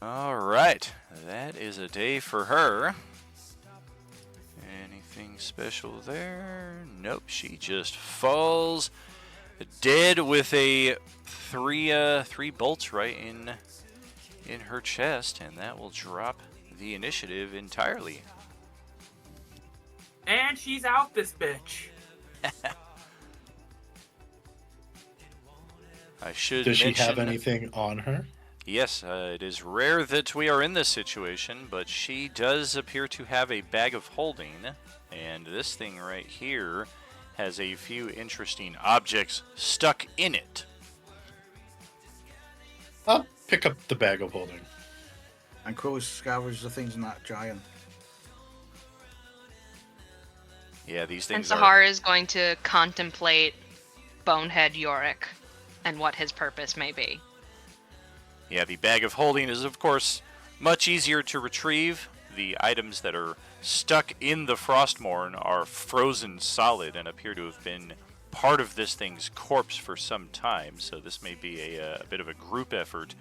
All right, that is a day for her. Anything special there? Nope, she just falls dead with a three bolts right in her chest, and that will drop the initiative entirely. And she's out, this bitch. I should Does she mention, have anything on her? yes, it is rare that we are in this situation, but she does appear to have a bag of holding, and this thing right here has a few interesting objects stuck in it. I'll pick up the bag of holding. And Crow scavenge the things in that giant. Yeah, these And things are... Sahara is going to contemplate Bonehead Yorick and what his purpose may be. Yeah, the bag of holding is, of course, much easier to retrieve. The items that are stuck in the Frostmourne are frozen solid and appear to have been part of this thing's corpse for some time, so this may be a bit of a group effort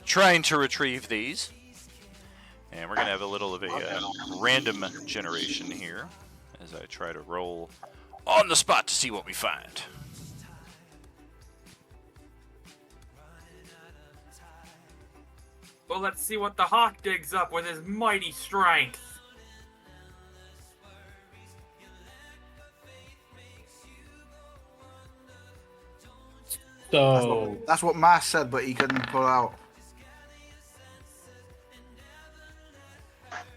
trying to retrieve these. And we're going to have a little of a random generation here as I try to roll on the spot to see what we find. Well, let's see what the hawk digs up with his mighty strength. So That's what Mass said, but he couldn't pull out.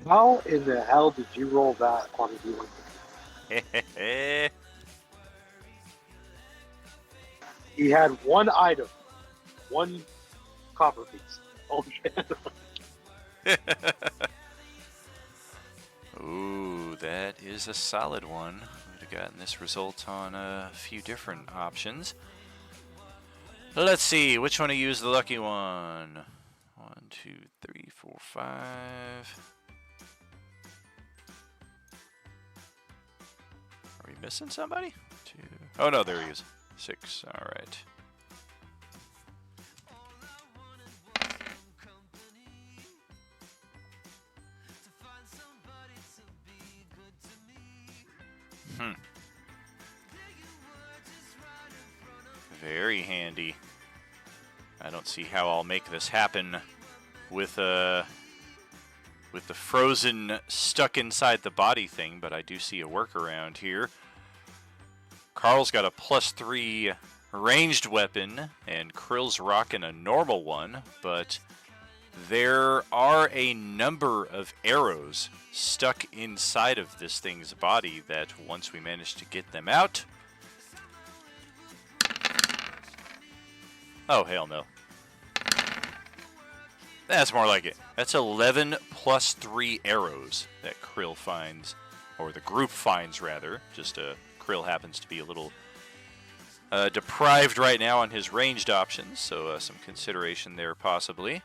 How in the hell did you roll that on a D1? He had one item, one copper piece. Oh shit! Ooh, that is a solid one. Would have gotten this result on a few different options. Let's see, which one to use the lucky one? 1, 2, 3, 4, 5. Are we missing somebody? 2. Oh no, there he is. 6. All right. Very handy. I don't see how I'll make this happen with the frozen stuck inside the body thing, but I do see a workaround here. Carl's got a +3 ranged weapon, and Krill's rocking a normal one, but there are a number of arrows stuck inside of this thing's body that once we manage to get them out... Oh, hell no. That's more like it. That's 11 plus 3 arrows that Krill finds, or the group finds, rather. Just Krill happens to be a little deprived right now on his ranged options, so some consideration there possibly.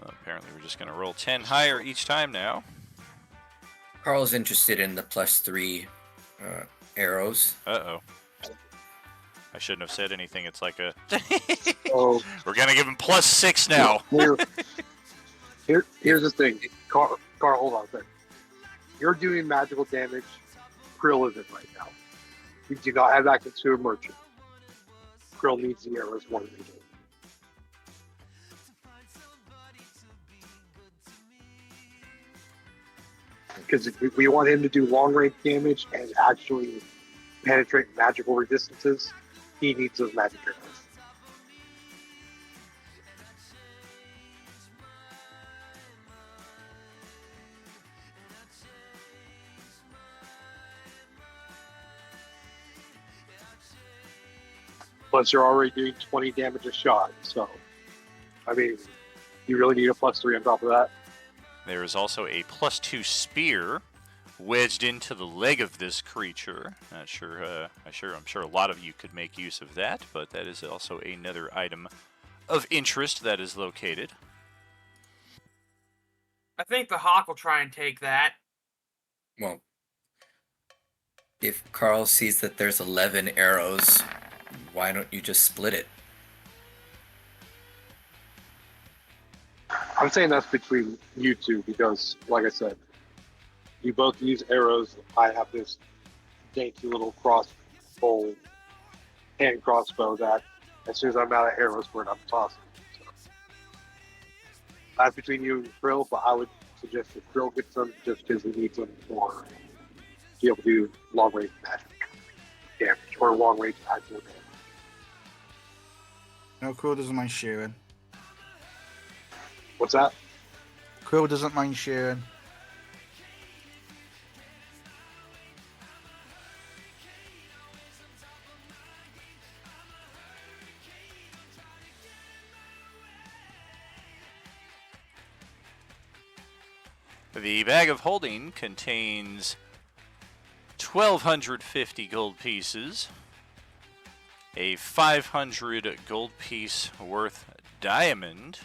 Apparently we're just going to roll 10 higher each time now. Carl's interested in the +3 arrows. Uh-oh. I shouldn't have said anything. It's like a... Oh, We're going to give him +6 now. Here's the thing. Carl, hold on a second. You're doing magical damage. Krill isn't right now. You do not have access to a merchant. Krill needs the arrows more than you do. Because if we want him to do long range damage and actually penetrate magical resistances, he needs those magic arrows. Plus, you're already doing 20 damage a shot. So, I mean, you really need a +3 on top of that. There is also a +2 spear wedged into the leg of this creature. Not sure. I'm sure a lot of you could make use of that, but that is also another item of interest that is located. I think the hawk will try and take that. Well, if Carl sees that there's 11 arrows, why don't you just split it? I'm saying that's between you two because, like I said, you both use arrows. I have this dainty little hand crossbow that, as soon as I'm out of arrows, we're not tossing. So, that's between you and Krill, but I would suggest that Krill gets them just because he needs them for to be able to do long range magic damage or long range actual damage. No, Quill doesn't mind sharing. What's that? Quill doesn't mind sharing. The bag of holding contains 1,250 gold pieces, a 500 gold piece worth diamond,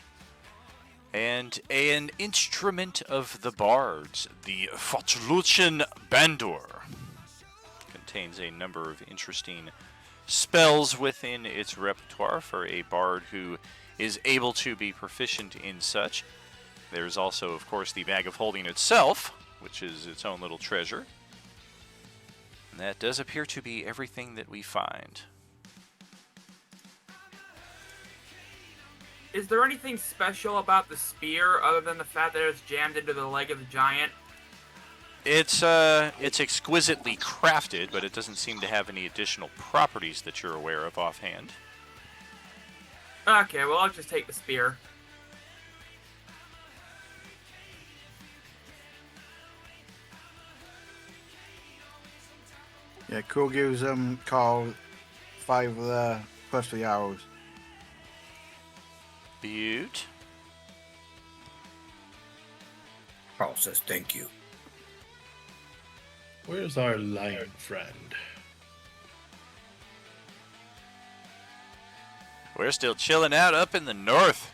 and an instrument of the bards, the Fotluchen Bandur. Contains a number of interesting spells within its repertoire for a bard who is able to be proficient in such. There's also, of course, the bag of holding itself, which is its own little treasure. And that does appear to be everything that we find. Is there anything special about the spear other than the fact that it's jammed into the leg of the giant? It's exquisitely crafted, but it doesn't seem to have any additional properties that you're aware of offhand. Okay, well, I'll just take the spear. Yeah, Quill gives Carl 5 of the +3 arrows. Beaut. Carl says thank you. Where's our lion friend? We're still chilling out up in the north.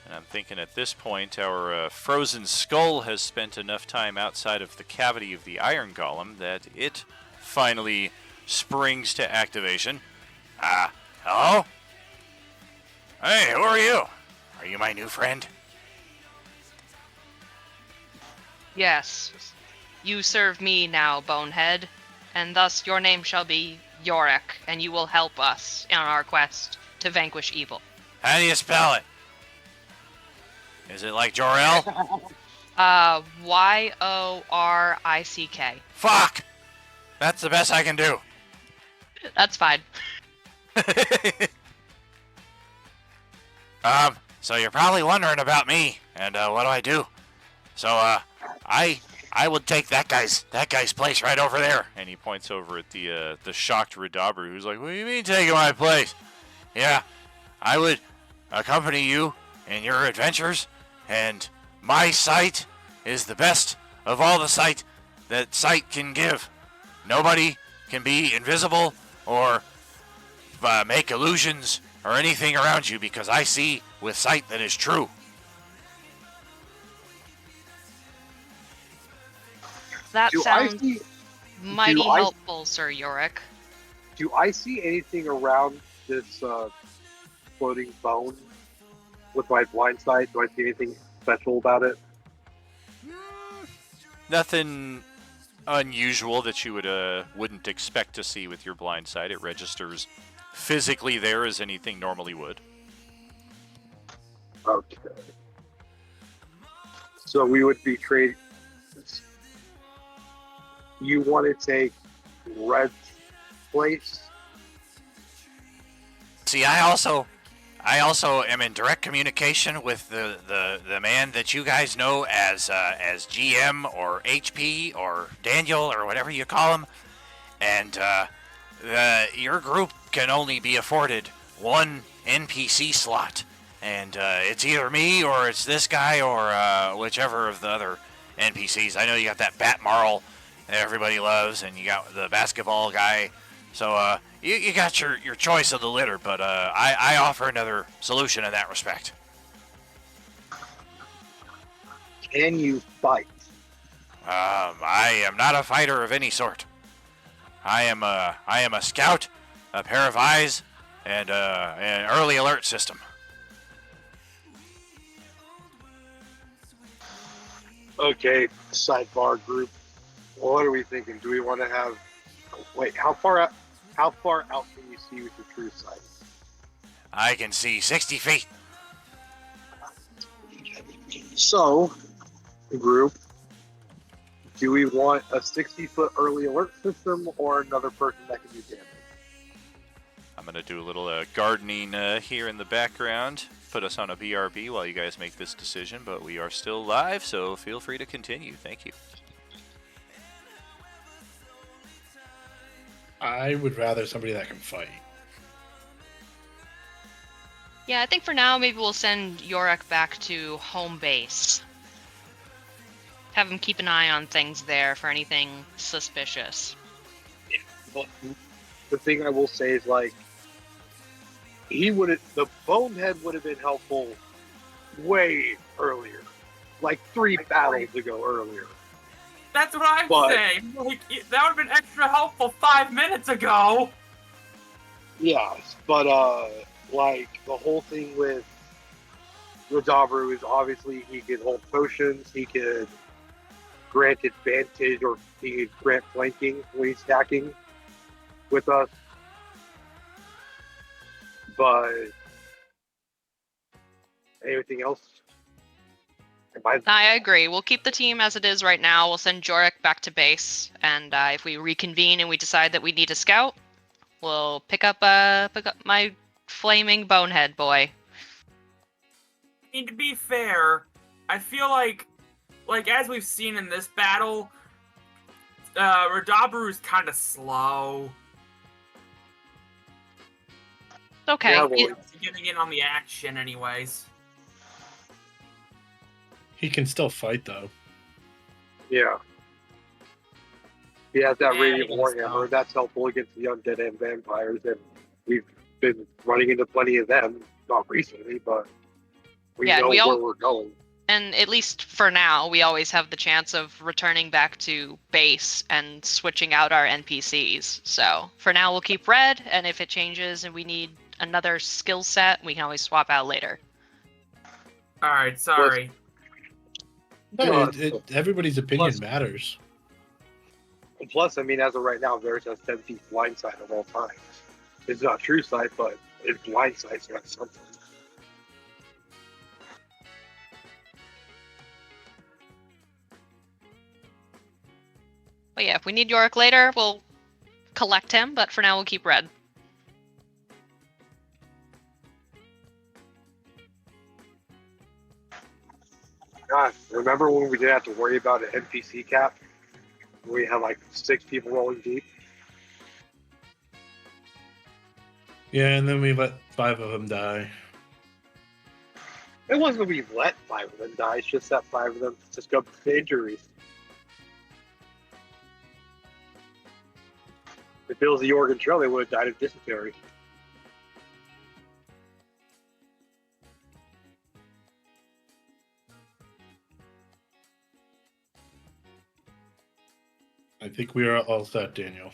And I'm thinking at this point our frozen skull has spent enough time outside of the cavity of the iron golem that it finally springs to activation. Hello? Hey, who are you? Are you my new friend? Yes. You serve me now, Bonehead, and thus your name shall be Yorick, and you will help us in our quest to vanquish evil. How do you spell it? Is it like Jor-El? Yorick. Fuck! That's the best I can do. That's fine. So you're probably wondering about me, and what do? So, I would take that guy's place right over there. And he points over at the shocked Radabru, who's like, "What do you mean taking my place?" Yeah, I would accompany you in your adventures, and my sight is the best of all the sight that sight can give. Nobody can be invisible or make illusions or anything around you because I see with sight that is true. That Do I sounds see- mighty do I- helpful, Sir Yorick. Do I see anything around this floating bone with my blind sight? Do I see anything special about it? Nothing unusual that you wouldn't expect to see with your blind sight. It registers physically there as anything normally would. Okay. So we would be trading. You want to take Red's place? See, I I also am in direct communication with the man that you guys know as GM or HP or Daniel or whatever you call him, and your group can only be afforded one NPC slot, and it's either me or it's this guy or whichever of the other NPCs. I know you got that Bat Marl that everybody loves, and you got the basketball guy. So you got your choice of the litter, but I offer another solution in that respect. Can you fight? I am not a fighter of any sort. I am a scout, a pair of eyes, and an early alert system. Okay, sidebar group. What are we thinking? Do we want to have? Wait, how far out? How far out can you see with your true sight? I can see 60 feet. So, group, do we want a 60-foot early alert system or another person that can do damage? I'm going to do a little gardening here in the background. Put us on a BRB while you guys make this decision, but we are still live, so feel free to continue. Thank you. I would rather somebody that can fight. Yeah, I think for now maybe we'll send Yorick back to home base. Have him keep an eye on things there for anything suspicious. But the thing I will say is, like, the bonehead would have been helpful way earlier, like 3 battles ago earlier. That's what I'm But- saying. Like, that would have been extra helpful 5 minutes ago. Yes, but like the whole thing with Rodabru is obviously he can hold potions, he could grant advantage, or he could grant flanking when he's attacking with us. But anything else? I agree. We'll keep the team as it is right now. We'll send Jorik back to base, and if we reconvene and we decide that we need a scout, we'll pick up my flaming bonehead boy. I mean, to be fair, I feel like as we've seen in this battle, Rodabru is kind of slow. Okay. Yeah, well, He's getting in on the action, anyways. He can still fight though. Yeah. He has that Yeah, radiant he warhammer. does. That's helpful against the undead and vampires, and we've been running into plenty of them. Not recently, but we Yeah, know we where all- we're going. And at least for now, we always have the chance of returning back to base and switching out our NPCs. So for now, we'll keep red, and if it changes and we need another skill set, we can always swap out later. Alright, sorry. No, Yeah, everybody's opinion plus- matters. Plus, I mean, as of right now, there's a 10 feet blind sight of all times. It's not true sight, but it's blind sight, so that's something. But yeah, if we need Yorick later, we'll collect him, but for now, we'll keep red. God, remember when we didn't have to worry about an NPC cap? We had like 6 people rolling deep. Yeah, and then we let 5 of them die. It wasn't that we let 5 of them die, it's just that 5 of them just got injuries. If it was the Oregon Trail, they would have died of dysentery. I think we are all set, Daniel.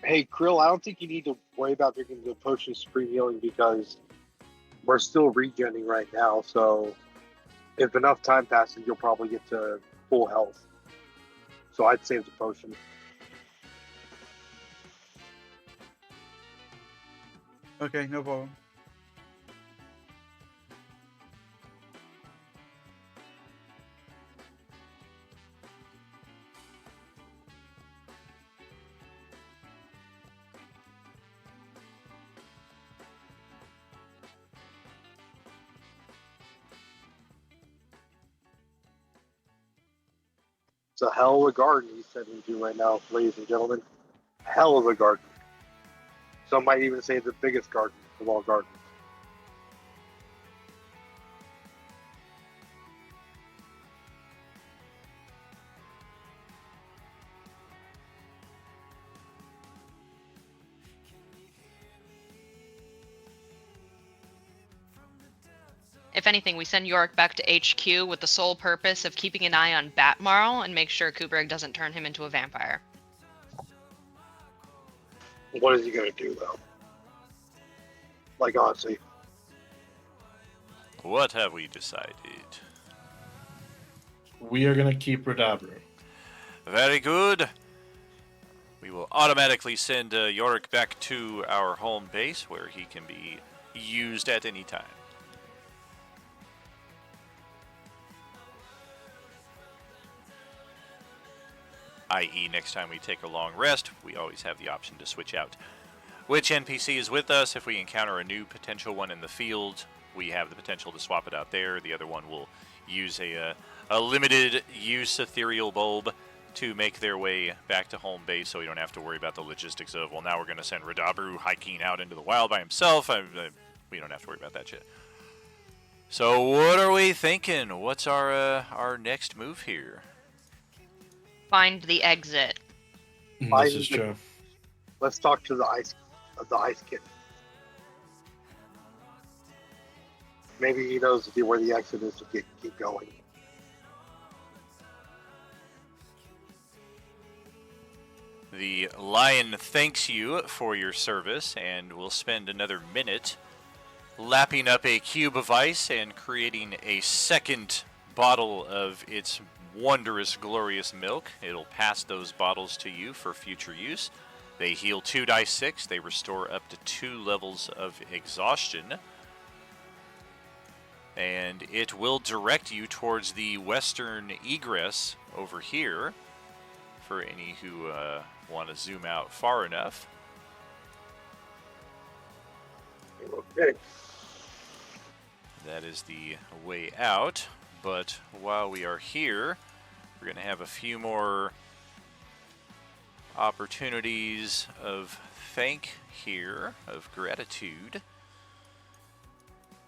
Hey, Krill, I don't think you need to worry about drinking the potion of supreme healing because we're still regenning right now. So if enough time passes, you'll probably get to full health. So I'd save the potion. Okay, no problem. It's a hell of a garden he's sending to right now, ladies and gentlemen. Hell of a garden. Some might even say the biggest garden of all gardens. If anything, we send Yorick back to HQ with the sole purpose of keeping an eye on Batmarl and make sure Kubrick doesn't turn him into a vampire. What is he going to do, though? Like, honestly. What have we decided? We are going to keep Radabru. Very good. We will automatically send Yorick back to our home base where he can be used at any time. I.e., next time we take a long rest, we always have the option to switch out which NPC is with us. If we encounter a new potential one in the field, we have the potential to swap it out there. The other one will use a limited use ethereal bulb to make their way back to home base, so we don't have to worry about the logistics of, well, now we're going to send Radabru hiking out into the wild by himself. We don't have to worry about that shit. So what are we thinking? What's our next move here? Find the exit. This is true. Let's talk to the ice kid. Maybe he knows where the exit is to keep going. The lion thanks you for your service and will spend another minute lapping up a cube of ice and creating a second bottle of its wondrous, glorious milk. It'll pass those bottles to you for future use. They heal 2 dice 6. They restore up to 2 levels of exhaustion. And it will direct you towards the western egress over here for any who want to zoom out far enough. Okay. That is the way out. But while we are here, we're going to have a few more opportunities of thank here, of gratitude.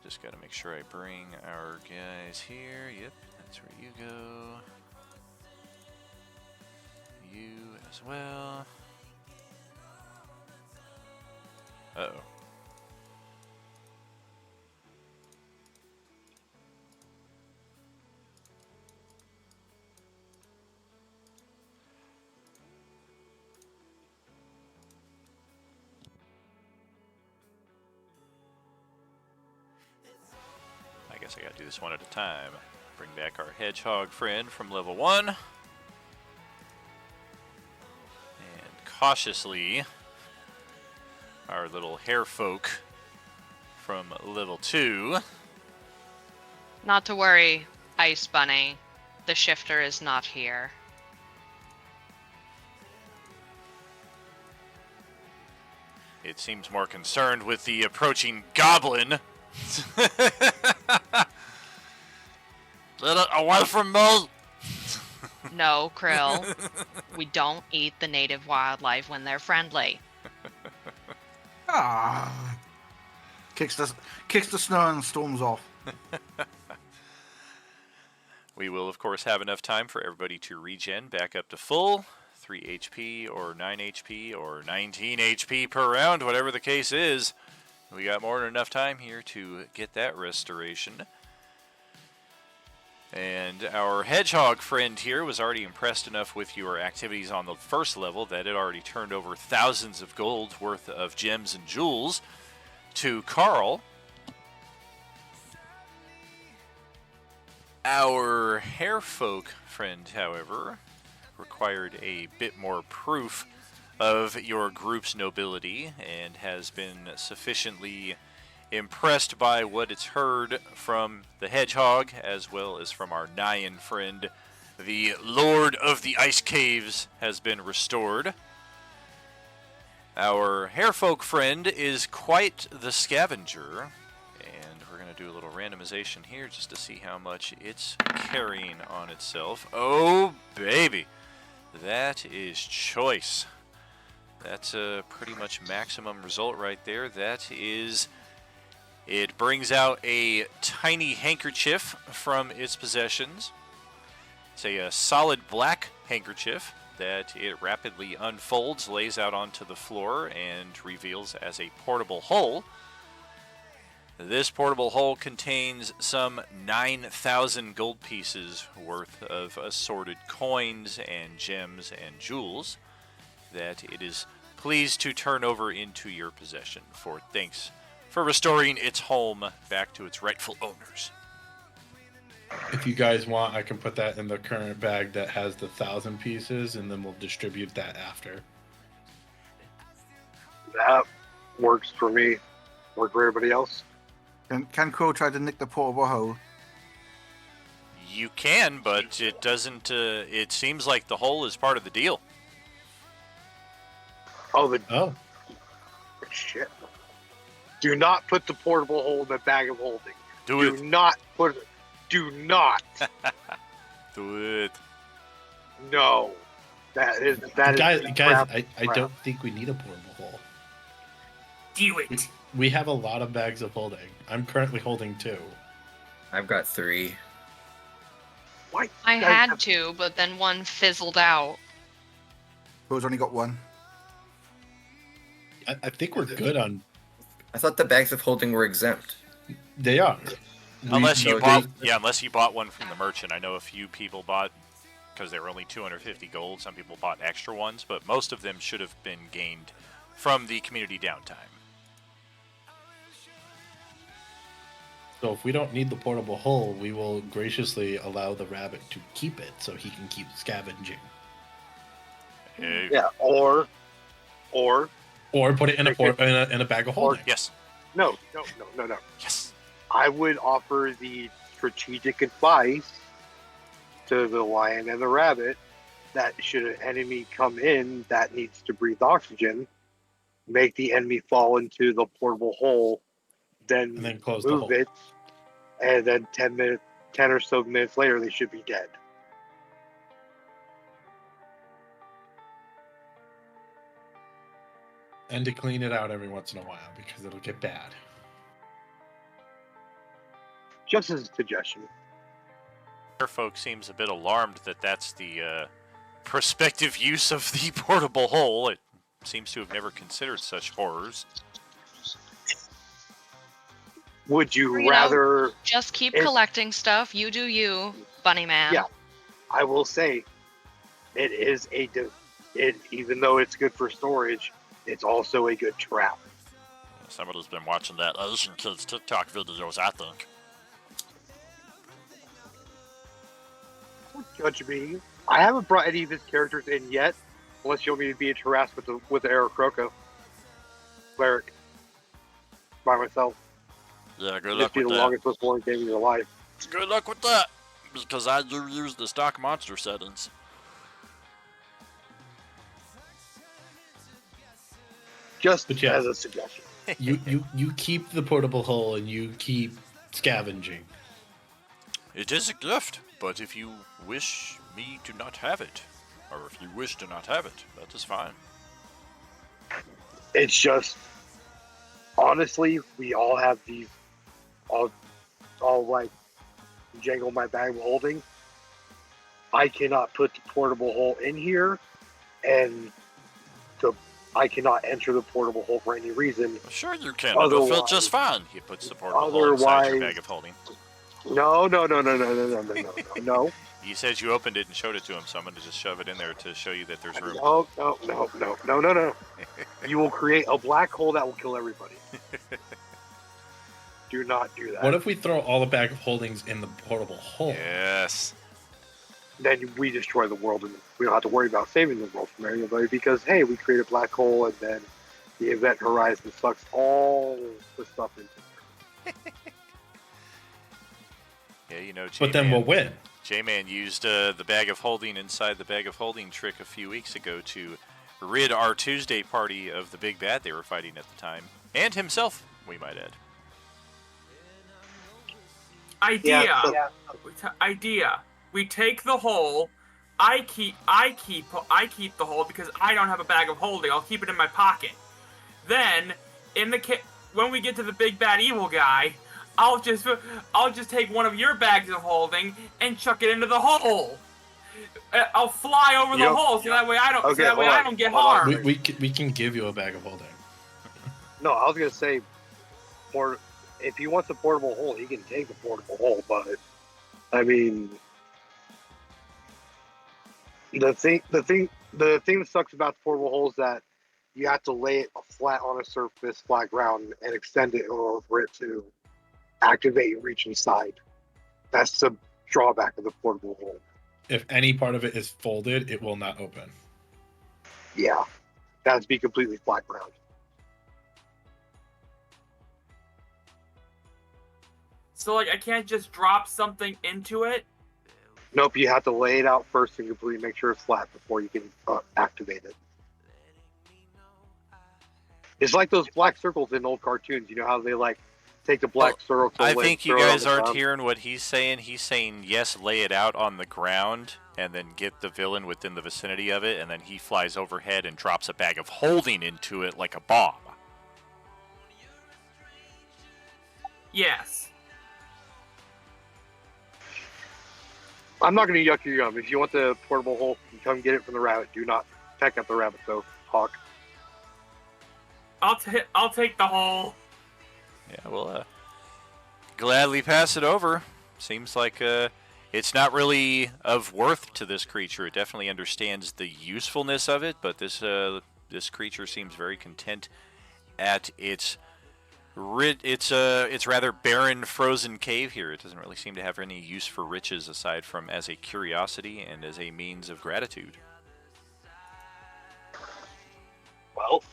Just got to make sure I bring our guys here. Yep, that's where you go. You as well. Uh-oh. I guess I gotta do this one at a time. Bring back our hedgehog friend from level 1. And cautiously, our little hare folk from level 2. Not to worry, Ice Bunny. The shifter is not here. It seems more concerned with the approaching goblin. Let it away from me! No, Krill. We don't eat the native wildlife when they're friendly. Ah. Kicks the snow and storms off. We will, of course, have enough time for everybody to regen back up to full. 3 HP or 9 HP or 19 HP per round, whatever the case is. We got more than enough time here to get that restoration. And our hedgehog friend here was already impressed enough with your activities on the first level that it already turned over thousands of gold worth of gems and jewels to Carl. Our harefolk friend, however, required a bit more proof of your group's nobility and has been sufficiently impressed by what it's heard from the hedgehog as well as from our Nyan friend. The Lord of the Ice Caves has been restored. Our harefolk friend is quite the scavenger, and we're going to do a little randomization here just to see how much it's carrying on itself. Oh, baby. That is choice. That's a pretty much maximum result right there. That is... It brings out a tiny handkerchief from its possessions. It's a solid black handkerchief that it rapidly unfolds, lays out onto the floor, and reveals as a portable hull. This portable hull contains some 9,000 gold pieces worth of assorted coins and gems and jewels that it is pleased to turn over into your possession for thanks for restoring its home back to its rightful owners. If you guys want, I can put that in the current bag that has the 1,000 pieces, and then we'll distribute that after. That works for me. Work for everybody else. Can Crow try to nick the portable hole? You can, but it doesn't. It seems like the hole is part of the deal. Oh, shit. Do not put the portable hole in the bag of holding. Do not put it. Do not. Do it. No. That is guys, crap. I don't think we need a portable hole. Do it. We have a lot of bags of holding. I'm currently holding 2. I've got 3. Why? I had 2, but then one fizzled out. Crow's only got 1. I think we're good on... I thought the bags of holding were exempt. They are. Unless you bought one from the merchant. I know a few people bought, because they were only 250 gold, some people bought extra ones, but most of them should have been gained from the community downtime. So if we don't need the portable hull, we will graciously allow the rabbit to keep it so he can keep scavenging. Yeah, or put it in a bag of holding. Yes. No. Yes. I would offer the strategic advice to the lion and the rabbit that should an enemy come in that needs to breathe oxygen, make the enemy fall into the portable hole, then close the move hole. it, and then 10 or so minutes later they should be dead. And to clean it out every once in a while because it'll get bad. Just as a suggestion. Folk seems a bit alarmed that that's the prospective use of the portable hole. It seems to have never considered such horrors. Would you Or, rather... just keep collecting stuff. You do you, bunny man. Yeah, I will say, it is even though it's good for storage, it's also a good trap. Somebody's been watching that Asian kids TikTok videos, I think. Don't judge me. I haven't brought any of his characters in yet, unless you want me to be harassed with the Aarakocra cleric by myself. Yeah, good Just luck be with the that. longest most game of your life. Good luck with that, because I do use the stock monster settings. Just But yeah. as a suggestion. You keep the portable hole and you keep scavenging. It is a gift, but if you wish me to not have it, or if you wish to not have it, that is fine. It's just, honestly, we all have these, all like, jangle my bag of holding. I cannot put the portable hole in here, and I cannot enter the portable hole for any reason. Sure you can. It'll fit just fine. He puts the portable hole inside your bag of holding. No. You said you opened it and showed it to him, so I'm going to just shove it in there to show you that there's room. No. You will create a black hole that will kill everybody. Do not do that. What if we throw all the bag of holdings in the portable hole? Yes. Then we destroy the world, and we don't have to worry about saving the world from anybody because, hey, we create a black hole, and then the event horizon sucks all the stuff into it. Yeah, you know, But then we'll win. J-Man used the bag of holding inside the bag of holding trick a few weeks ago to rid our Tuesday party of the big bad they were fighting at the time. And himself, we might add. Idea. Yeah, Idea. We take the hole. I keep the hole because I don't have a bag of holding. I'll keep it in my pocket. Then, when we get to the big bad evil guy, I'll just take one of your bags of holding and chuck it into the hole. I'll fly over the hole so that way I don't. Okay, so that way hold I on, don't get hold on. harmed. We can give you a bag of holding. No, I was gonna say, if he wants a portable hole, he can take the portable hole. But I mean, the thing that sucks about the portable hole is that you have to lay it flat on a surface, flat ground, and extend it in order for it to activate and reach inside. That's the drawback of the portable hole. If any part of it is folded, it will not open. Yeah, that's be completely flat ground. So like I can't just drop something into it. Nope, you have to lay it out first and completely make sure it's flat before you can activate it. It's like those black circles in old cartoons. You know how they like take the black circle. I think you guys aren't hearing what he's saying. He's saying, yes, lay it out on the ground and then get the villain within the vicinity of it, and then he flies overhead and drops a bag of holding into it like a bomb. Yes. I'm not going to yuck your yum. If you want the portable hole, come get it from the rabbit. Do not peck at the rabbit, though, Hawk. I'll take the hole. Yeah, we'll gladly pass it over. Seems like it's not really of worth to this creature. It definitely understands the usefulness of it, but this creature seems very content at its rather barren frozen cave here. It doesn't really seem to have any use for riches aside from as a curiosity and as a means of gratitude. Well,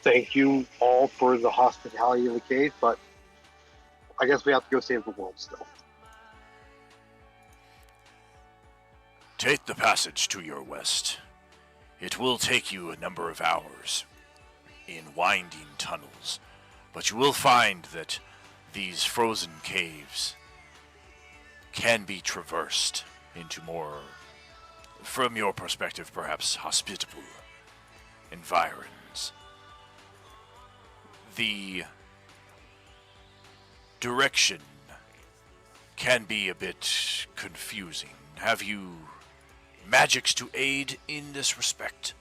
thank you all for the hospitality of the cave, but I guess we have to go save the world still. Take the passage to your west. It will take you a number of hours in winding tunnels, but you will find that these frozen caves can be traversed into more, from your perspective, perhaps hospitable environs. The direction can be a bit confusing. Have you magics to aid in this respect?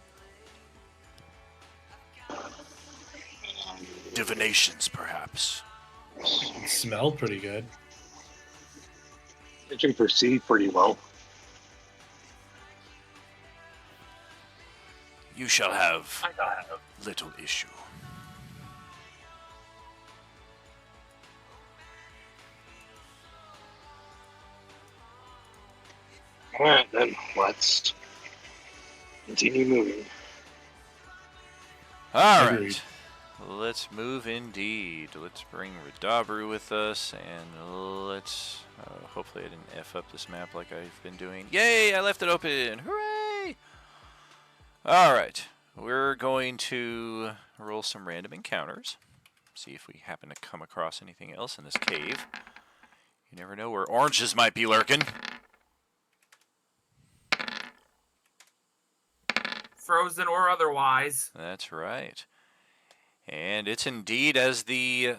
Divinations, perhaps. It smelled pretty good. It can perceive pretty well. You shall have little issue. Alright, then let's continue moving. All Agreed. right. Let's move indeed. Let's bring Radabru with us, and let's... hopefully I didn't F up this map like I've been doing. Yay, I left it open! Hooray! Alright. We're going to roll some random encounters. See if we happen to come across anything else in this cave. You never know where oranges might be lurking. Frozen or otherwise. That's right. And it's indeed as the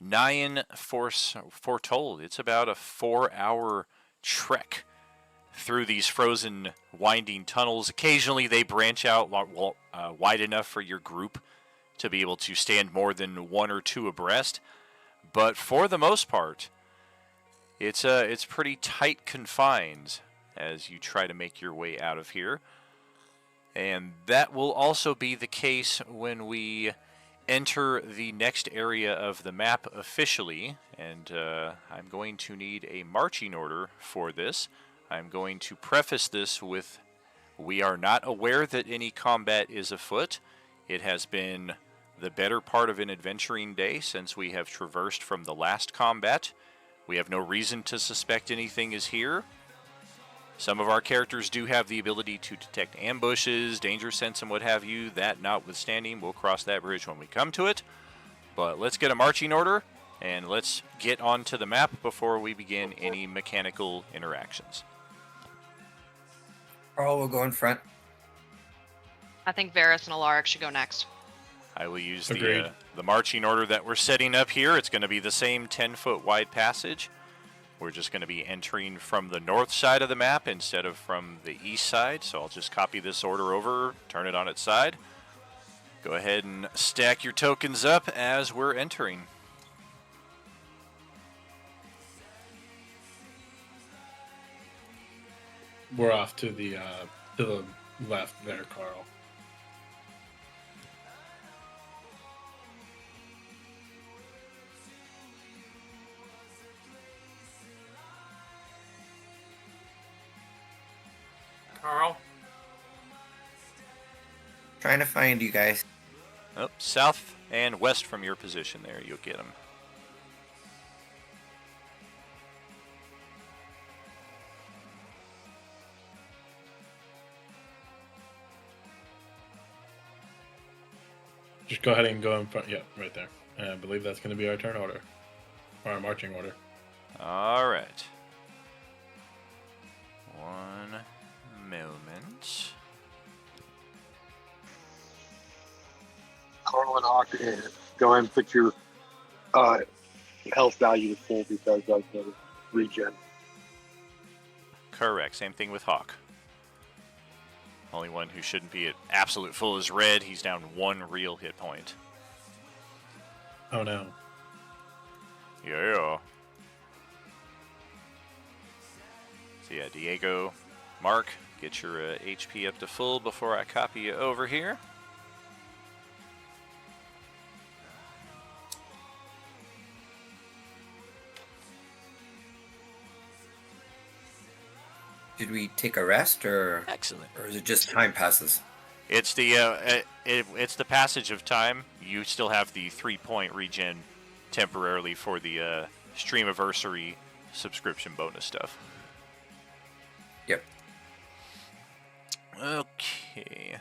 Nyan foretold. It's about a 4-hour trek through these frozen winding tunnels. Occasionally they branch out wide enough for your group to be able to stand more than one or two abreast. But for the most part, it's pretty tight confines as you try to make your way out of here. And that will also be the case when we enter the next area of the map officially. And I'm going to need a marching order for this. I'm going to preface this with, we are not aware that any combat is afoot. It has been the better part of an adventuring day since we have traversed from the last combat. We have no reason to suspect anything is here. Some of our characters do have the ability to detect ambushes, danger sense, and what have you. That notwithstanding, we'll cross that bridge when we come to it. But let's get a marching order, And let's get onto the map before we begin any mechanical interactions. Carl will go in front. I think Varys and Alaric should go next. I will use Agreed. the marching order that we're setting up here. It's going to be the same 10-foot wide passage. We're just going to be entering from the north side of the map instead of from the east side. So I'll just copy this order over, turn it on its side. Go ahead and stack your tokens up as we're entering. We're off to the left there, Carl. Carl. Trying to find you guys. Oh, south and west from your position there, you'll get them. Just go ahead and go in front. Yep, right there. And I believe that's going to be our turn order. Or our marching order. All right. One moment. Carl and Hawk, go ahead and put your health value to full because of the regen. Correct. Same thing with Hawk. Only one who shouldn't be at absolute full is Red. He's down 1 real hit point. Oh no. Yeah. So yeah, Diego, Mark, get your HP up to full before I copy you over here. Did we take a rest, or Excellent. or is it just time passes? It's it's the passage of time. You still have the 3-point regen temporarily for the Streamiversary subscription bonus stuff. Yep. Okay,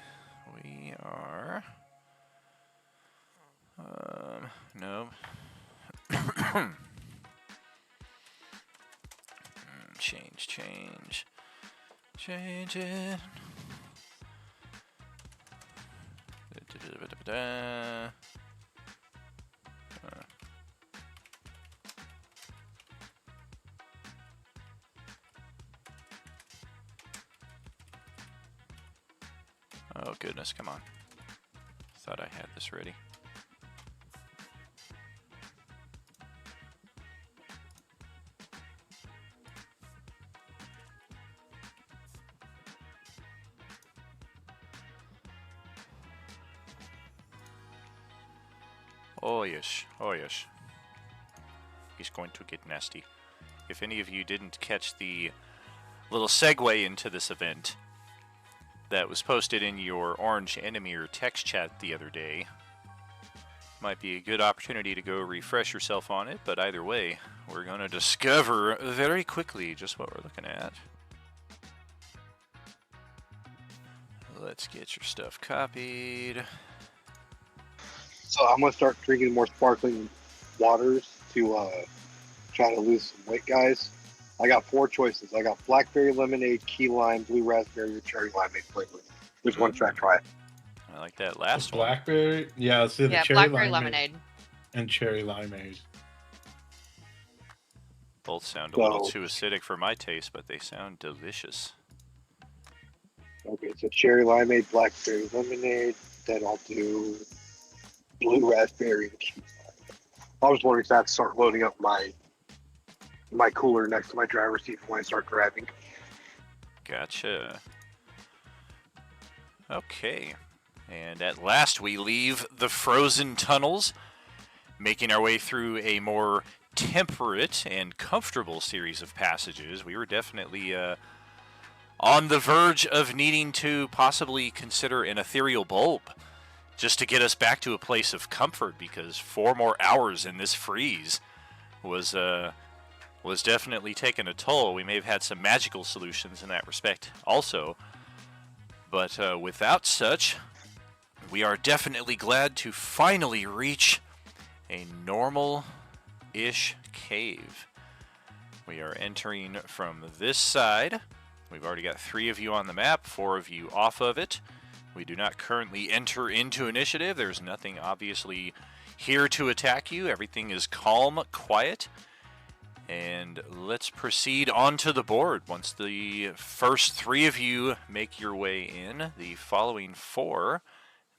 we are. No. Change it. Oh goodness, come on. Thought I had this ready. Oh yes, oh yes. He's going to get nasty. If any of you didn't catch the little segue into this event that was posted in your Orange Enemir text chat the other day, might be a good opportunity to go refresh yourself on it, but either way, we're going to discover very quickly just what we're looking at. Let's get your stuff copied. So I'm gonna start drinking more sparkling waters to try to lose some weight, guys. I got 4 choices. I got blackberry lemonade, key lime, blue raspberry, or cherry limeade flavor. Which one should I try? I like that last one. Blackberry? Yeah, let's do the Yeah, cherry blackberry limeade lemonade. and cherry limeade. Both sound a little too acidic for my taste, but they sound delicious. Okay, so cherry limeade, blackberry lemonade. Then I'll do blue raspberry and key lime. I was wondering if I have to start loading up my cooler next to my driver's seat when I start driving. Gotcha. Okay. And at last we leave the frozen tunnels, making our way through a more temperate and comfortable series of passages. We were definitely on the verge of needing to possibly consider an ethereal bulb just to get us back to a place of comfort, because 4 more hours in this freeze was definitely taking a toll. We may have had some magical solutions in that respect also, but without such, we are definitely glad to finally reach a normal open-ish cave. We are entering from this side. We've already got 3 of you on the map, 4 of you off of it. We do not currently enter into initiative. There's nothing obviously here to attack you. Everything is calm, quiet. And let's proceed onto the board. Once the first 3 of you make your way in, the following 4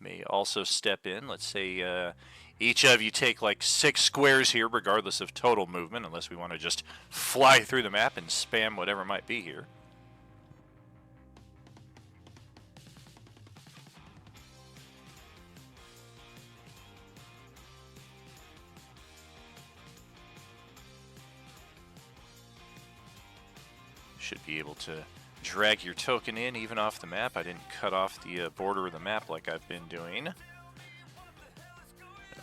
may also step in. Let's say each of you take like 6 squares here, regardless of total movement, unless we want to just fly through the map and spam whatever might be here. Should be able to drag your token in even off the map. I didn't cut off the border of the map like I've been doing.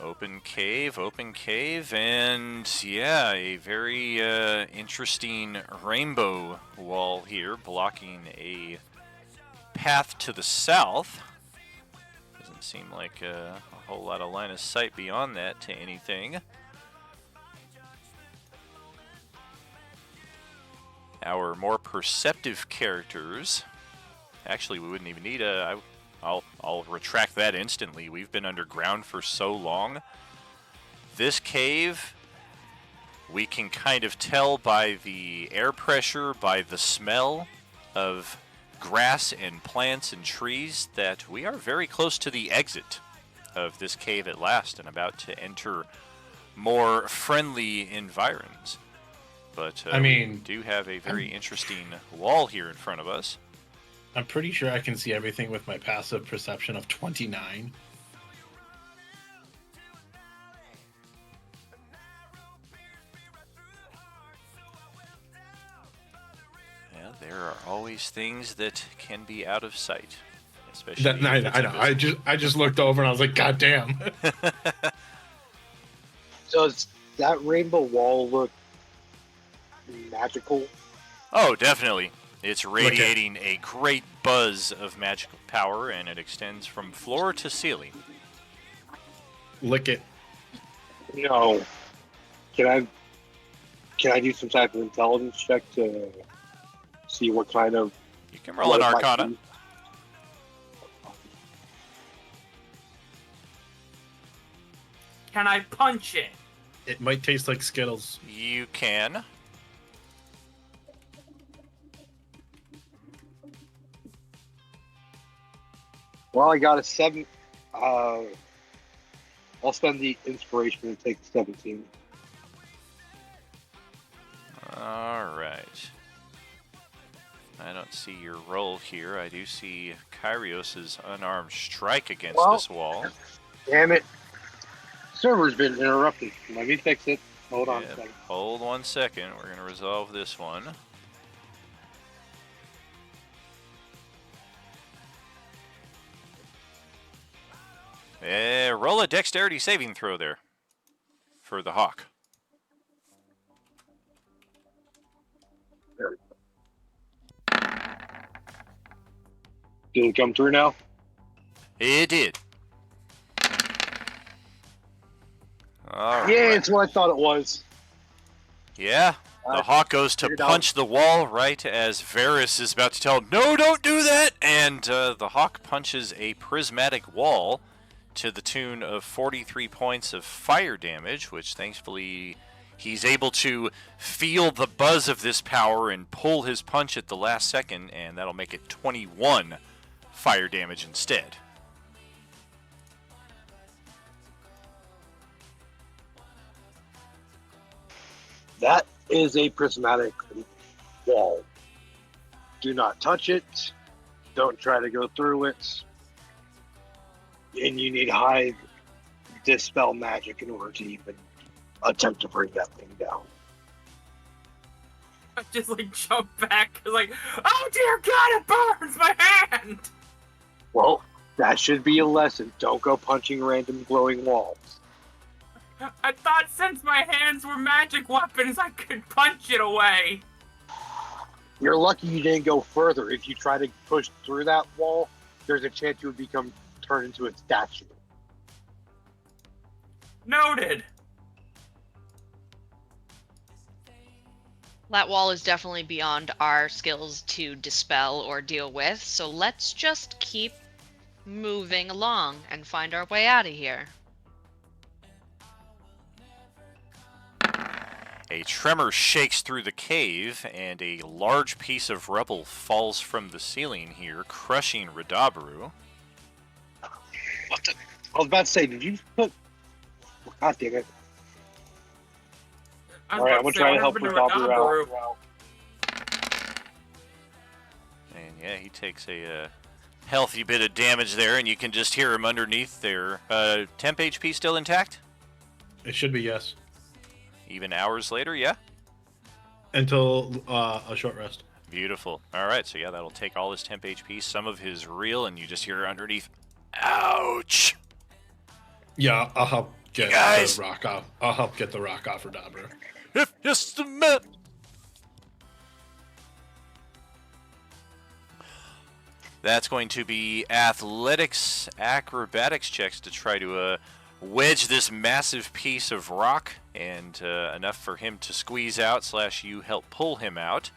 Open cave, and yeah, a very interesting rainbow wall here blocking a path to the south. Doesn't seem like a whole lot of line of sight beyond that to anything. Our more perceptive characters, actually we wouldn't even need a, I'll retract that instantly. We've been underground for so long. This cave, we can kind of tell by the air pressure, by the smell of grass and plants and trees that we are very close to the exit of this cave at last and about to enter more friendly environs. But I mean, we do have a very interesting wall here in front of us. I'm pretty sure I can see everything with my passive perception of 29. Yeah, there are always things that can be out of sight, especially. I know. I just looked over and I was like, God damn. Does that rainbow wall look magical? Oh, definitely. It's radiating a great buzz of magical power, and it extends from floor to ceiling. Lick it. No. Can I do some type of intelligence check to see what kind of... You can roll an Arcana. Can I punch it? It might taste like Skittles. You can. Well, I got a 7. I'll spend the inspiration and take the 17. Alright. I don't see your roll here. I do see Kyrios' unarmed strike against this wall. Damn it. Server's been interrupted. Let me fix it. Hold on a second. Hold 1 second. We're going to resolve this one. Roll a dexterity saving throw there for the hawk. Did it come through now? It did. All yeah, right. it's what I thought it was. Yeah, the hawk goes to punch the wall right as Varys is about to tell him, no, don't do that! And the hawk punches a prismatic wall to the tune of 43 points of fire damage, which thankfully he's able to feel the buzz of this power and pull his punch at the last second, and that'll make it 21 fire damage instead. That is a prismatic wall. Do not touch it. Don't try to go through it. And you need high dispel magic in order to even attempt to bring that thing down. I just like jump back, like, oh dear God, it burns my hand! Well, that should be a lesson. Don't go punching random glowing walls. I thought since my hands were magic weapons, I could punch it away. You're lucky you didn't go further. If you try to push through that wall, there's a chance you would turn into a statue. Noted. That wall is definitely beyond our skills to dispel or deal with, so let's just keep moving along and find our way out of here. A tremor shakes through the cave, and a large piece of rubble falls from the ceiling here, crushing Radabru. What the? I was about to say, did you put? God damn it! I was All right, about I'm gonna to say, try what to help happened to Radabaru Radabaru? out. And yeah, he takes a healthy bit of damage there, and you can just hear him underneath there. Temp HP still intact? It should be yes. Even hours later, yeah? Until a short rest. Beautiful. All right, so yeah, that'll take all his temp HP, some of his real, and you just hear underneath, ouch! Yeah, I'll help get guys! the rock off. I'll help get the rock off Radabru. If just a minute! That's going to be athletics, acrobatics checks to try to wedge this massive piece of rock, and enough for him to squeeze out / you help pull him out.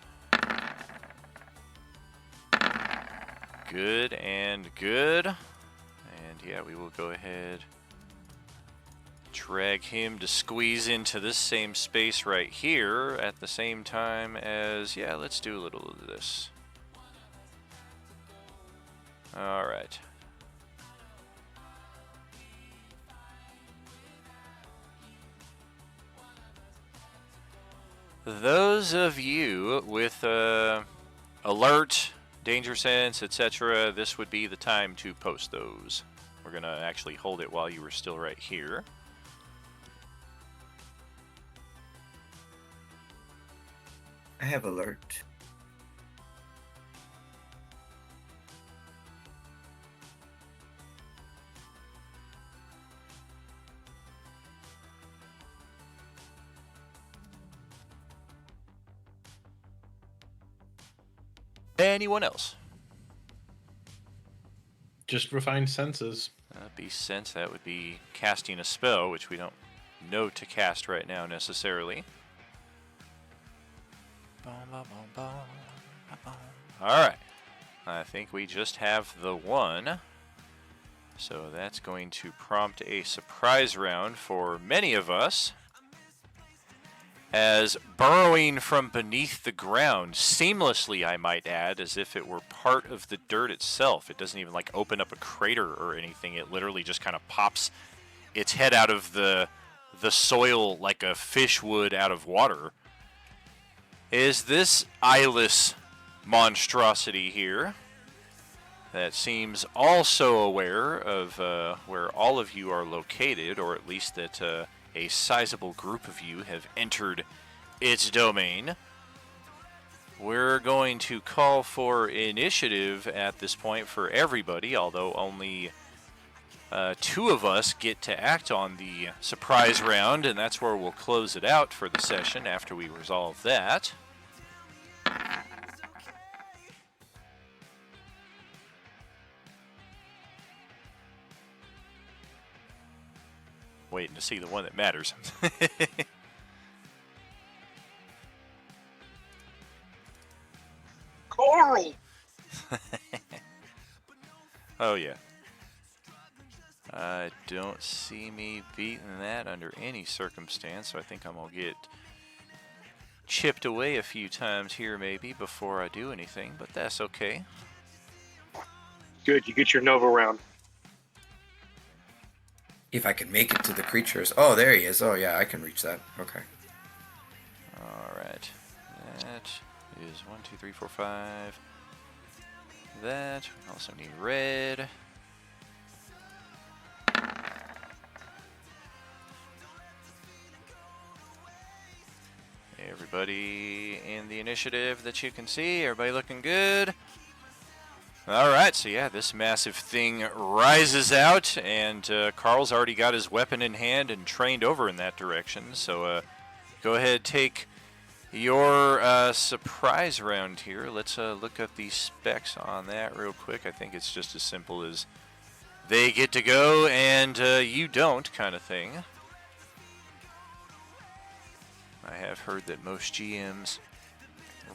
Good and good. And yeah, we will go ahead, drag him to squeeze into this same space right here at the same time as, yeah, let's do a little of this. All right. Those of you with alert, danger sense, etc., this would be the time to post those. We're going to actually hold it while you were still right here. I have alert. Anyone else? Just refined senses. That'd be sense. That would be casting a spell, which we don't know to cast right now necessarily. Alright. I think we just have the one. So that's going to prompt a surprise round for many of us, as burrowing from beneath the ground, seamlessly I might add, as if it were part of the dirt itself. It doesn't even like open up a crater or anything. It literally just kind of pops its head out of the soil like a fish would out of water. Is this eyeless monstrosity here that seems also aware of where all of you are located, or at least that a sizable group of you have entered its domain. We're going to call for initiative at this point for everybody, although only 2 of us get to act on the surprise round, and that's where we'll close it out for the session after we resolve that. Waiting to see the one that matters. Coral. Oh yeah. I don't see me beating that under any circumstance, so I think I'm gonna get chipped away a few times here maybe before I do anything, but that's okay. Good, you get your Nova round. If I can make it to the creatures. Oh, there he is. Oh, yeah, I can reach that. Okay. Alright. That is 1, 2, 3, 4, 5. That. We also need red. Everybody in the initiative that you can see. Everybody looking good. Alright, so yeah, this massive thing rises out, and Carl's already got his weapon in hand and trained over in that direction, so go ahead, take your surprise round here. Let's look up the specs on that real quick. I think it's just as simple as they get to go and you don't kind of thing. I have heard that most GMs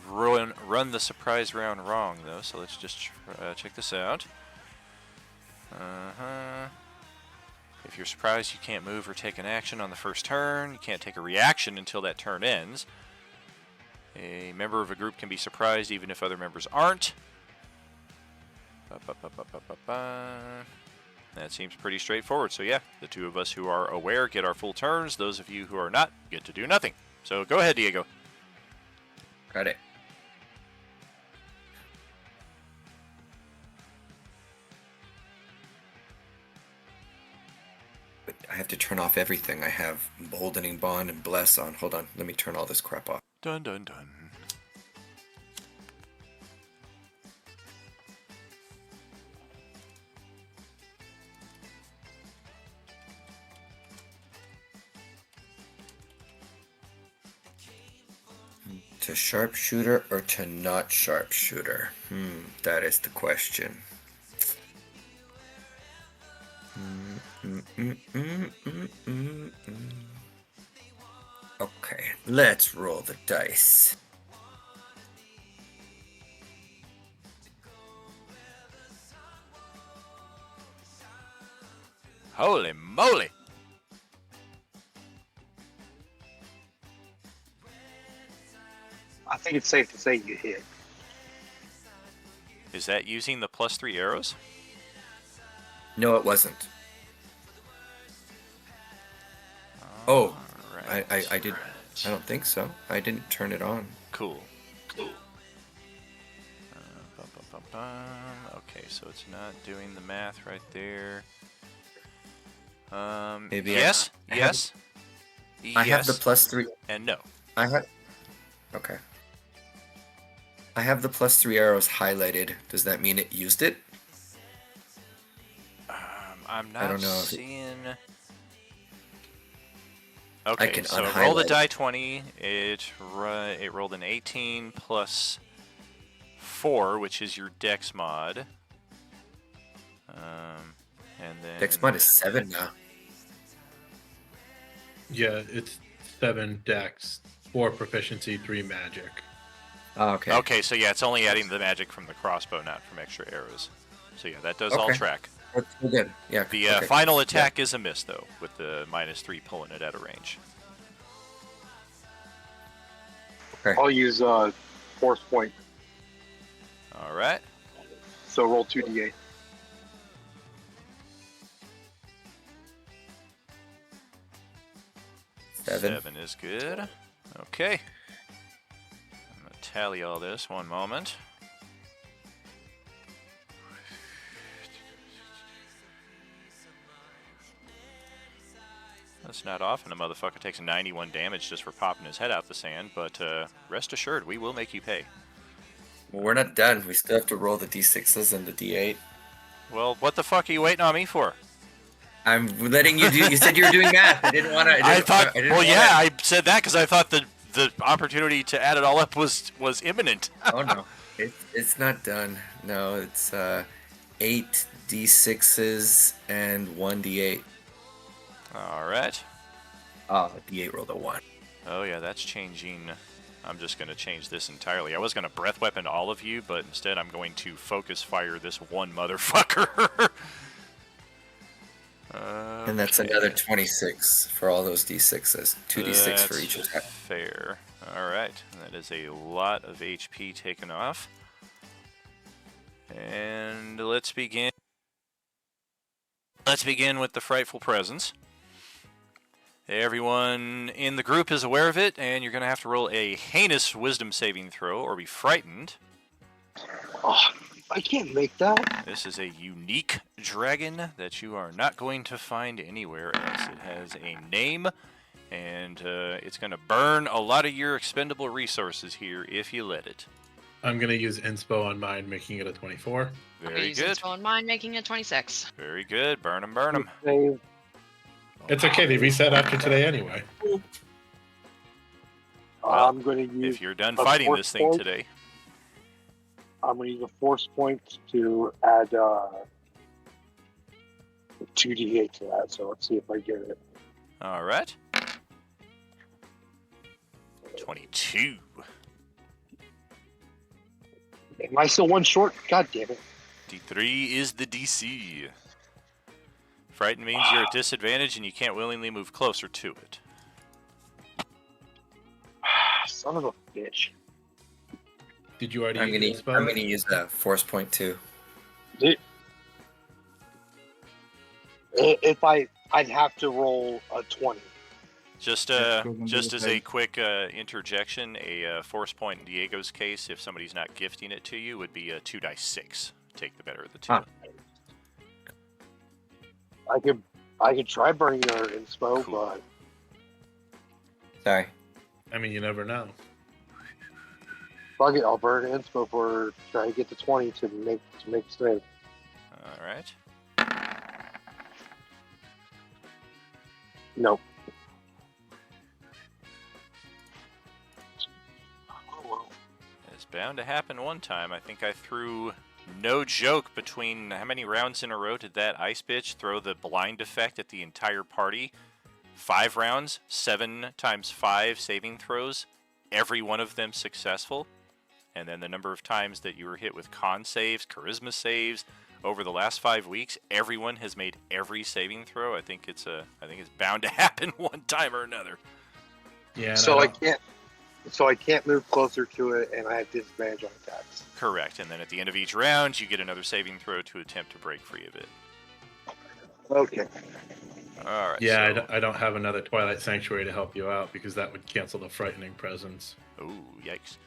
run the surprise round wrong, though, so let's just check this out. If you're surprised, you can't move or take an action on the first turn. You can't take a reaction until that turn ends. A member of a group can be surprised even if other members aren't. That seems pretty straightforward. So yeah, the two of us who are aware get our full turns. Those of you who are not get to do nothing. So go ahead, Diego. Got it. I have to turn off everything. I have Boldening Bond and Bless on. Hold on. Let me turn all this crap off. Dun dun dun. To sharpshooter or to not sharpshooter? That is the question. Okay, let's roll the dice. Holy moly! I think it's safe to say you hit. Is that using the +3 arrows? No, it wasn't. Oh, Right. I did. I don't think so. I didn't turn it on. Cool. Okay, so it's not doing the math right there. Maybe yes, I yes. I have the yes, +3. and no. I have. Okay. I have the +3 arrows highlighted. Does that mean it used it? I'm I not don't know if seeing. Okay, can so roll the unhighlight. die 20. It rolled an 18 plus 4, which is your Dex mod. And then Dex mod is 7 now. Yeah, it's 7 dex, 4 proficiency, 3 magic. Oh, okay. Okay, so yeah, it's only adding the magic from the crossbow, not from extra arrows. So yeah, that does all Okay. track. That's good. Yeah. The okay. final attack is a miss, though, with the -3 pulling it out of range. Okay. I'll use force point. All right. So roll 2d8. Seven. 7 is good. Okay. I'm going to tally all this one moment. That's not often a motherfucker takes 91 damage just for popping his head out the sand, but rest assured, we will make you pay. Well, we're not done. We still have to roll the d6s and the d8. Well, what the fuck are you waiting on me for? I'm letting you do. You said you were doing math. I didn't want to. I thought. I said that because I thought the opportunity to add it all up was imminent. Oh no, it's not done. No, it's 8 d6s and 1 d8. All right. Oh, the d8 rolled a 1. Oh yeah, that's changing. I'm just going to change this entirely. I was going to breath weapon all of you, but instead I'm going to focus fire this one motherfucker. And that's another 26 for all those d6s. 2d6 for each attack. Fair. All right, that is a lot of HP taken off. And let's begin. Let's begin with the frightful presence. Everyone in the group is aware of it, and you're going to have to roll a heinous wisdom saving throw or be frightened. Oh, I can't make that. This is a unique dragon that you are not going to find anywhere else. It has a name, and it's going to burn a lot of your expendable resources here if you let it. I'm going to use inspo on mine, making it a 24. Very good. On mine, making it 26. Very good. Burn them, burn them. Save. It's okay, they reset after today anyway. I'm going to use. If you're done a fighting force this thing point. today. I'm going to use a force point to add 2d8 to that. So let's see if I get it. All right. 22. Am I still one short? God damn it. D3 is the DC. Frightened means you're at disadvantage and you can't willingly move closer to it. Son of a bitch. Did you already I'm use gonna inspo? use a force point too. If I'd have to roll a 20. Just That's gonna be just the as a case. quick interjection, a force point in Diego's case, if somebody's not gifting it to you, would be a 2d6. Take the better of the two. Huh. I could try burning your inspo, Cool. but Sorry. I mean, you never know. fuck it, I'll burn inspo for trying to get to 20 to make save. All right. Nope. It's bound to happen one time. I think I threw, no joke, between how many rounds in a row did that ice bitch throw the blind effect at the entire party? 5 rounds, 7 times 5 saving throws, every one of them successful. And then the number of times that you were hit with con saves, charisma saves, over the last 5 weeks, everyone has made every saving throw. I think it's bound to happen one time or another. Yeah. and So I don't- can't move closer to it, and I have disadvantage on attacks. Correct. And then at the end of each round, you get another saving throw to attempt to break free of it. Okay. All right. Yeah, so, I don't have another Twilight Sanctuary to help you out because that would cancel the Frightening Presence. Ooh, yikes.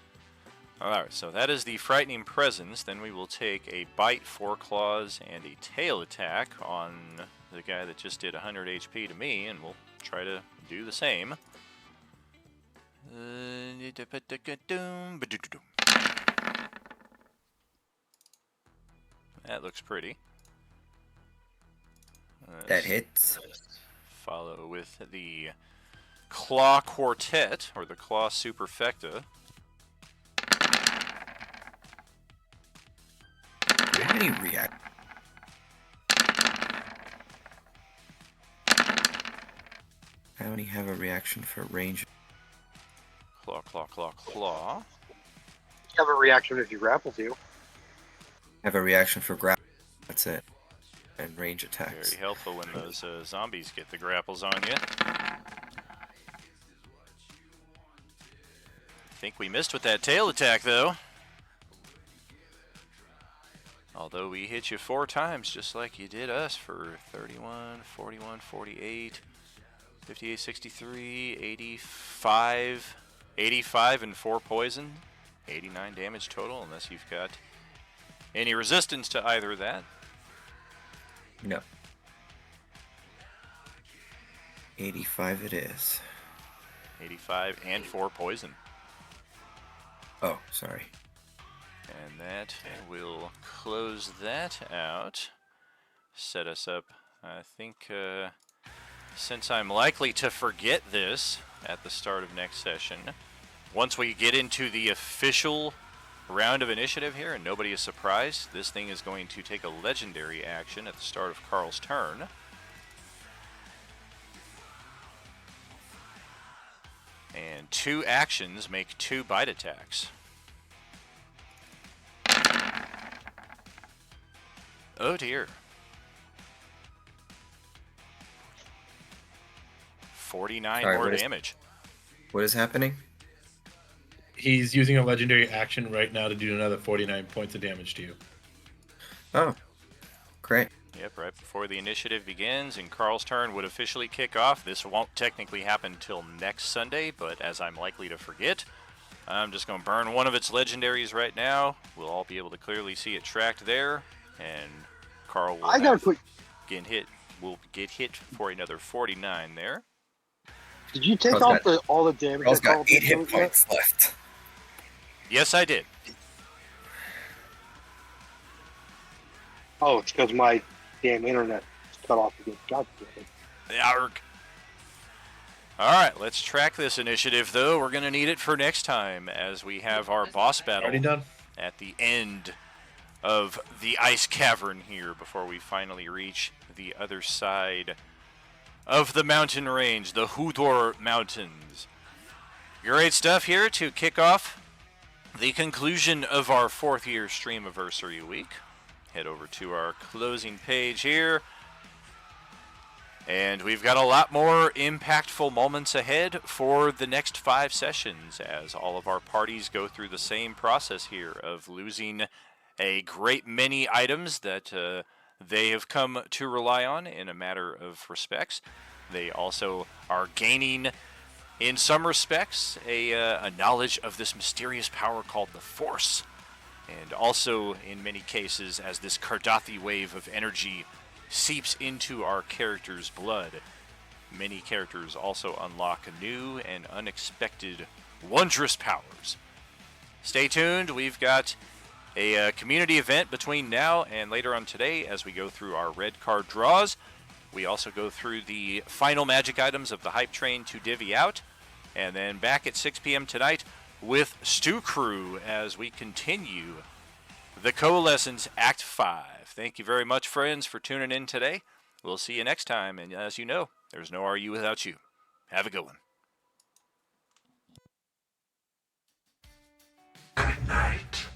Alright, so that is the Frightening Presence. Then we will take a Bite, 4 Claws, and a Tail attack on the guy that just did 100 HP to me, and we'll try to do the same. That looks pretty. That hits. Follow with the Claw Quartet, or the Claw Superfecta. Do you have any react? I only have a reaction for range. Claw, claw, claw, claw. You have a reaction if you grapple you. I have a reaction for grab. That's it. And range attacks. Very helpful when those zombies get the grapples on you. I think we missed with that tail attack, though. Although we hit you 4 times, just like you did us, for 31, 41, 48, 58, 63, 85, 85 and 4 poison. 89 damage total, unless you've got any resistance to either of that. No. 85 it is. 85 and 4 poison. Oh, sorry. And that will close that out. Set us up, I think, since I'm likely to forget this at the start of next session, once we get into the official round of initiative here and nobody is surprised, this thing is going to take a legendary action at the start of Carl's turn. And 2 actions make 2 bite attacks. Oh dear. 49 Sorry, more what is- damage. What is happening? He's using a legendary action right now to do another 49 points of damage to you. Oh, great. Yep, right before the initiative begins and Carl's turn would officially kick off. This won't technically happen until next Sunday, but as I'm likely to forget, I'm just going to burn one of its legendaries right now. We'll all be able to clearly see it tracked there, and Carl will get hit for another 49 there. Did you take Carl's off all the damage? Carl's that Carl got 8 did to hit it yet? points left. Yes, I did. Oh, it's because my damn internet is cut off again. God damn it. Arg. Alright, let's track this initiative, though. We're going to need it for next time, as we have our boss battle Already done? at the end of the ice cavern here before we finally reach the other side of the mountain range, the Hudor Mountains. Great stuff here to kick off the conclusion of our 4th year Streamiversary week. Head over to our closing page here. And we've got a lot more impactful moments ahead for the next 5 sessions as all of our parties go through the same process here of losing a great many items that they have come to rely on in a matter of respects. They also are gaining, in some respects, a knowledge of this mysterious power called the Force. And also, in many cases, as this Cardathi wave of energy seeps into our characters' blood, many characters also unlock new and unexpected, wondrous powers. Stay tuned. We've got a community event between now and later on today as we go through our red card draws. We also go through the final magic items of the Hype Train to divvy out. And then back at 6 p.m. tonight with Stew Crew as we continue the Coalescence Act 5. Thank you very much, friends, for tuning in today. We'll see you next time. And as you know, there's no RU without you. Have a good one. Good night.